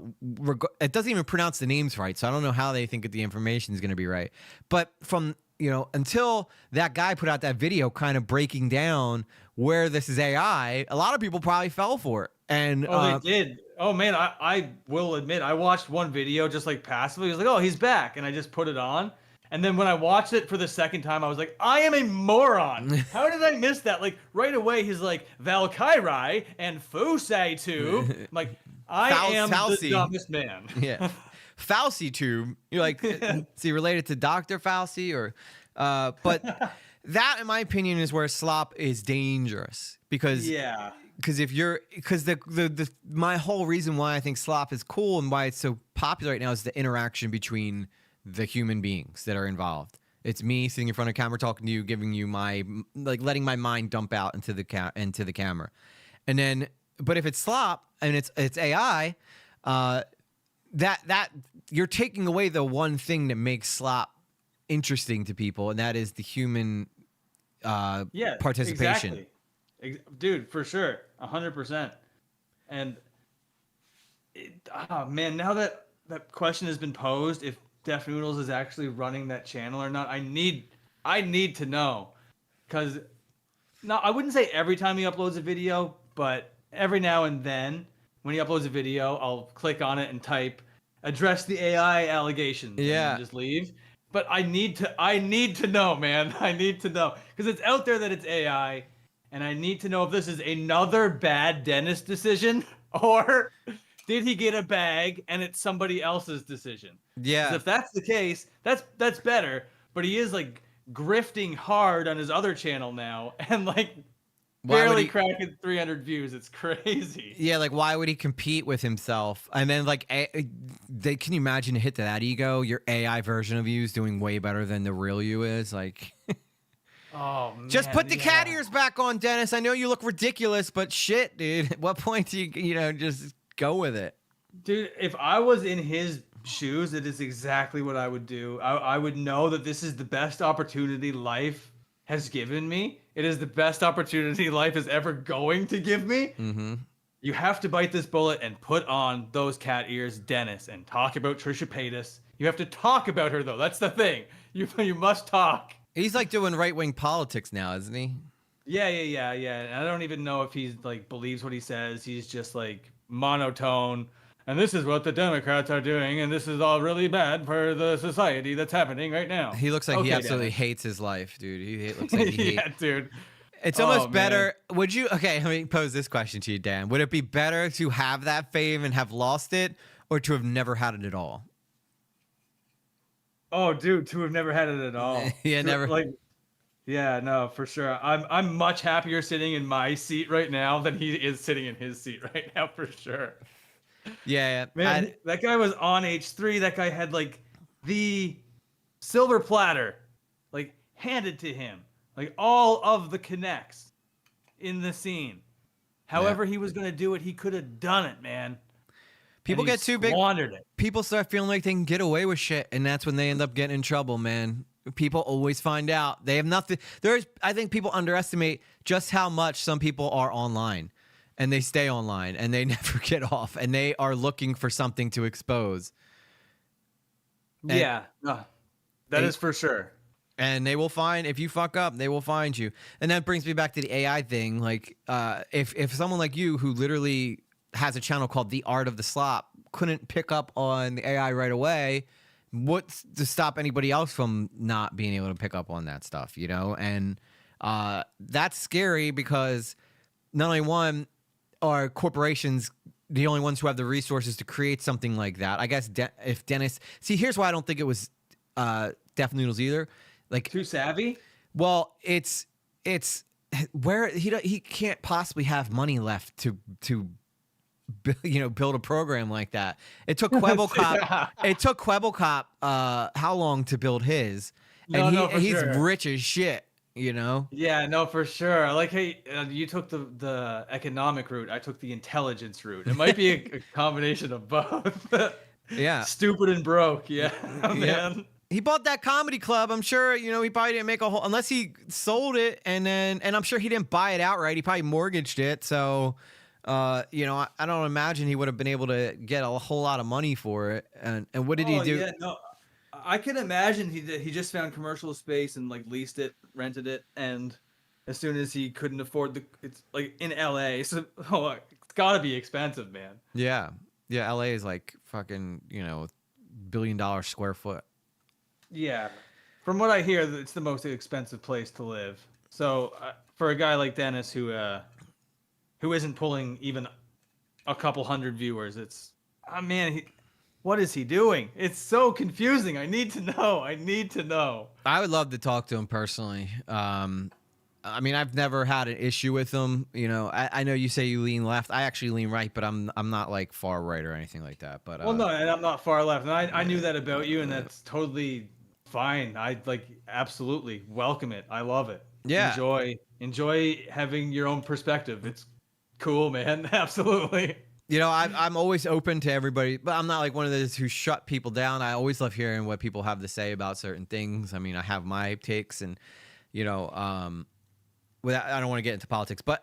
It doesn't even pronounce the names right, so I don't know how they think that the information is going to be right. But from, until that guy put out that video kind of breaking down where this is AI, a lot of people probably fell for it. And they did. Oh man, I will admit, I watched one video just like passively. I was like, oh, he's back, and I just put it on. And then when I watched it for the second time, I was like, I am a moron. How did I miss that? Like right away, he's like Valkyrie and Fusei too. I'm like, I am the dumbest man. Yeah, Fauci tube. You're like, is he related to Dr. Fauci or? But that, in my opinion, is where Slop is dangerous because my whole reason why I think Slop is cool and why it's so popular right now is the interaction between the human beings that are involved. It's me sitting in front of camera talking to you, giving you my, like, letting my mind dump out into the camera. And then, but if it's Slop and it's AI, that you're taking away the one thing that makes Slop interesting to people, and that is the human participation. Exactly. Dude, for sure. 100%. And man, now that question has been posed, if Deaf Noodles is actually running that channel or not, I need to know, because I wouldn't say every time he uploads a video, but every now and then when he uploads a video, I'll click on it and type address the AI allegations. Yeah. And just leave. But I need to know, man. I need to know, because it's out there that it's AI, and I need to know if this is another bad dentist decision or did he get a bag and it's somebody else's decision? Yeah. If that's the case, that's better. But he is like grifting hard on his other channel now, and like barely cracking 300 views. It's crazy. Yeah, like why would he compete with himself? And then like, can you imagine a hit to that ego? Your AI version of you is doing way better than the real you is. Like, oh man, just put the cat ears back on, Dennis. I know you look ridiculous, but shit, dude. At what point do you just go with it? Dude, if I was in his shoes, it is exactly what I would do. I would know that this is the best opportunity life has given me. It is the best opportunity life is ever going to give me. Mm-hmm. You have to bite this bullet and put on those cat ears, Dennis, and talk about Trisha Paytas. You have to talk about her, though. That's the thing. You must talk. He's like doing right-wing politics now, isn't he? Yeah. And I don't even know if he's like believes what he says. He's just like monotone. And this is what the Democrats are doing, and this is all really bad for the society that's happening right now. He looks like he absolutely hates his life, dude. He looks like he yeah, dude. It's almost better. Would you? Okay, let me pose this question to you, Dan. Would it be better to have that fame and have lost it, or to have never had it at all? Oh, dude, to have never had it at all. Yeah, never. Like, yeah, no, for sure. I'm much happier sitting in my seat right now than he is sitting in his seat right now, for sure. Yeah, man, that guy was on H3. That guy had like the silver platter, like handed to him, like all of the connects in the scene. However he was gonna do it, he could have done it, man. People get too big. It. People start feeling like they can get away with shit, and that's when they end up getting in trouble, man. People always find out they have nothing. I think people underestimate just how much some people are online. And they stay online, and they never get off, and they are looking for something to expose. And that is for sure. And they will find, if you fuck up, they will find you. And that brings me back to the AI thing. Like, if someone like you, who literally has a channel called The Art of the Slop, couldn't pick up on the AI right away, what's to stop anybody else from not being able to pick up on that stuff, And that's scary because not only one, are corporations the only ones who have the resources to create something like that? I guess if Dennis... See, here's why I don't think it was Deaf Noodles either. Like, too savvy? Well, it's where he can't possibly have money left to build a program like that. It took Kwebbelkop. It took Kwebbelkop how long to build his? And he's sure. rich as shit. you know? Yeah, no, for sure. I like, hey, you took the economic route. I took the intelligence route. It might be a combination of both. Yeah. Stupid and broke. Yeah, Yep. man. He bought that comedy club. I'm sure, you know, he probably didn't make a whole, unless he sold it and I'm sure he didn't buy it outright. He probably mortgaged it. So, you know, I don't imagine he would have been able to get a whole lot of money for it. And what did he Oh do? yeah, no. I can imagine he just found commercial space and like leased it, rented it, and as soon as he couldn't afford it's like in LA, so it's got to be expensive, man. Yeah. Yeah. LA is like fucking, you know, $1 billion square foot. Yeah, from what I hear, it's the most expensive place to live. So for a guy like Dennis who isn't pulling even a couple hundred viewers, it's man, what is he doing? It's so confusing. I need to know. I need to know. I would love to talk to him personally. I mean, I've never had an issue with him. You know, I know you say you lean left. I actually lean right, but I'm not like far right or anything like that. But Well, no, and I'm not far left, and I knew that about you, and that's totally fine. I like absolutely welcome it. I love it. Yeah. Enjoy having your own perspective. It's cool, man. Absolutely. You know, I'm always open to everybody, but I'm not like one of those who shut people down. I always love hearing what people have to say about certain things. I mean, I have my takes, and you know, I don't want to get into politics, but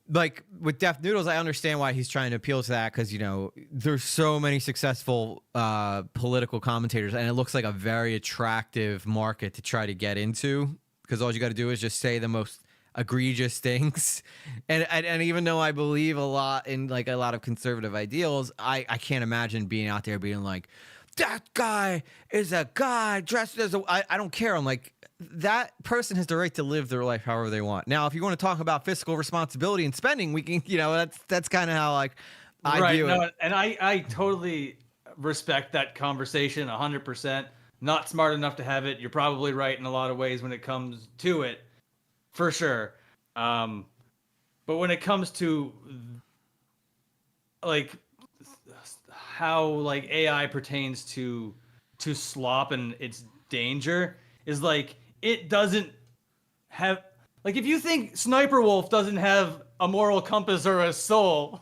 like with Deaf Noodles, I understand why he's trying to appeal to that because you know there's so many successful political commentators, and it looks like a very attractive market to try to get into because all you got to do is just say the most egregious things, and even though I believe a lot in like a lot of conservative ideals, I can't imagine being out there being like, that guy is a guy dressed as a. I don't care. I'm like, that person has the right to live their life however they want. Now, if you want to talk about fiscal responsibility and spending, we can, you know, that's kind of how like I view it. And I totally respect that conversation 100%. Not smart enough to have it. You're probably right in a lot of ways when it comes to it, for sure. But when it comes to like how like AI pertains to slop and its danger is like it doesn't have like if you think Sniper Wolf doesn't have a moral compass or a soul,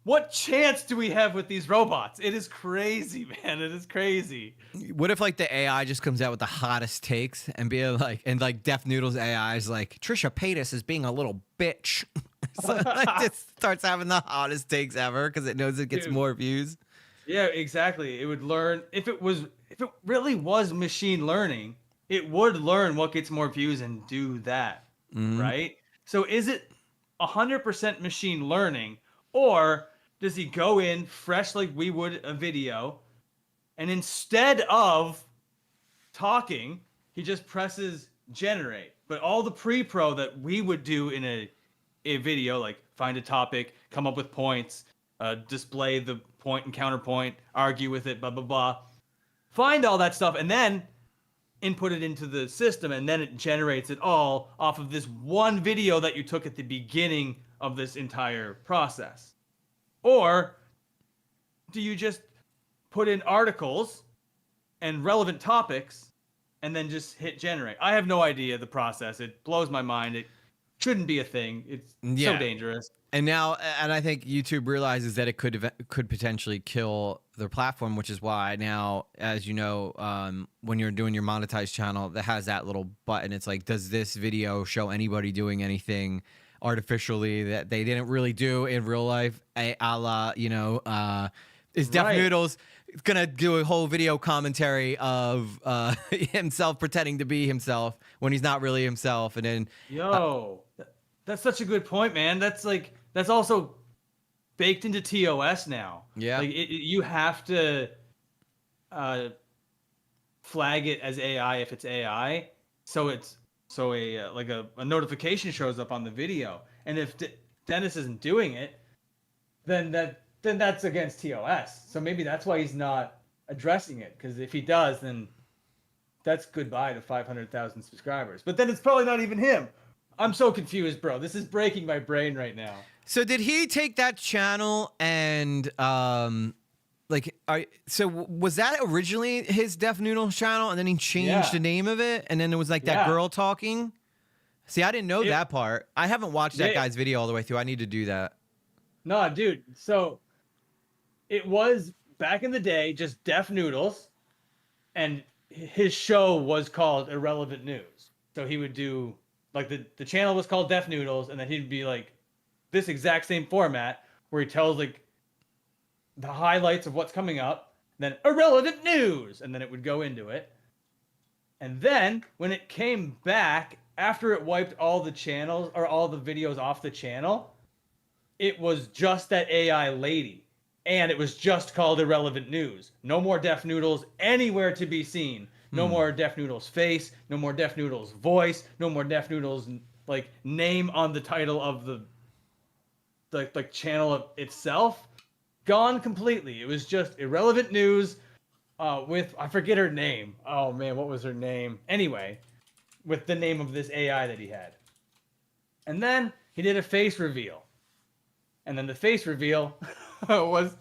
what chance do we have with these robots? It is crazy, man. It is crazy. What if like the AI just comes out with the hottest takes and be like, and like Deaf Noodles AI is like, Trisha Paytas is being a little bitch. So like just starts having the hottest takes ever because it knows it gets more views. Yeah, exactly. It would learn if it really was machine learning, it would learn what gets more views and do that, right? So is it 100% machine learning, or does he go in fresh like we would a video, and instead of talking, he just presses generate? But all the pre-pro that we would do in a video, like find a topic, come up with points, display the point and counterpoint, argue with it, blah, blah, blah. Find all that stuff and then input it into the system, and then it generates it all off of this one video that you took at the beginning of this entire process. Or do you just put in articles and relevant topics and then just hit generate? I have no idea the process. It blows my mind. It shouldn't be a thing. It's so dangerous. And now, and I think YouTube realizes that it could potentially kill their platform, which is why now, as you know, when you're doing your monetized channel, that has that little button. It's like, does this video show anybody doing anything artificially that they didn't really do in real life? A la, you know, is Deaf Noodles gonna do a whole video commentary of himself pretending to be himself when he's not really himself, and then that's such a good point, man. That's also baked into TOS now. Yeah, like you have to flag it as AI if it's AI, so a notification shows up on the video, and if Dennis isn't doing it, then that's against TOS. So maybe that's why he's not addressing it, because if he does, then that's goodbye to 500,000 subscribers. But then it's probably not even him. I'm so confused, bro. This is breaking my brain right now. So did he take that channel and Like, was that originally his Deaf Noodles channel, and then he changed Yeah. the name of it, and then it was like that Yeah. girl talking? See, I didn't know that part. I haven't watched that Yeah. guy's video all the way through. I need to do that. No, dude. So it was back in the day just Deaf Noodles, and his show was called Irrelevant News. So he would do like the channel was called Deaf Noodles, and then he'd be like this exact same format where he tells like the highlights of what's coming up, then irrelevant news, and then it would go into it. And then when it came back after it wiped all the channels or all the videos off the channel, it was just that AI lady, and it was just called irrelevant news. No more Deaf Noodles anywhere to be seen. No more Deaf Noodles face, no more Deaf Noodles voice, no more Deaf Noodles like name on the title of the channel itself. Gone completely. It was just irrelevant news with, I forget her name. Oh man, what was her name? Anyway, with the name of this AI that he had. And then he did a face reveal. And then the face reveal was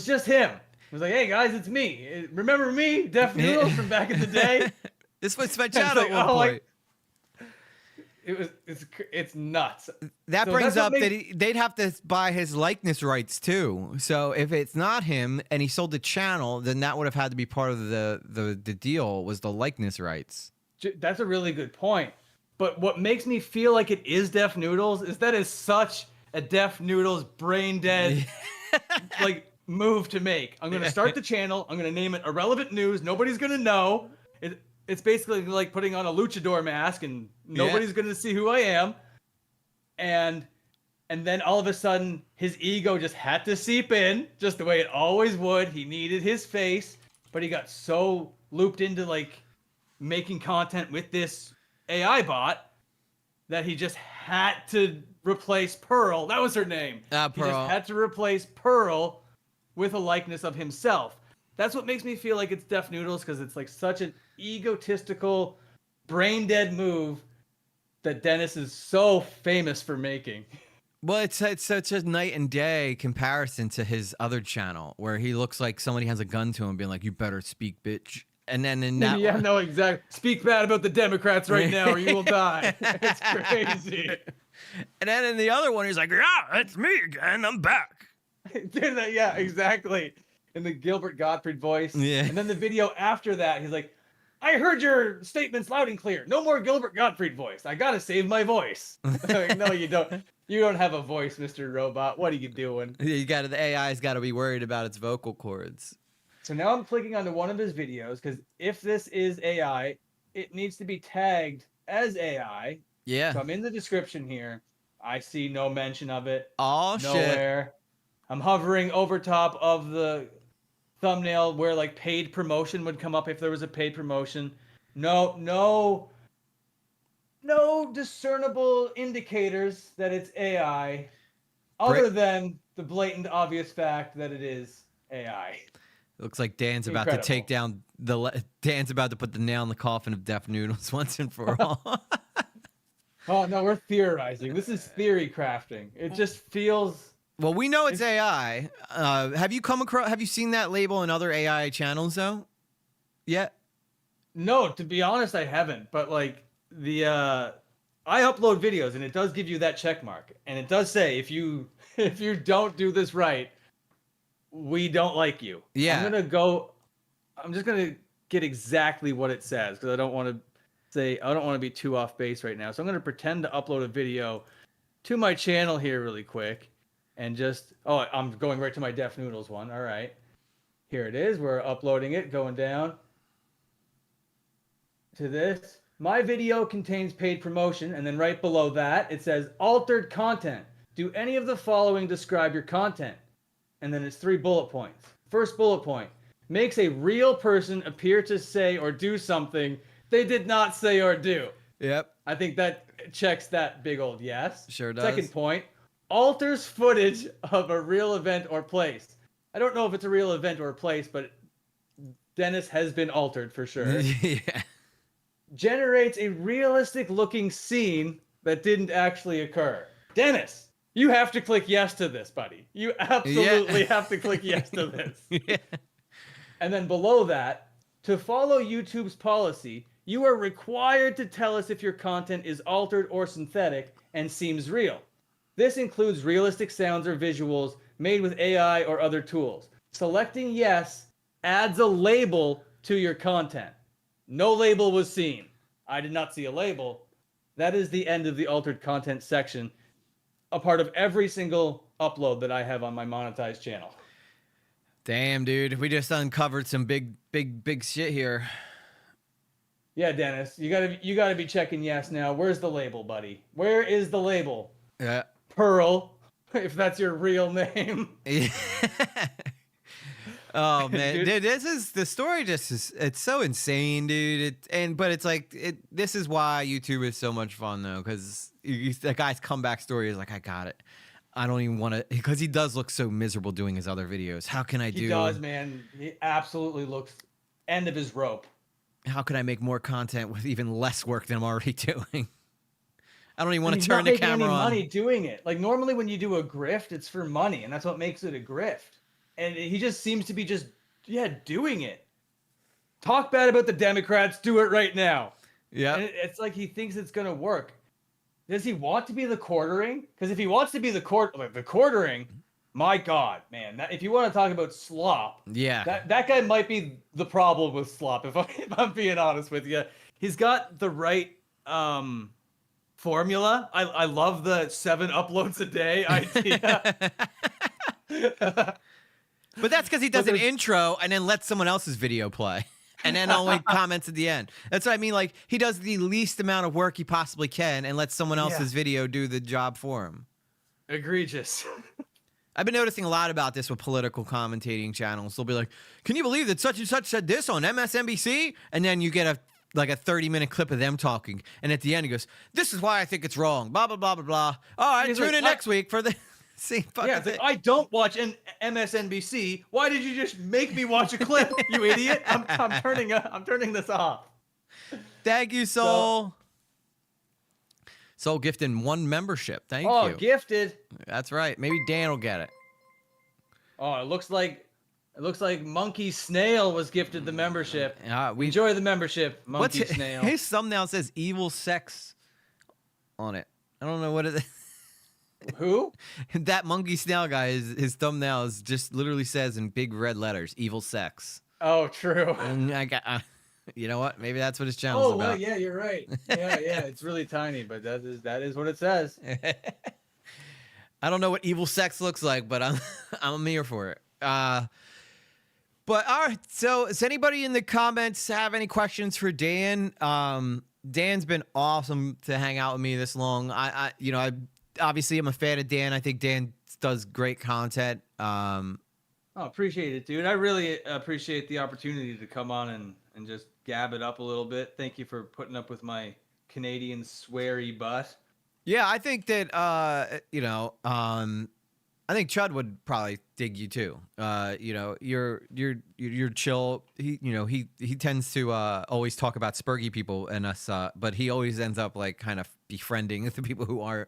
just him. It was like, hey guys, it's me. Remember me, Deaf Noodles from back in the day? This was my channel like, at one oh, point. It's nuts. That So brings that's what up that they'd have to buy his likeness rights too. So if it's not him and he sold the channel, then that would have had to be part of the deal, was the likeness rights. That's a really good point. But what makes me feel like it is Deaf Noodles is that is such a Deaf Noodles brain dead like move to make. I'm gonna start the channel. I'm gonna name it Irrelevant News. Nobody's gonna know. It's basically like putting on a luchador mask and nobody's gonna see who I am. And then all of a sudden his ego just had to seep in, just the way it always would. He needed his face, but he got so looped into like making content with this AI bot that he just had to replace Pearl. That was her name. Pearl. He just had to replace Pearl with a likeness of himself. That's what makes me feel like it's Deaf Noodles, because it's like such an egotistical, brain dead move that Dennis is so famous for making. Well, it's such a night and day comparison to his other channel where he looks like somebody has a gun to him being like, you better speak, bitch. And then in that Yeah, one, no, exactly. Speak bad about the Democrats right now or you will die. It's crazy. and then in the other one, he's like, yeah, it's me again. I'm back. Yeah, exactly. In the Gilbert Gottfried voice. Yeah. And then the video after that, he's like, I heard your statements loud and clear. No more Gilbert Gottfried voice. I gotta save my voice. Like, no, you don't. You don't have a voice, Mr. Robot. What are you doing? The AI's got to be worried about its vocal cords. So now I'm clicking onto one of his videos, because if this is AI, it needs to be tagged as AI. Yeah. So I'm in the description here. I see no mention of it. Oh, shit. Nowhere. I'm hovering over top of the thumbnail where like paid promotion would come up if there was a paid promotion. No discernible indicators that it's AI, other than the blatant obvious fact that it is AI. Looks like Dan's about to take down Dan's about to put the nail in the coffin of Deaf Noodles once and for all. Oh no, we're theorizing. This is theory crafting. It just feels. Well, we know it's AI. Have you seen that label in other AI channels though? Yet? No, to be honest, I haven't. But like I upload videos and it does give you that check mark, and it does say if you don't do this right, we don't like you. Yeah. I'm just gonna get exactly what it says, because I don't want to be too off base right now. So I'm gonna pretend to upload a video to my channel here really quick, and I'm going right to my Deaf Noodles one. All right, here it is. We're uploading it, going down to this. My video contains paid promotion, and then right below that it says altered content. Do any of the following describe your content? And then it's 3 bullet points. First bullet point: makes a real person appear to say or do something they did not say or do. Yep. I think that checks that big old yes. Sure does. Second point: alters footage of a real event or place. I don't know if it's a real event or a place, but Dennis has been altered for sure. Yeah. Generates a realistic looking scene that didn't actually occur. Dennis, You have to click yes to this, buddy. You absolutely have to click yes to this. Yeah. And then below that, to follow YouTube's policy, you are required to tell us if your content is altered or synthetic and seems real. This includes realistic sounds or visuals made with AI or other tools. Selecting yes adds a label to your content. No label was seen. I did not see a label. That is the end of the altered content section, a part of every single upload that I have on my monetized channel. Damn, dude. We just uncovered some big shit here. Yeah, Dennis, you gotta be checking yes now. Where's the label, buddy? Where is the label? Yeah. Pearl, if that's your real name. Oh man, Dude. dude, this is the story. Just it's so insane, dude. But it's like this is why YouTube is so much fun though, because that guy's comeback story is like, I got it. I don't even want to, because he does look so miserable doing his other videos. How can I do? He does, man. He absolutely looks end of his rope. How can I make more content with even less work than I'm already doing? I don't even want to He's turn not the making camera any on. money doing it. Like normally when you do a grift, it's for money, and that's what makes it a grift. And he just seems to be doing it. Talk bad about the Democrats, do it right now. Yeah. And it's like he thinks it's gonna work. Does he want to be the quartering? Because if he wants to be the quartering, my God, man! If you want to talk about slop, Yeah. that guy might be the problem with slop. If I'm being honest with you, he's got the right formula. I love the 7 uploads a day idea. But that's because he does an there's- intro and then lets someone else's video play. And then only comments at the end. That's what I mean. Like, he does the least amount of work he possibly can and lets someone else's video do the job for him. Egregious. I've been noticing a lot about this with political commentating channels. They'll be like, can you believe that such and such said this on MSNBC? And then you get a 30-minute clip of them talking. And at the end, he goes, this is why I think it's wrong. Blah, blah, blah, blah, blah. All right, tune in next week for the same fucking Yeah, it's thing. like, I don't watch MSNBC. Why did you just make me watch a clip, you idiot? I'm turning this off. Thank you, Soul. Soul gifting 1 membership. Thank Oh, you. gifted. That's right. Maybe Dan will get it. Oh, it looks like Monkey Snail was gifted the membership. We Enjoy the membership, Monkey what's Snail. his thumbnail says evil sex on it. I don't know what it is. Who? That monkey snail guy, his thumbnail is just literally says in big red letters, evil sex. Oh, true. And I got, you know what? Maybe that's what his channel's Oh, well, about. yeah, you're right. Yeah, it's really tiny, but that is what it says. I don't know what evil sex looks like, but I'm here for it. But all right, so does anybody in the comments have any questions for Dan? Dan's been awesome to hang out with me this long. I obviously I'm a fan of Dan. I think Dan does great content. Oh, appreciate it, dude. I really appreciate the opportunity to come on and just gab it up a little bit. Thank you for putting up with my Canadian sweary butt. Yeah, I think that I think Chud would probably dig you too. You're chill. He tends to always talk about spurgy people and us, but he always ends up like kind of befriending the people who are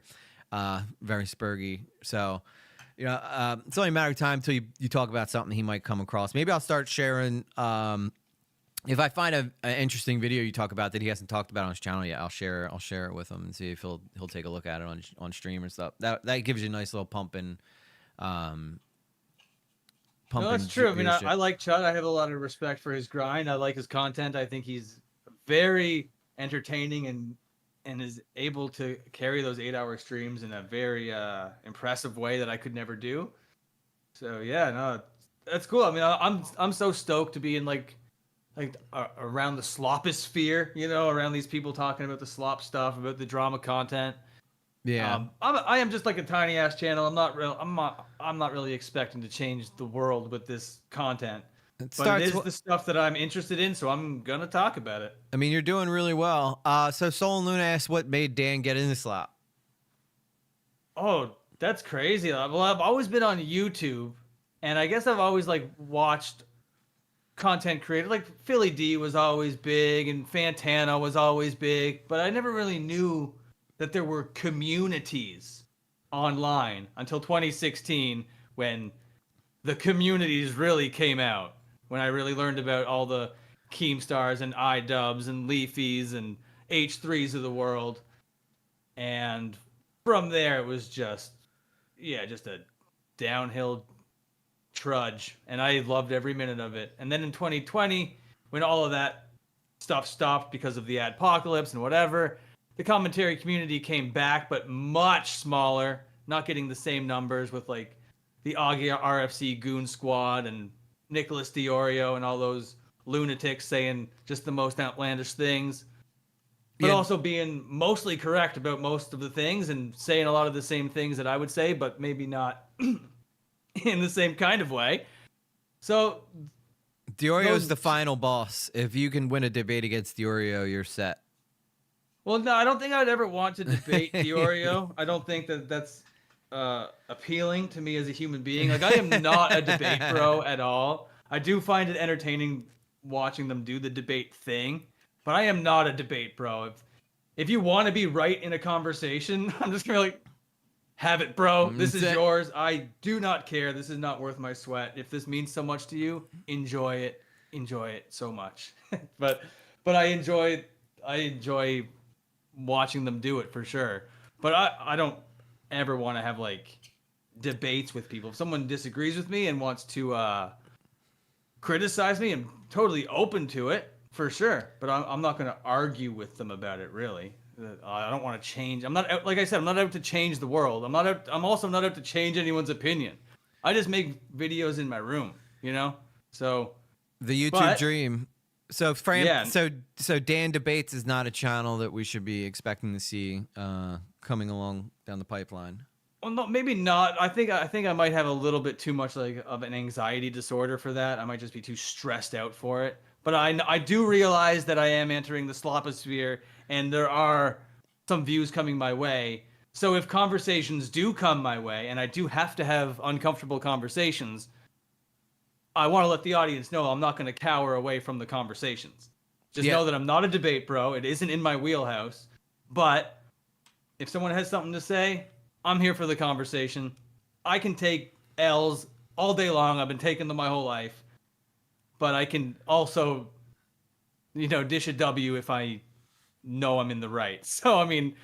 very spurgy. So it's only a matter of time till you talk about something he might come across. Maybe I'll start sharing. If I find an interesting video you talk about that he hasn't talked about on his channel yet, I'll share it with him and see if he'll take a look at it on stream or stuff. That gives you a nice little pump in. No, that's true. I mean, I like Chud. I have a lot of respect for his grind. I like his content. I think he's very entertaining and is able to carry those 8-hour streams in a very impressive way that I could never do. So yeah, no, that's cool. I mean, I'm so stoked to be in like around the sloposphere, around these people talking about the slop stuff, about the drama content. Yeah. I am just like a tiny ass channel. I'm not really expecting to change the world with this content. But it is the stuff that I'm interested in, so I'm gonna talk about it. I mean, you're doing really well. So Soul and Luna asked what made Dan get into slop. Oh, that's crazy. Well, I've always been on YouTube, and I guess I've always watched content creators. Like Philly D was always big, and Fantana was always big, but I never really knew that there were communities online until 2016 when the communities really came out. When I really learned about all the Keemstars and iDubbbz and Leafies and H3s of the world. And from there, it was just a downhill trudge. And I loved every minute of it. And then in 2020, when all of that stuff stopped because of the adpocalypse and whatever, the commentary community came back, but much smaller, not getting the same numbers with like the Augie RFC Goon Squad and Nicholas Diorio and all those lunatics saying just the most outlandish things, but also being mostly correct about most of the things and saying a lot of the same things that I would say, but maybe not in the same kind of way. So Diorio's the final boss. If you can win a debate against Diorio, you're set. Well, no, I don't think I'd ever want to debate Diorio. I don't think that that's appealing to me as a human being. Like, I am not a debate bro at all. I do find it entertaining watching them do the debate thing, but I am not a debate bro. If you want to be right in a conversation, I'm just gonna be like, have it, bro. This is yours. I do not care. This is not worth my sweat. If this means so much to you, enjoy it. Enjoy it so much. but I enjoy watching them do it for sure. But I don't ever want to have like debates with people. If someone disagrees with me and wants to criticize me, I'm totally open to it for sure. But I'm not going to argue with them about it, really. I don't want to change. I'm not out, like I said, I'm not out to change the world. I'm also not out to change anyone's opinion. I just make videos in my room, you know? So the YouTube dream. So so Dan Debates is not a channel that we should be expecting to see coming along down the pipeline. Well, no, maybe not. I think I might have a little bit too much like of an anxiety disorder for that. I might just be too stressed out for it. But I do realize that I am entering the sloposphere, and there are some views coming my way. So if conversations do come my way, and I do have to have uncomfortable conversations, I want to let the audience know I'm not going to cower away from the conversations. Just know that I'm not a debate bro. It isn't in my wheelhouse. But if someone has something to say, I'm here for the conversation. I can take L's all day long. I've been taking them my whole life. But I can also, dish a W if I know I'm in the right. So, I mean,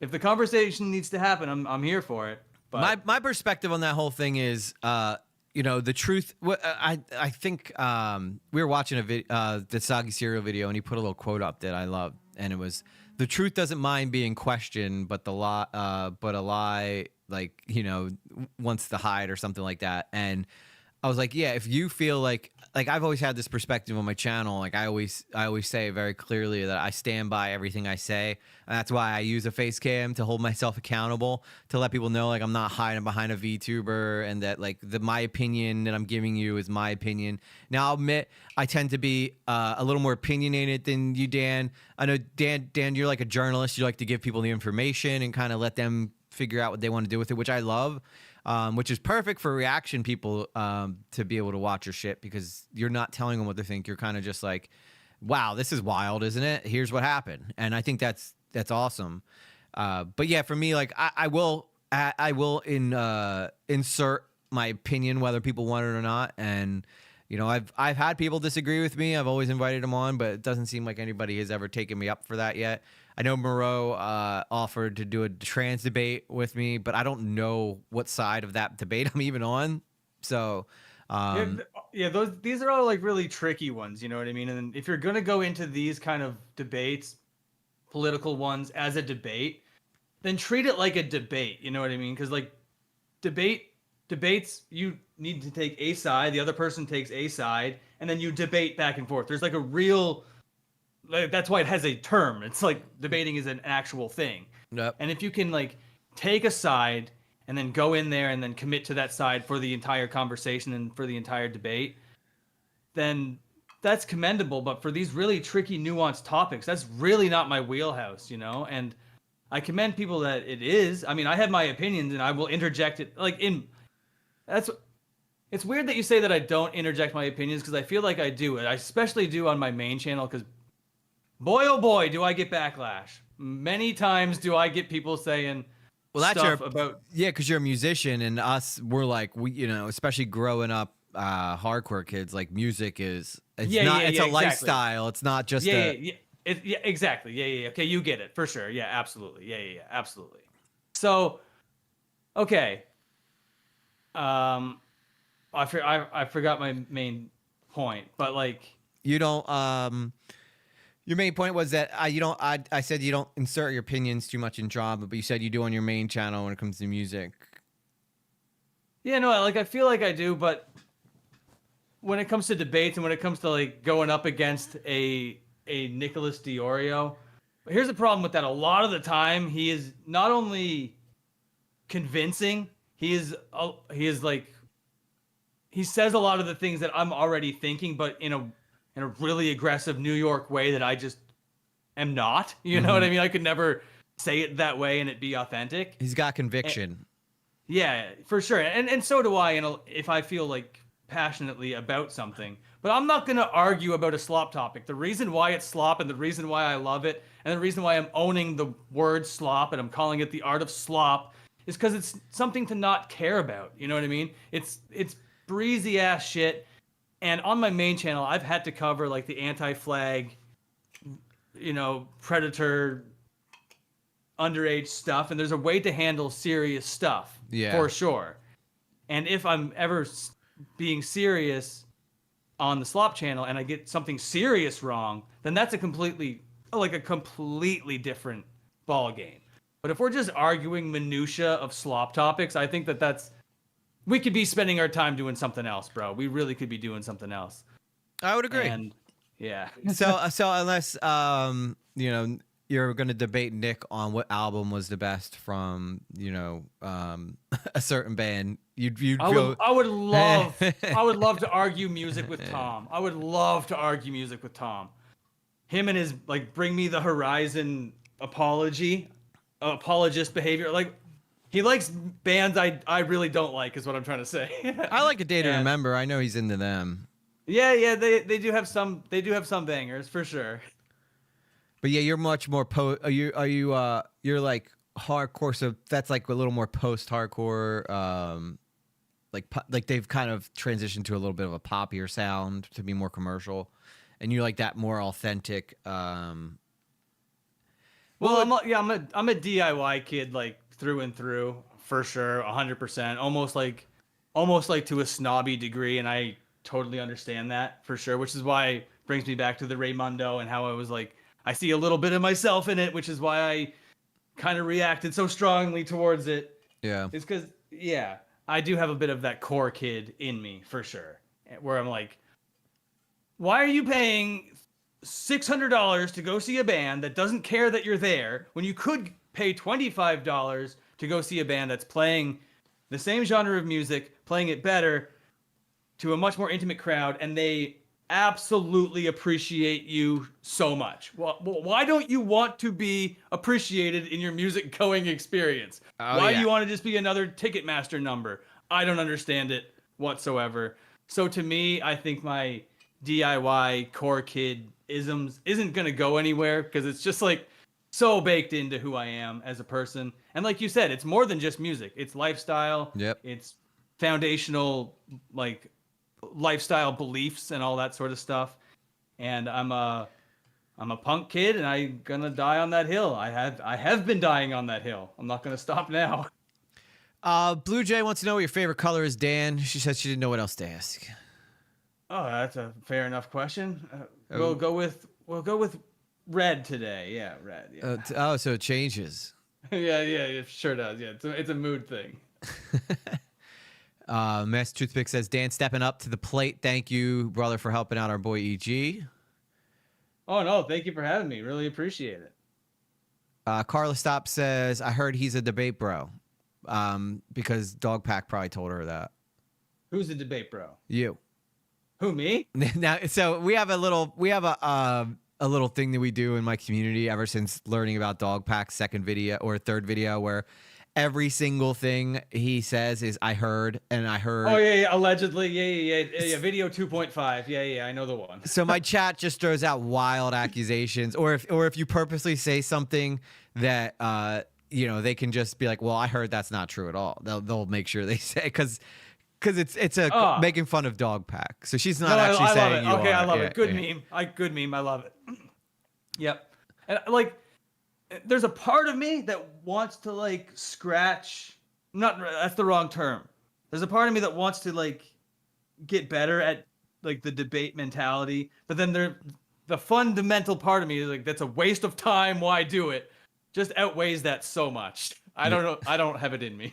if the conversation needs to happen, I'm here for it. But my perspective on that whole thing is, the truth. I think we were watching the Soggy Cereal video, and he put a little quote up that I loved, and it was, "The truth doesn't mind being questioned, but a lie, wants to hide," or something like that. And I was like, yeah, if you feel like I've always had this perspective on my channel. Like I always say very clearly that I stand by everything I say. And that's why I use a face cam to hold myself accountable, to let people know like I'm not hiding behind a VTuber, and that like my opinion that I'm giving you is my opinion. Now I'll admit I tend to be a little more opinionated than you, Dan. I know Dan, you're like a journalist. You like to give people the information and kind of let them figure out what they want to do with it, which I love. Which is perfect for reaction people to be able to watch your shit, because you're not telling them what they think. You're kind of just like, wow, this is wild, isn't it? Here's what happened. And I think that's awesome. But yeah, for me, like I will insert my opinion, whether people want it or not. And, I've had people disagree with me. I've always invited them on, but it doesn't seem like anybody has ever taken me up for that yet. I know Moreau offered to do a trans debate with me, but I don't know what side of that debate I'm even on. So, these are all like really tricky ones. You know what I mean? And if you're gonna go into these kind of debates, political ones, as a debate, then treat it like a debate. You know what I mean? Because like debates, you need to take a side, the other person takes a side, and then you debate back and forth. There's like a real. That's why it has a term. It's like debating is an actual thing. Yep. And if you can like take a side and then go in there and then commit to that side for the entire conversation and for the entire debate, then that's commendable. But for these really tricky, nuanced topics, that's really not my wheelhouse, And I commend people that it is. I mean, I have my opinions and I will interject it. It's weird that you say that I don't interject my opinions, because I feel like I do. I especially do on my main channel, because boy, oh boy, do I get backlash. Many times do I get people saying, Well, that's stuff your about. yeah, because you're a musician, and us, we're like especially growing up, hardcore kids. Like music is it's Yeah, not yeah, it's yeah, a exactly. lifestyle. It's not just Yeah, a yeah, yeah. Yeah, exactly. Yeah, yeah, yeah. Okay, you get it for sure. Yeah, absolutely. Yeah, yeah, yeah, absolutely. So, okay. Um, I forgot my main point, but like, you don't Your main point was that you don't. I said you don't insert your opinions too much in drama, but you said you do on your main channel when it comes to music. yeah, no, like I feel like I do, but when it comes to debates and when it comes to like going up against a Nicholas Diorio, here's the problem with that. A lot of the time, he is not only convincing, he is like he says a lot of the things that I'm already thinking, but in a really aggressive New York way that I just am not. You know what I mean? I could never say it that way and it be authentic. He's got conviction. Yeah, for sure. And so do I, if I feel like passionately about something. But I'm not going to argue about a slop topic. The reason why it's slop and the reason why I love it and the reason why I'm owning the word slop and I'm calling it the art of slop is because it's something to not care about. You know what I mean? It's breezy ass shit. And on my main channel, I've had to cover like the anti-flag, predator, underage stuff, and there's a way to handle serious stuff, for sure. And if I'm ever being serious on the Slop channel and I get something serious wrong, then that's a completely different ball game. But if we're just arguing minutia of slop topics, I think we could be spending our time doing something else, bro. We really could be doing something else. I would agree. And yeah. so unless you're going to debate Nick on what album was the best from a certain band, I would love to argue music with Tom. I would love to argue music with Tom. Him and his Bring Me the Horizon apologist behavior. Like, he likes bands I really don't like, is what I'm trying to say. I like A Day to Remember. I know he's into them. Yeah, they do have some bangers for sure. But yeah, you're much more you're like hardcore, so that's like a little more post-hardcore, like they've kind of transitioned to a little bit of a poppier sound to be more commercial, and you like that more authentic. I'm a DIY kid, like through and through, for sure, 100%, almost like to a snobby degree, and I totally understand that for sure, which is why it brings me back to the Raymundo and how I was like, I see a little bit of myself in it, which is why I kind of reacted so strongly towards it. Yeah. It's because, I do have a bit of that core kid in me, for sure, where I'm like, why are you paying $600 to go see a band that doesn't care that you're there when you could pay $25 to go see a band that's playing the same genre of music, playing it better to a much more intimate crowd, and they absolutely appreciate you so much? Well, why don't you want to be appreciated in your music going experience? Why do you want to just be another Ticketmaster number? I don't understand it whatsoever. So to me, I think my DIY core kid isms isn't going to go anywhere, because it's just like so baked into who I am as a person. And like you said, it's more than just music. It's lifestyle. Yep. It's foundational, like, lifestyle beliefs and all that sort of stuff. And I'm a punk kid, and I'm gonna die on that hill. I have been dying on that hill. I'm not gonna stop now. Blue Jay wants to know what your favorite color is, Dan. She said she didn't know what else to ask. Oh, that's a fair enough question. We'll go with red today. Yeah, red. Yeah. So it changes. yeah, it sure does. Yeah, it's a mood thing. Mass Toothpick says, Dan stepping up to the plate. Thank you, brother, for helping out our boy EG. Oh, no, thank you for having me. Really appreciate it. Carla Stop says, I heard he's a debate bro, because Dogpack probably told her that. Who's the debate bro? You. Who, me? Now, so we have a little thing that we do in my community ever since learning about Dogpack's second video or third video, where every single thing he says is I heard. Oh yeah, allegedly, yeah. Video 2.5, yeah. I know the one. So my chat just throws out wild accusations, or if you purposely say something that you know, they can just be like, well, I heard that's not true at all. They'll make sure they say, because it's a making fun of Dog Pack. So she's not actually I saying love it. you Okay, are. I love Yeah, it. Good yeah. meme. Good meme. I love it. Yep. And like, there's a part of me that wants to like scratch. Not that's the wrong term. There's a part of me that wants to like get better at like the debate mentality, but then the fundamental part of me is like, that's a waste of time. Why do it? Just outweighs that so much. I don't know. I don't have it in me.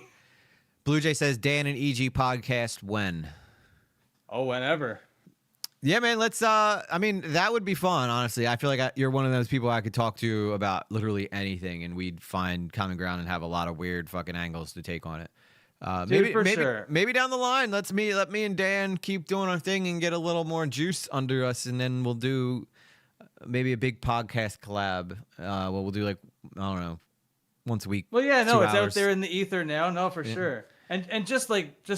Blue Jay says Dan and EG podcast when? Oh, whenever. Yeah, man. Let's. I mean, that would be fun. Honestly, I feel like you're one of those people I could talk to about literally anything, and we'd find common ground and have a lot of weird fucking angles to take on it. Dude, for sure. Maybe down the line, let me and Dan keep doing our thing and get a little more juice under us, and then we'll do maybe a big podcast collab. We'll do like, I don't know, once a week. Well, yeah, no, 2 it's hours. out there in the ether now. No, for sure. And just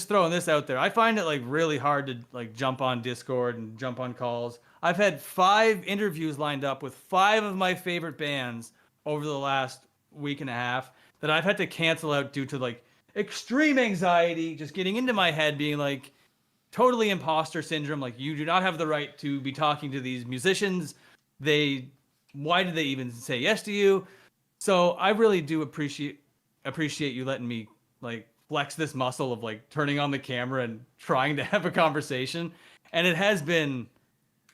throwing this out there, I find it like really hard to like jump on Discord and jump on calls. I've had 5 interviews lined up with 5 of my favorite bands over the last week and a half that I've had to cancel out due to like extreme anxiety, just getting into my head, being like totally imposter syndrome. Like, you do not have the right to be talking to these musicians. Why did they even say yes to you? So I really do appreciate you letting me like flex this muscle of like turning on the camera and trying to have a conversation. And it has been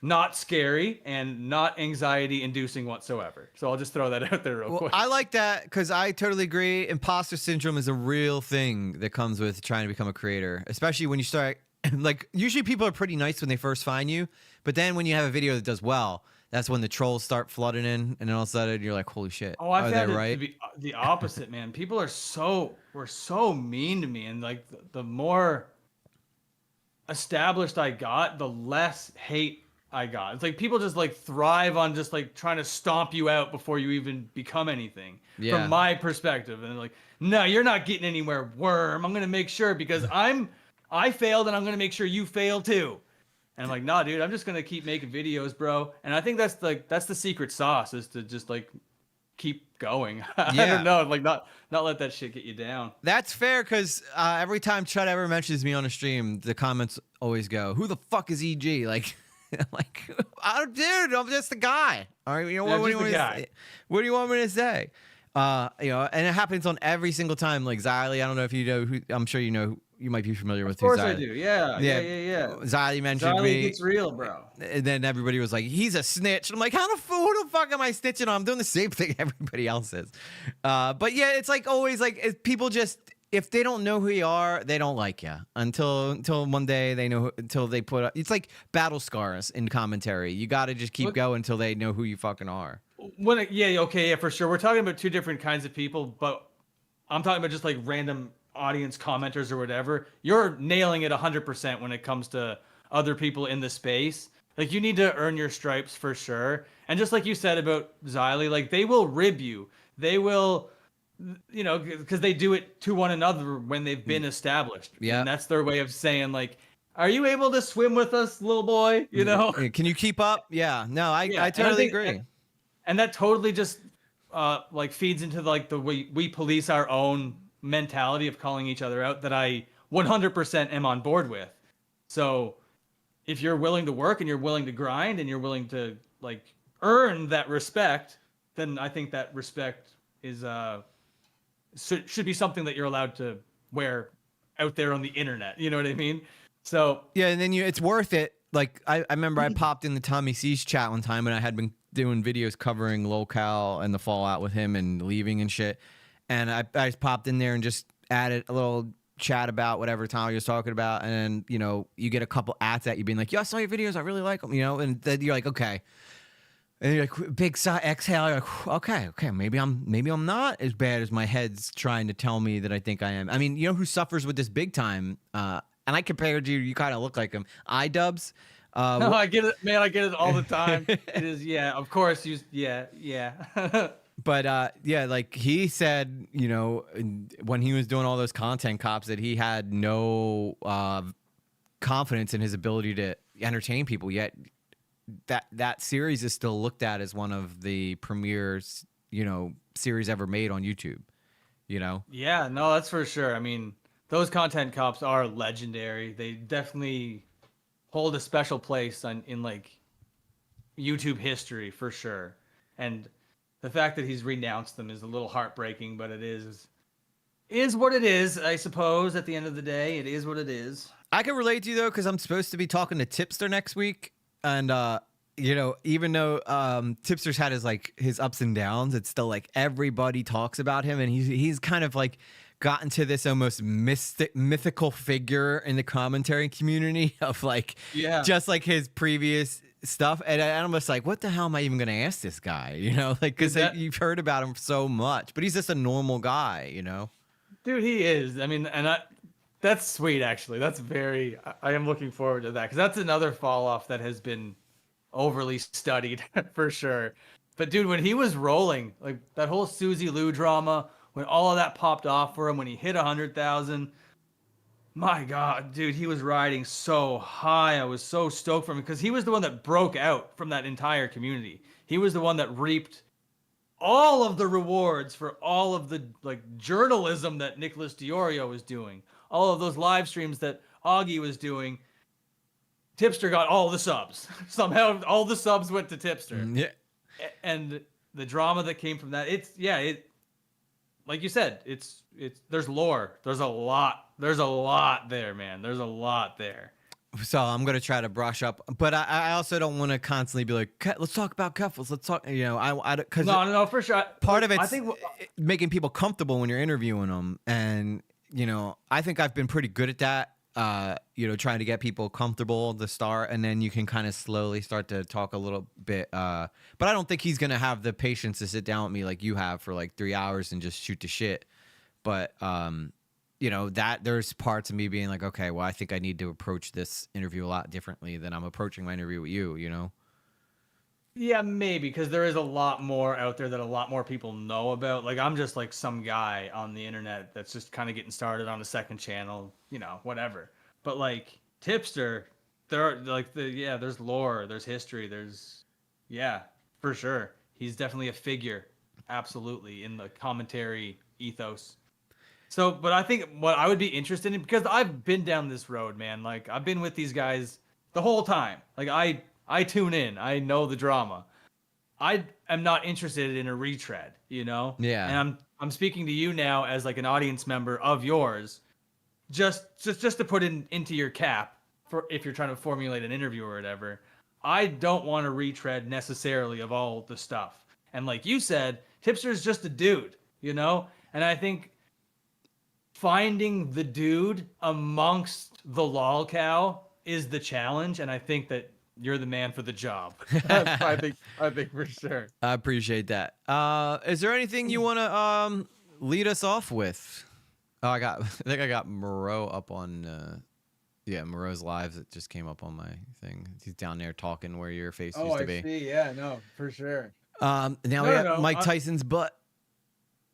not scary and not anxiety inducing whatsoever. So I'll just throw that out there real quick. I like that because I totally agree. Imposter syndrome is a real thing that comes with trying to become a creator, especially when you start. Like, usually people are pretty nice when they first find you, but then when you have a video that does well, that's when the trolls start flooding in, and then all of a sudden you're like, holy shit. Oh, I've are had they it right? to be the opposite, man. People were so mean to me, and like the more established I got, the less hate I got. It's like people just like thrive on just like trying to stomp you out before you even become anything. Yeah. From my perspective, and like, no, you're not getting anywhere, worm. I'm gonna make sure because I failed, and I'm gonna make sure you fail too. And I'm like, nah, dude, I'm just gonna keep making videos, bro. And I think that's the secret sauce, is to just like keep going. I don't know, like not let that shit get you down. That's fair, because every time Chud ever mentions me on a stream, the comments always go, "Who the fuck is EG?" Like, oh, dude, I'm just a guy. All right, you know, what do you want me to say? You know, and it happens on every single time. Like Xylee, I don't know if you know who. I'm sure you know. You might be familiar with. Of course Xylee. I do. Yeah. Xylee mentioned Xylee me. gets real, bro. And then everybody was like, "He's a snitch." And I'm like, who the fuck am I snitching on? I'm doing the same thing everybody else is. But yeah, it's like always like people just, if they don't know who you are, they don't like you until one day they know, until they put up. It's like battle scars in commentary. You got to just keep going until they know who you fucking are. Okay, for sure. We're talking about 2 different kinds of people, but I'm talking about just like random audience commenters or whatever. You're nailing it 100% when it comes to other people in the space. Like, you need to earn your stripes for sure. And just like you said about Xylee, like, they will rib you. They will, you know, because they do it to one another when they've been established. Yeah. And that's their way of saying, like, are you able to swim with us, little boy? You know? Can you keep up? Yeah. No, I Yeah, totally agree. And that totally just like feeds into like the way we police our own mentality of calling each other out, that I 100% am on board with. So if you're willing to work and you're willing to grind and you're willing to like earn that respect, then I think that respect is should be something that you're allowed to wear out there on the internet. You know what I mean? So yeah, and then it's worth it. Like I remember I popped in the Tommy C's chat one time, and I had been doing videos covering Locale and the fallout with him and leaving and shit. And I just popped in there and just added a little chat about whatever Tommy was talking about. And, you know, you get a couple ads at you being like, "Yo, I saw your videos. I really like them," you know, and then you're like, okay. And you're like, big sigh, exhale. You're like, okay, maybe I'm not as bad as my head's trying to tell me that I think I am. I mean, you know who suffers with this big time? And I compared you kind of look like him. iDubbbz. No, I get it, man. I get it all the time. It is, yeah, of course. Yeah. But yeah, like he said, you know, when he was doing all those content cops, that he had no confidence in his ability to entertain people. Yet that series is still looked at as one of the premier, you know, series ever made on YouTube. you know? Yeah, no, that's for sure. I mean, those content cops are legendary. They definitely hold a special place in like YouTube history for sure. And the fact that he's renounced them is a little heartbreaking, but it is what it is, I suppose. At the end of the day, it is what it is. I can relate to you though, because I'm supposed to be talking to Tipster next week, and you know, even though Tipster's had his ups and downs, it's still like everybody talks about him, and he's kind of like gotten to this almost mythical figure in the commentary community of like just like his previous stuff, and I'm just like, what the hell am I even gonna ask this guy? You know, like because you've heard about him so much, but he's just a normal guy, you know. Dude, he is. I mean, that's sweet, actually. That's I am looking forward to that because that's another fall off that has been overly studied for sure. But dude, when he was rolling, like that whole Susie Lou drama, when all of that popped off for him, when he hit 100,000, my God, dude, he was riding so high. I was so stoked for him because he was the one that broke out from that entire community. He was the one that reaped all of the rewards for all of the like journalism that Nicholas Diorio was doing, all of those live streams that Augie was doing. Tipster got all the subs. Somehow all the subs went to Tipster. Yeah. And the drama that came from that, like you said, it's there's lore. There's a lot there, man. There's a lot there. So I'm gonna try to brush up, but I also don't want to constantly be like, let's talk about Cuffles. Let's talk, you know, I because no, for sure. Part of it's I think making people comfortable when you're interviewing them, and you know, I think I've been pretty good at that. You know, trying to get people comfortable to start, and then you can kind of slowly start to talk a little bit. But I don't think he's gonna have the patience to sit down with me like you have for like 3 hours and just shoot the shit. But you know, that there's parts of me being like, okay, well, I think I need to approach this interview a lot differently than I'm approaching my interview with you know? Yeah, maybe, because there is a lot more out there that a lot more people know about. Like, I'm just like some guy on the internet that's just kind of getting started on a second channel, you know, whatever. But like Tipster, there are like there's lore, there's history, for sure. He's definitely a figure, absolutely, in the commentary ethos. So, but I think what I would be interested in, because I've been down this road, man. Like, I've been with these guys the whole time. Like, I tune in. I know the drama. I am not interested in a retread, you know? Yeah. And I'm speaking to you now as like an audience member of yours, just to put into your cap for if you're trying to formulate an interview or whatever. I don't want to retread necessarily of all the stuff. And like you said, Tipster is just a dude, you know? And I think finding the dude amongst the lol cow is the challenge, and I think that you're the man for the job. I think for sure. I appreciate that. Is there anything you want to lead us off with? Oh, I think I got Moreau up on Moreau's lives. It just came up on my thing. He's down there talking where your face used to be. See. Yeah, no, for sure. Now we got Mike Tyson's butt.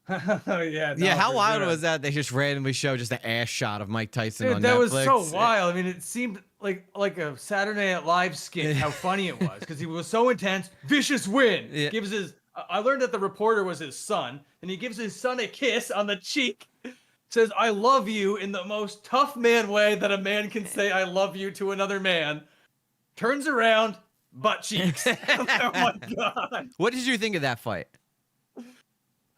Yeah. How wild was that? They just randomly show just an ass shot of Mike Tyson on Netflix. That was so wild. I mean, it seemed like a Saturday Night Live skit. How funny it was because he was so intense. Vicious win. Yeah. Gives his. I learned that the reporter was his son, and he gives his son a kiss on the cheek. Says, "I love you" in the most tough man way that a man can say "I love you" to another man. Turns around, butt cheeks. Oh my God. What did you think of that fight?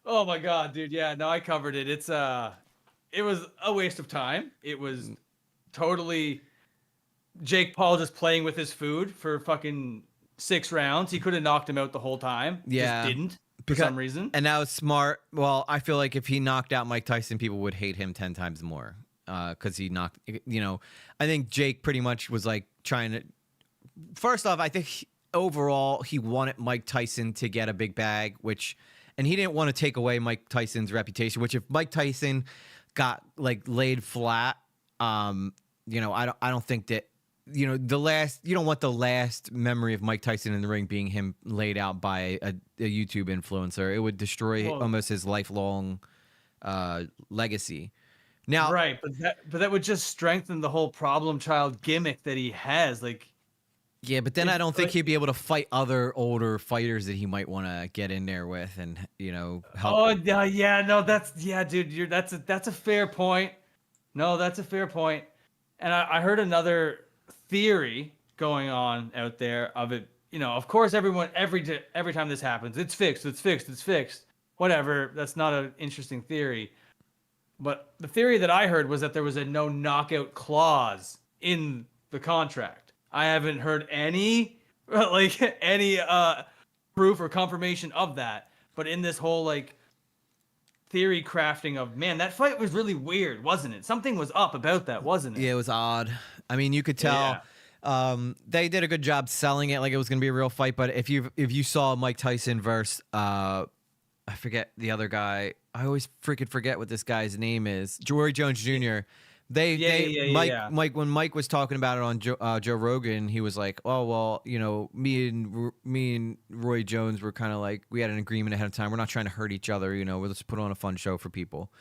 Oh my God, dude. Yeah, no, I covered it. It was a waste of time. It was totally Jake Paul just playing with his food for fucking 6 rounds. He could have knocked him out the whole time. Yeah. Just didn't for some reason. And that was smart. Well, I feel like if he knocked out Mike Tyson, people would hate him 10 times more. Because he knocked, you know, I think Jake pretty much was like trying to. First off, I think overall he wanted Mike Tyson to get a big bag, and he didn't want to take away Mike Tyson's reputation, which if Mike Tyson got like laid flat, you know, I don't think that, you know, you don't want the last memory of Mike Tyson in the ring being him laid out by a YouTube influencer. It would destroy almost his lifelong legacy. Now, right, but that would just strengthen the whole problem child gimmick that he has. Like, Yeah, but then I don't think he'd be able to fight other older fighters that he might want to get in there with and, help. Oh, yeah, no, dude, that's a fair point. No, that's a fair point. And I heard another theory going on out there of it. Of course, everyone every time this happens, it's fixed. Whatever. That's not an interesting theory. But the theory that I heard was that there was a no knockout clause in the contract. I haven't heard any proof or confirmation of that. But in this whole theory crafting of, man, that fight was really weird, wasn't it? Something was up about that, wasn't it? Yeah, it was odd. I mean, you could tell they did a good job selling it like it was going to be a real fight. But if you saw Mike Tyson versus I forget the other guy. I always freaking forget what this guy's name is. Roy Jones Jr. Mike when Mike was talking about it on Joe Rogan, he was like, "Oh well, me and Roy Jones were kind of like we had an agreement ahead of time. We're not trying to hurt each other. We'll just put on a fun show for people."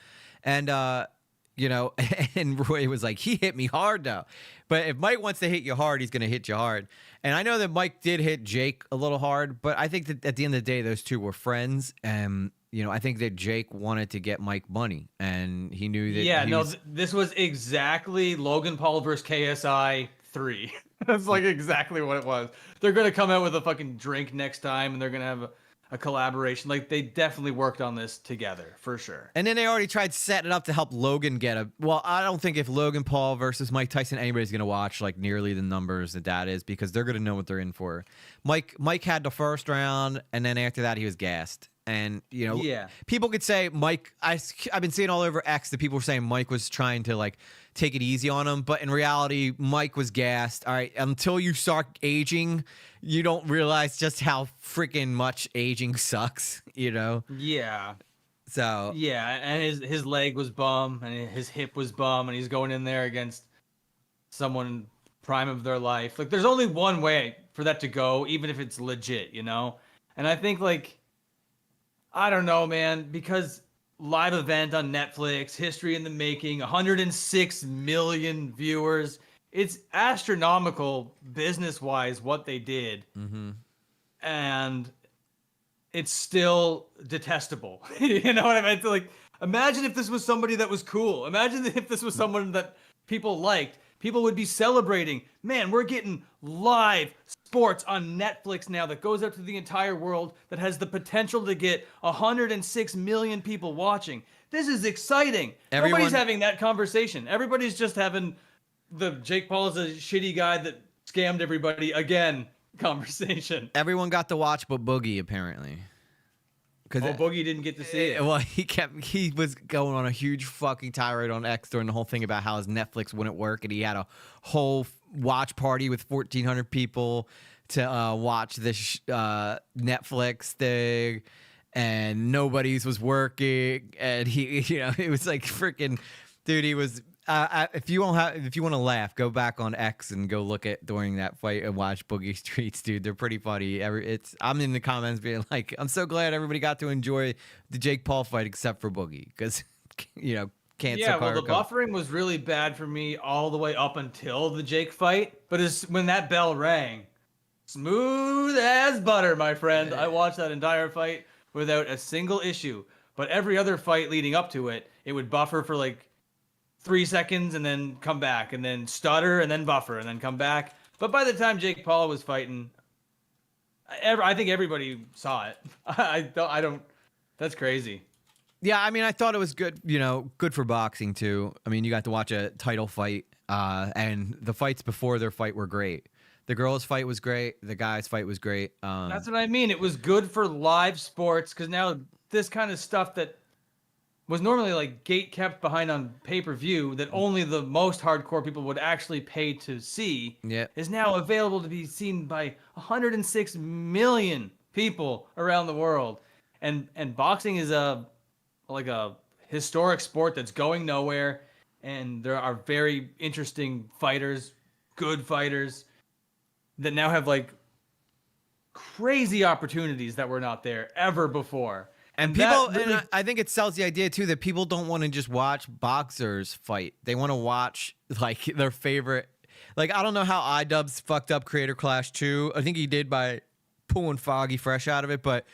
And and Roy was like, "He hit me hard though." But if Mike wants to hit you hard, he's going to hit you hard. And I know that Mike did hit Jake a little hard, but I think that at the end of the day, those two were friends. And I think that Jake wanted to get Mike money, and he knew that. Yeah, this was exactly Logan Paul versus KSI 3. That's exactly what it was. They're gonna come out with a fucking drink next time, and they're gonna have a collaboration. They definitely worked on this together for sure. And then they already tried setting it up to help Logan get a. Well, I don't think if Logan Paul versus Mike Tyson, anybody's gonna watch nearly the numbers that is, because they're gonna know what they're in for. Mike had the first round, and then after that he was gassed. And people could say Mike. I've been seeing all over X that people were saying Mike was trying to take it easy on him, but in reality, Mike was gassed. All right, until you start aging, you don't realize just how freaking much aging sucks. Yeah. So yeah, and his leg was bum, and his hip was bum, and he's going in there against someone prime of their life. There's only one way for that to go, even if it's legit, And I think I don't know, man, because live event on Netflix, history in the making, 106 million viewers. It's astronomical business-wise what they did. Mm-hmm. And it's still detestable. You know what I mean? Imagine if this was somebody that was cool. Imagine if this was someone that people liked. People would be celebrating. Man, we're getting live sports on Netflix now that goes out to the entire world, that has the potential to get 106 million people watching. This is exciting. Nobody's having that conversation. Everybody's just having the Jake Paul is a shitty guy that scammed everybody again conversation. Everyone got to watch but Boogie, apparently. Boogie didn't get to see it. Well, he was going on a huge fucking tirade on X during the whole thing about how his Netflix wouldn't work, and he had a whole watch party with 1,400 people to watch this Netflix thing, and nobody's was working, and he, it was freaking, dude, he was. If you want to laugh, go back on X and go look at during that fight and watch Boogie Streets, dude. They're pretty funny. I'm in the comments being like, I'm so glad everybody got to enjoy the Jake Paul fight except for Boogie, because can't. Yeah, well, the buffering was really bad for me all the way up until the Jake fight, but when that bell rang, smooth as butter, my friend. I watched that entire fight without a single issue. But every other fight leading up to it, it would buffer for 3 seconds and then come back, and then stutter and then buffer and then come back. But by the time Jake Paul was fighting, I think everybody saw it. I don't. That's crazy. Yeah, I mean, I thought it was good. Good for boxing too. I mean, you got to watch a title fight, and the fights before their fight were great. The girls' fight was great. The guys' fight was great. That's what I mean. It was good for live sports, because now this kind of stuff that was normally gate kept behind on pay-per-view that only the most hardcore people would actually pay to see, is now available to be seen by 106 million people around the world. And boxing is a historic sport that's going nowhere, and there are very interesting fighters, good fighters, that now have crazy opportunities that were not there ever before. And people, and I think it sells the idea too that people don't want to just watch boxers fight. They want to watch their favorite like I don't know how iDubbbz fucked up Creator Clash 2. I think he did by pulling Foggy Fresh out of it, but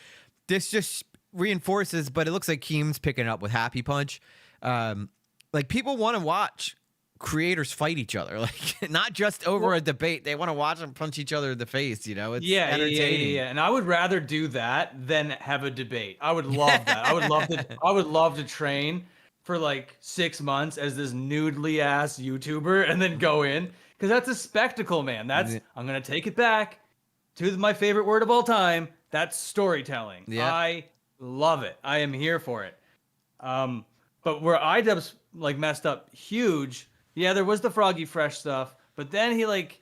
this just reinforces. But it looks like Keem's picking it up with Happy Punch. Like people want to watch creators fight each other, like not just over a debate. They want to watch them punch each other in the face. You know, it's entertaining. And I would rather do that than have a debate. I would love that. I would love to. I would love to train for like 6 months as this noodly ass YouTuber and then go in, because that's a spectacle, man. That's I'm gonna take it back to my favorite word of all time. That's storytelling. Yeah. I love it. I am here for it. But where iDubbbz like messed up huge, yeah, there was the Froggy Fresh stuff, but then he like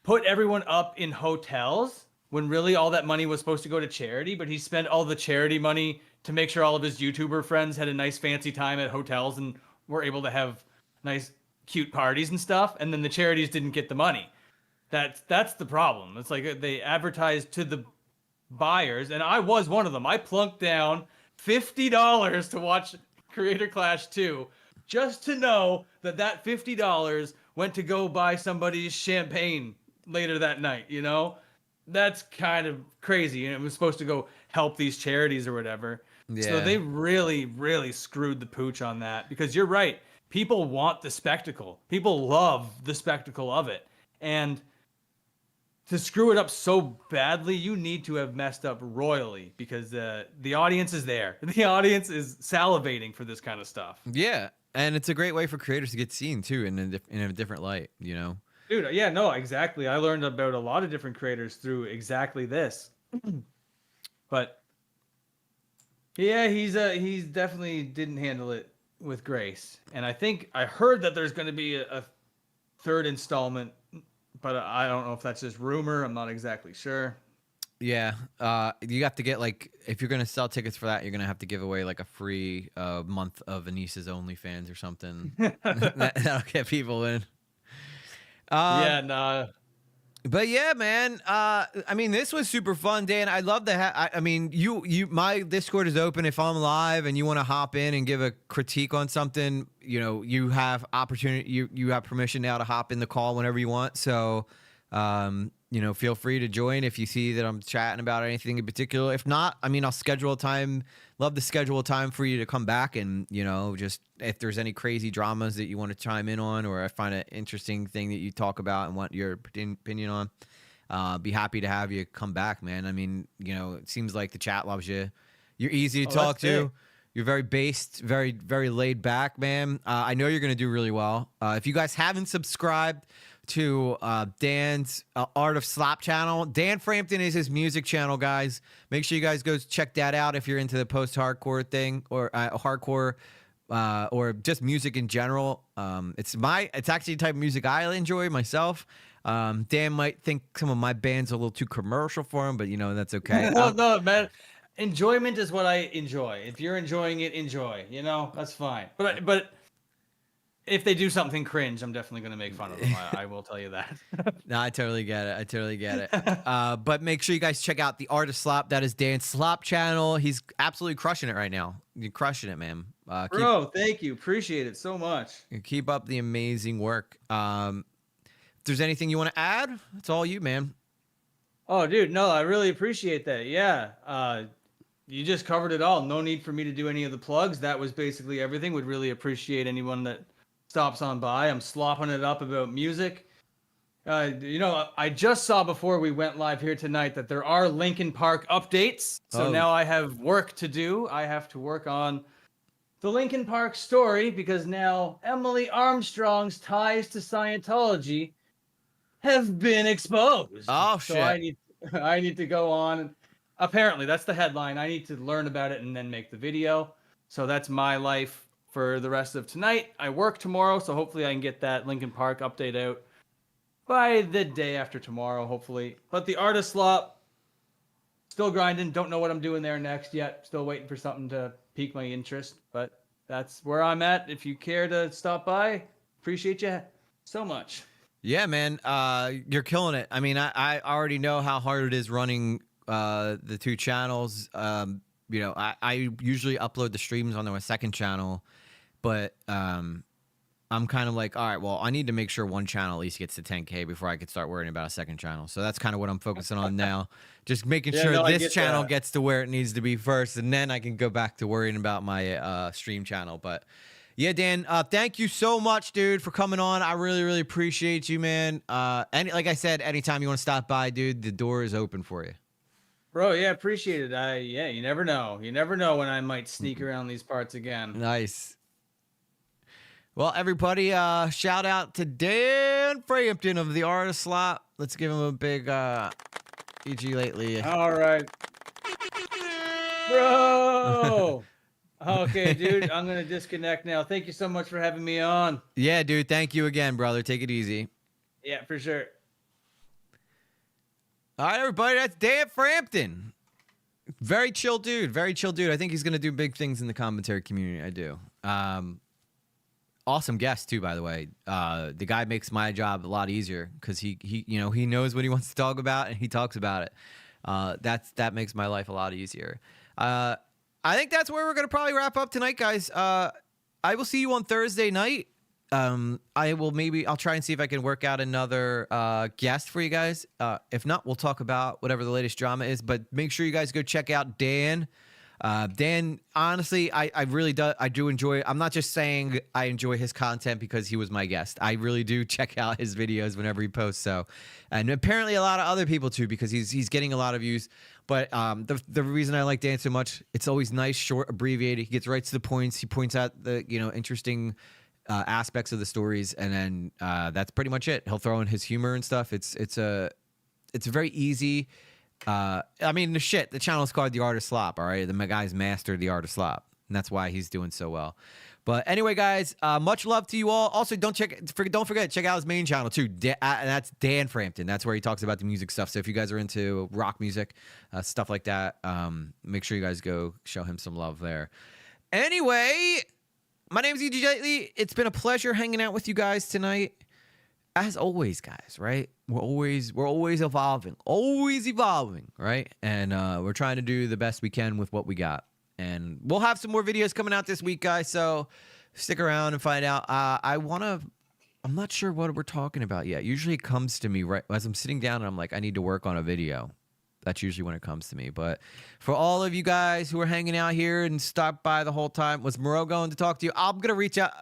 put everyone up in hotels when really all that money was supposed to go to charity, but he spent all the charity money to make sure all of his YouTuber friends had a nice fancy time at hotels and were able to have nice cute parties and stuff, and then the charities didn't get the money. That's the problem. It's like they advertised to the buyers, and I was one of them. I plunked down $50 to watch Creator Clash 2 just to know that $50 went to go buy somebody's champagne later that night, you know? That's kind of crazy. And it was supposed to go help these charities or whatever. Yeah. So they really, really screwed the pooch on that, because you're right. People want the spectacle. People love the spectacle of it. And to screw it up so badly, you need to have messed up royally, because the audience is there. The audience is salivating for this kind of stuff. Yeah, and it's a great way for creators to get seen too, in a different light, you know. Dude, yeah, no, exactly. I learned about a lot of different creators through exactly this. But yeah, he's definitely didn't handle it with grace. And I heard that there's going to be a third installment, but I don't know if that's just rumor. I'm not exactly sure. Yeah, you have to get like, if you're gonna sell tickets for that, you're gonna have to give away like a free month of Anissa's OnlyFans or something. That'll get people in. Yeah, nah. But yeah, man. I mean, this was super fun, Dan. I'd love to I mean, my Discord is open. If I'm live and you want to hop in and give a critique on something, you know, you have opportunity. You have permission now to hop in the call whenever you want. So, you know, feel free to join if you see that I'm chatting about anything in particular. If not, I mean, I'll schedule a time. Love to schedule a time for you to come back and, you know, just if there's any crazy dramas that you want to chime in on, or I find an interesting thing that you talk about and want your opinion on, be happy to have you come back, man. I mean, you know, it seems like the chat loves you. You're easy to talk to. You're very based, very, very laid back, man. I know you're going to do really well. If you guys haven't subscribed to Dan's Art of Slop channel, Dan Frampton is his music channel, guys. Make sure you guys go check that out if you're into the post-hardcore thing, or hardcore, or just music in general. It's actually the type of music I enjoy myself. Dan might think some of my band's a little too commercial for him, but you know, that's okay. No, man. Enjoyment is what I enjoy. If you're enjoying it, enjoy. You know, that's fine. But if they do something cringe, I'm definitely going to make fun of them. I will tell you that. No, I totally get it. But make sure you guys check out the Art of Slop. That is Dan's Slop channel. He's absolutely crushing it right now. You're crushing it, man. Bro, thank you. Appreciate it so much. Keep up the amazing work. If there's anything you want to add, it's all you, man. Oh, dude, no, I really appreciate that. Yeah. You just covered it all. No need for me to do any of the plugs. That was basically everything. Would really appreciate anyone that stops on by. I'm slopping it up about music. You know, I just saw before we went live here tonight that there are Linkin Park updates. So now I have work to do. I have to work on the Linkin Park story, because now Emily Armstrong's ties to Scientology have been exposed. Oh, shit. So I need to go on. And apparently, that's the headline. I need to learn about it and then make the video. So that's my life for the rest of tonight. I work tomorrow, so hopefully I can get that Linkin Park update out by the day after tomorrow, hopefully. But the Art of Slop, still grinding. Don't know what I'm doing there next yet. Still waiting for something to pique my interest. But that's where I'm at. If you care to stop by, appreciate you so much. Yeah, man. You're killing it. I mean, I already know how hard it is running the two channels. You know, I usually upload the streams on my second channel, but I'm I'm kind of like, all right, well, I need to make sure one channel at least gets to 10K before I could start worrying about a second channel. So that's kind of what I'm focusing on now. Just making Yeah, sure no, I this get channel that. gets to where it needs to be first, and then I can go back to worrying about my stream channel. But yeah, Dan, thank you so much, dude, for coming on. I really, really appreciate you, man. And like I said, anytime you want to stop by, dude, the door is open for you. Bro, yeah, appreciate it. Yeah, you never know. You never know when I might sneak around these parts again. Nice. Well, everybody, shout out to Dan Frampton of the Art of Slop. Let's give him a big EG lately. All right. Bro. Okay, dude, I'm going to disconnect now. Thank you so much for having me on. Yeah, dude. Thank you again, brother. Take it easy. Yeah, for sure. All right, everybody. That's Dan Frampton. Very chill dude. Very chill dude. I think he's going to do big things in the commentary community. I do. Awesome guest too, by the way. The guy makes my job a lot easier because he he knows what he wants to talk about and he talks about it. That makes my life a lot easier. I think that's where we're gonna probably wrap up tonight, guys. I will see you on Thursday night. I'll try and see if I can work out another guest for you guys. If not, we'll talk about whatever the latest drama is. But make sure you guys go check out Dan. Dan, honestly, I do enjoy. I'm not just saying I enjoy his content because he was my guest. I really do check out his videos whenever he posts. So, and apparently a lot of other people too because he's getting a lot of views. But the reason I like Dan so much, it's always nice, short, abbreviated. He gets right to the points. He points out the interesting aspects of the stories, and then that's pretty much it. He'll throw in his humor and stuff. It's a very easy. I mean, the channel is called The Art of Slop, all right? The guy's mastered the art of slop, and that's why he's doing so well. But anyway, guys, much love to you all. Also, don't forget to check out his main channel, too. And that's Dan Frampton. That's where he talks about the music stuff. So if you guys are into rock music, stuff like that, make sure you guys go show him some love there. Anyway, my name is E.G. Lately. It's been a pleasure hanging out with you guys tonight. As always, guys, right? We're always evolving, right? And we're trying to do the best we can with what we got. And we'll have some more videos coming out this week, guys. So stick around and find out. I'm not sure what we're talking about yet. Usually it comes to me right as I'm sitting down and I'm like, I need to work on a video. That's usually when it comes to me. But for all of you guys who are hanging out here and stopped by the whole time, was Moreau going to talk to you? I'm going to reach out.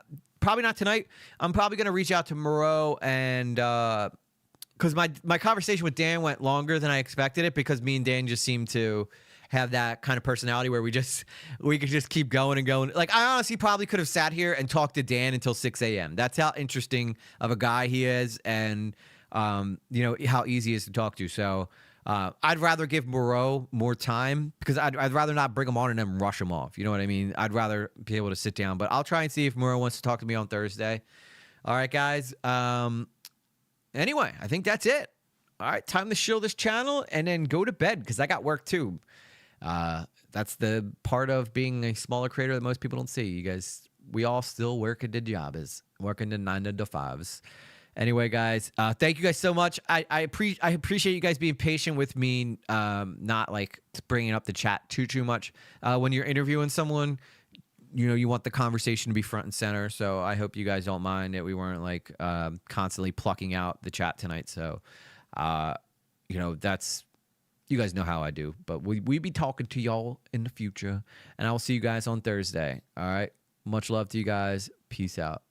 Probably not tonight. I'm probably going to reach out to Moreau and because my conversation with Dan went longer than I expected it because me and Dan just seem to have that kind of personality where we could just keep going and going. Like, I honestly probably could have sat here and talked to Dan until 6 a.m. That's how interesting of a guy he is and, how easy he is to talk to. So I'd rather give Moreau more time because I'd rather not bring him on and then rush him off. You know what I mean? I'd rather be able to sit down. But I'll try and see if Moreau wants to talk to me on Thursday. All right, guys. Anyway, I think that's it. All right, time to shill this channel and then go to bed because I got work too. That's the part of being a smaller creator that most people don't see. You guys, we all still working the job is working the 9 to 5s. Anyway, guys, thank you guys so much. I appreciate you guys being patient with me, not like bringing up the chat too much. When you're interviewing someone, you want the conversation to be front and center. So I hope you guys don't mind that we weren't like constantly plucking out the chat tonight. So, that's, you guys know how I do. But we be talking to y'all in the future, and I will see you guys on Thursday. All right. Much love to you guys. Peace out.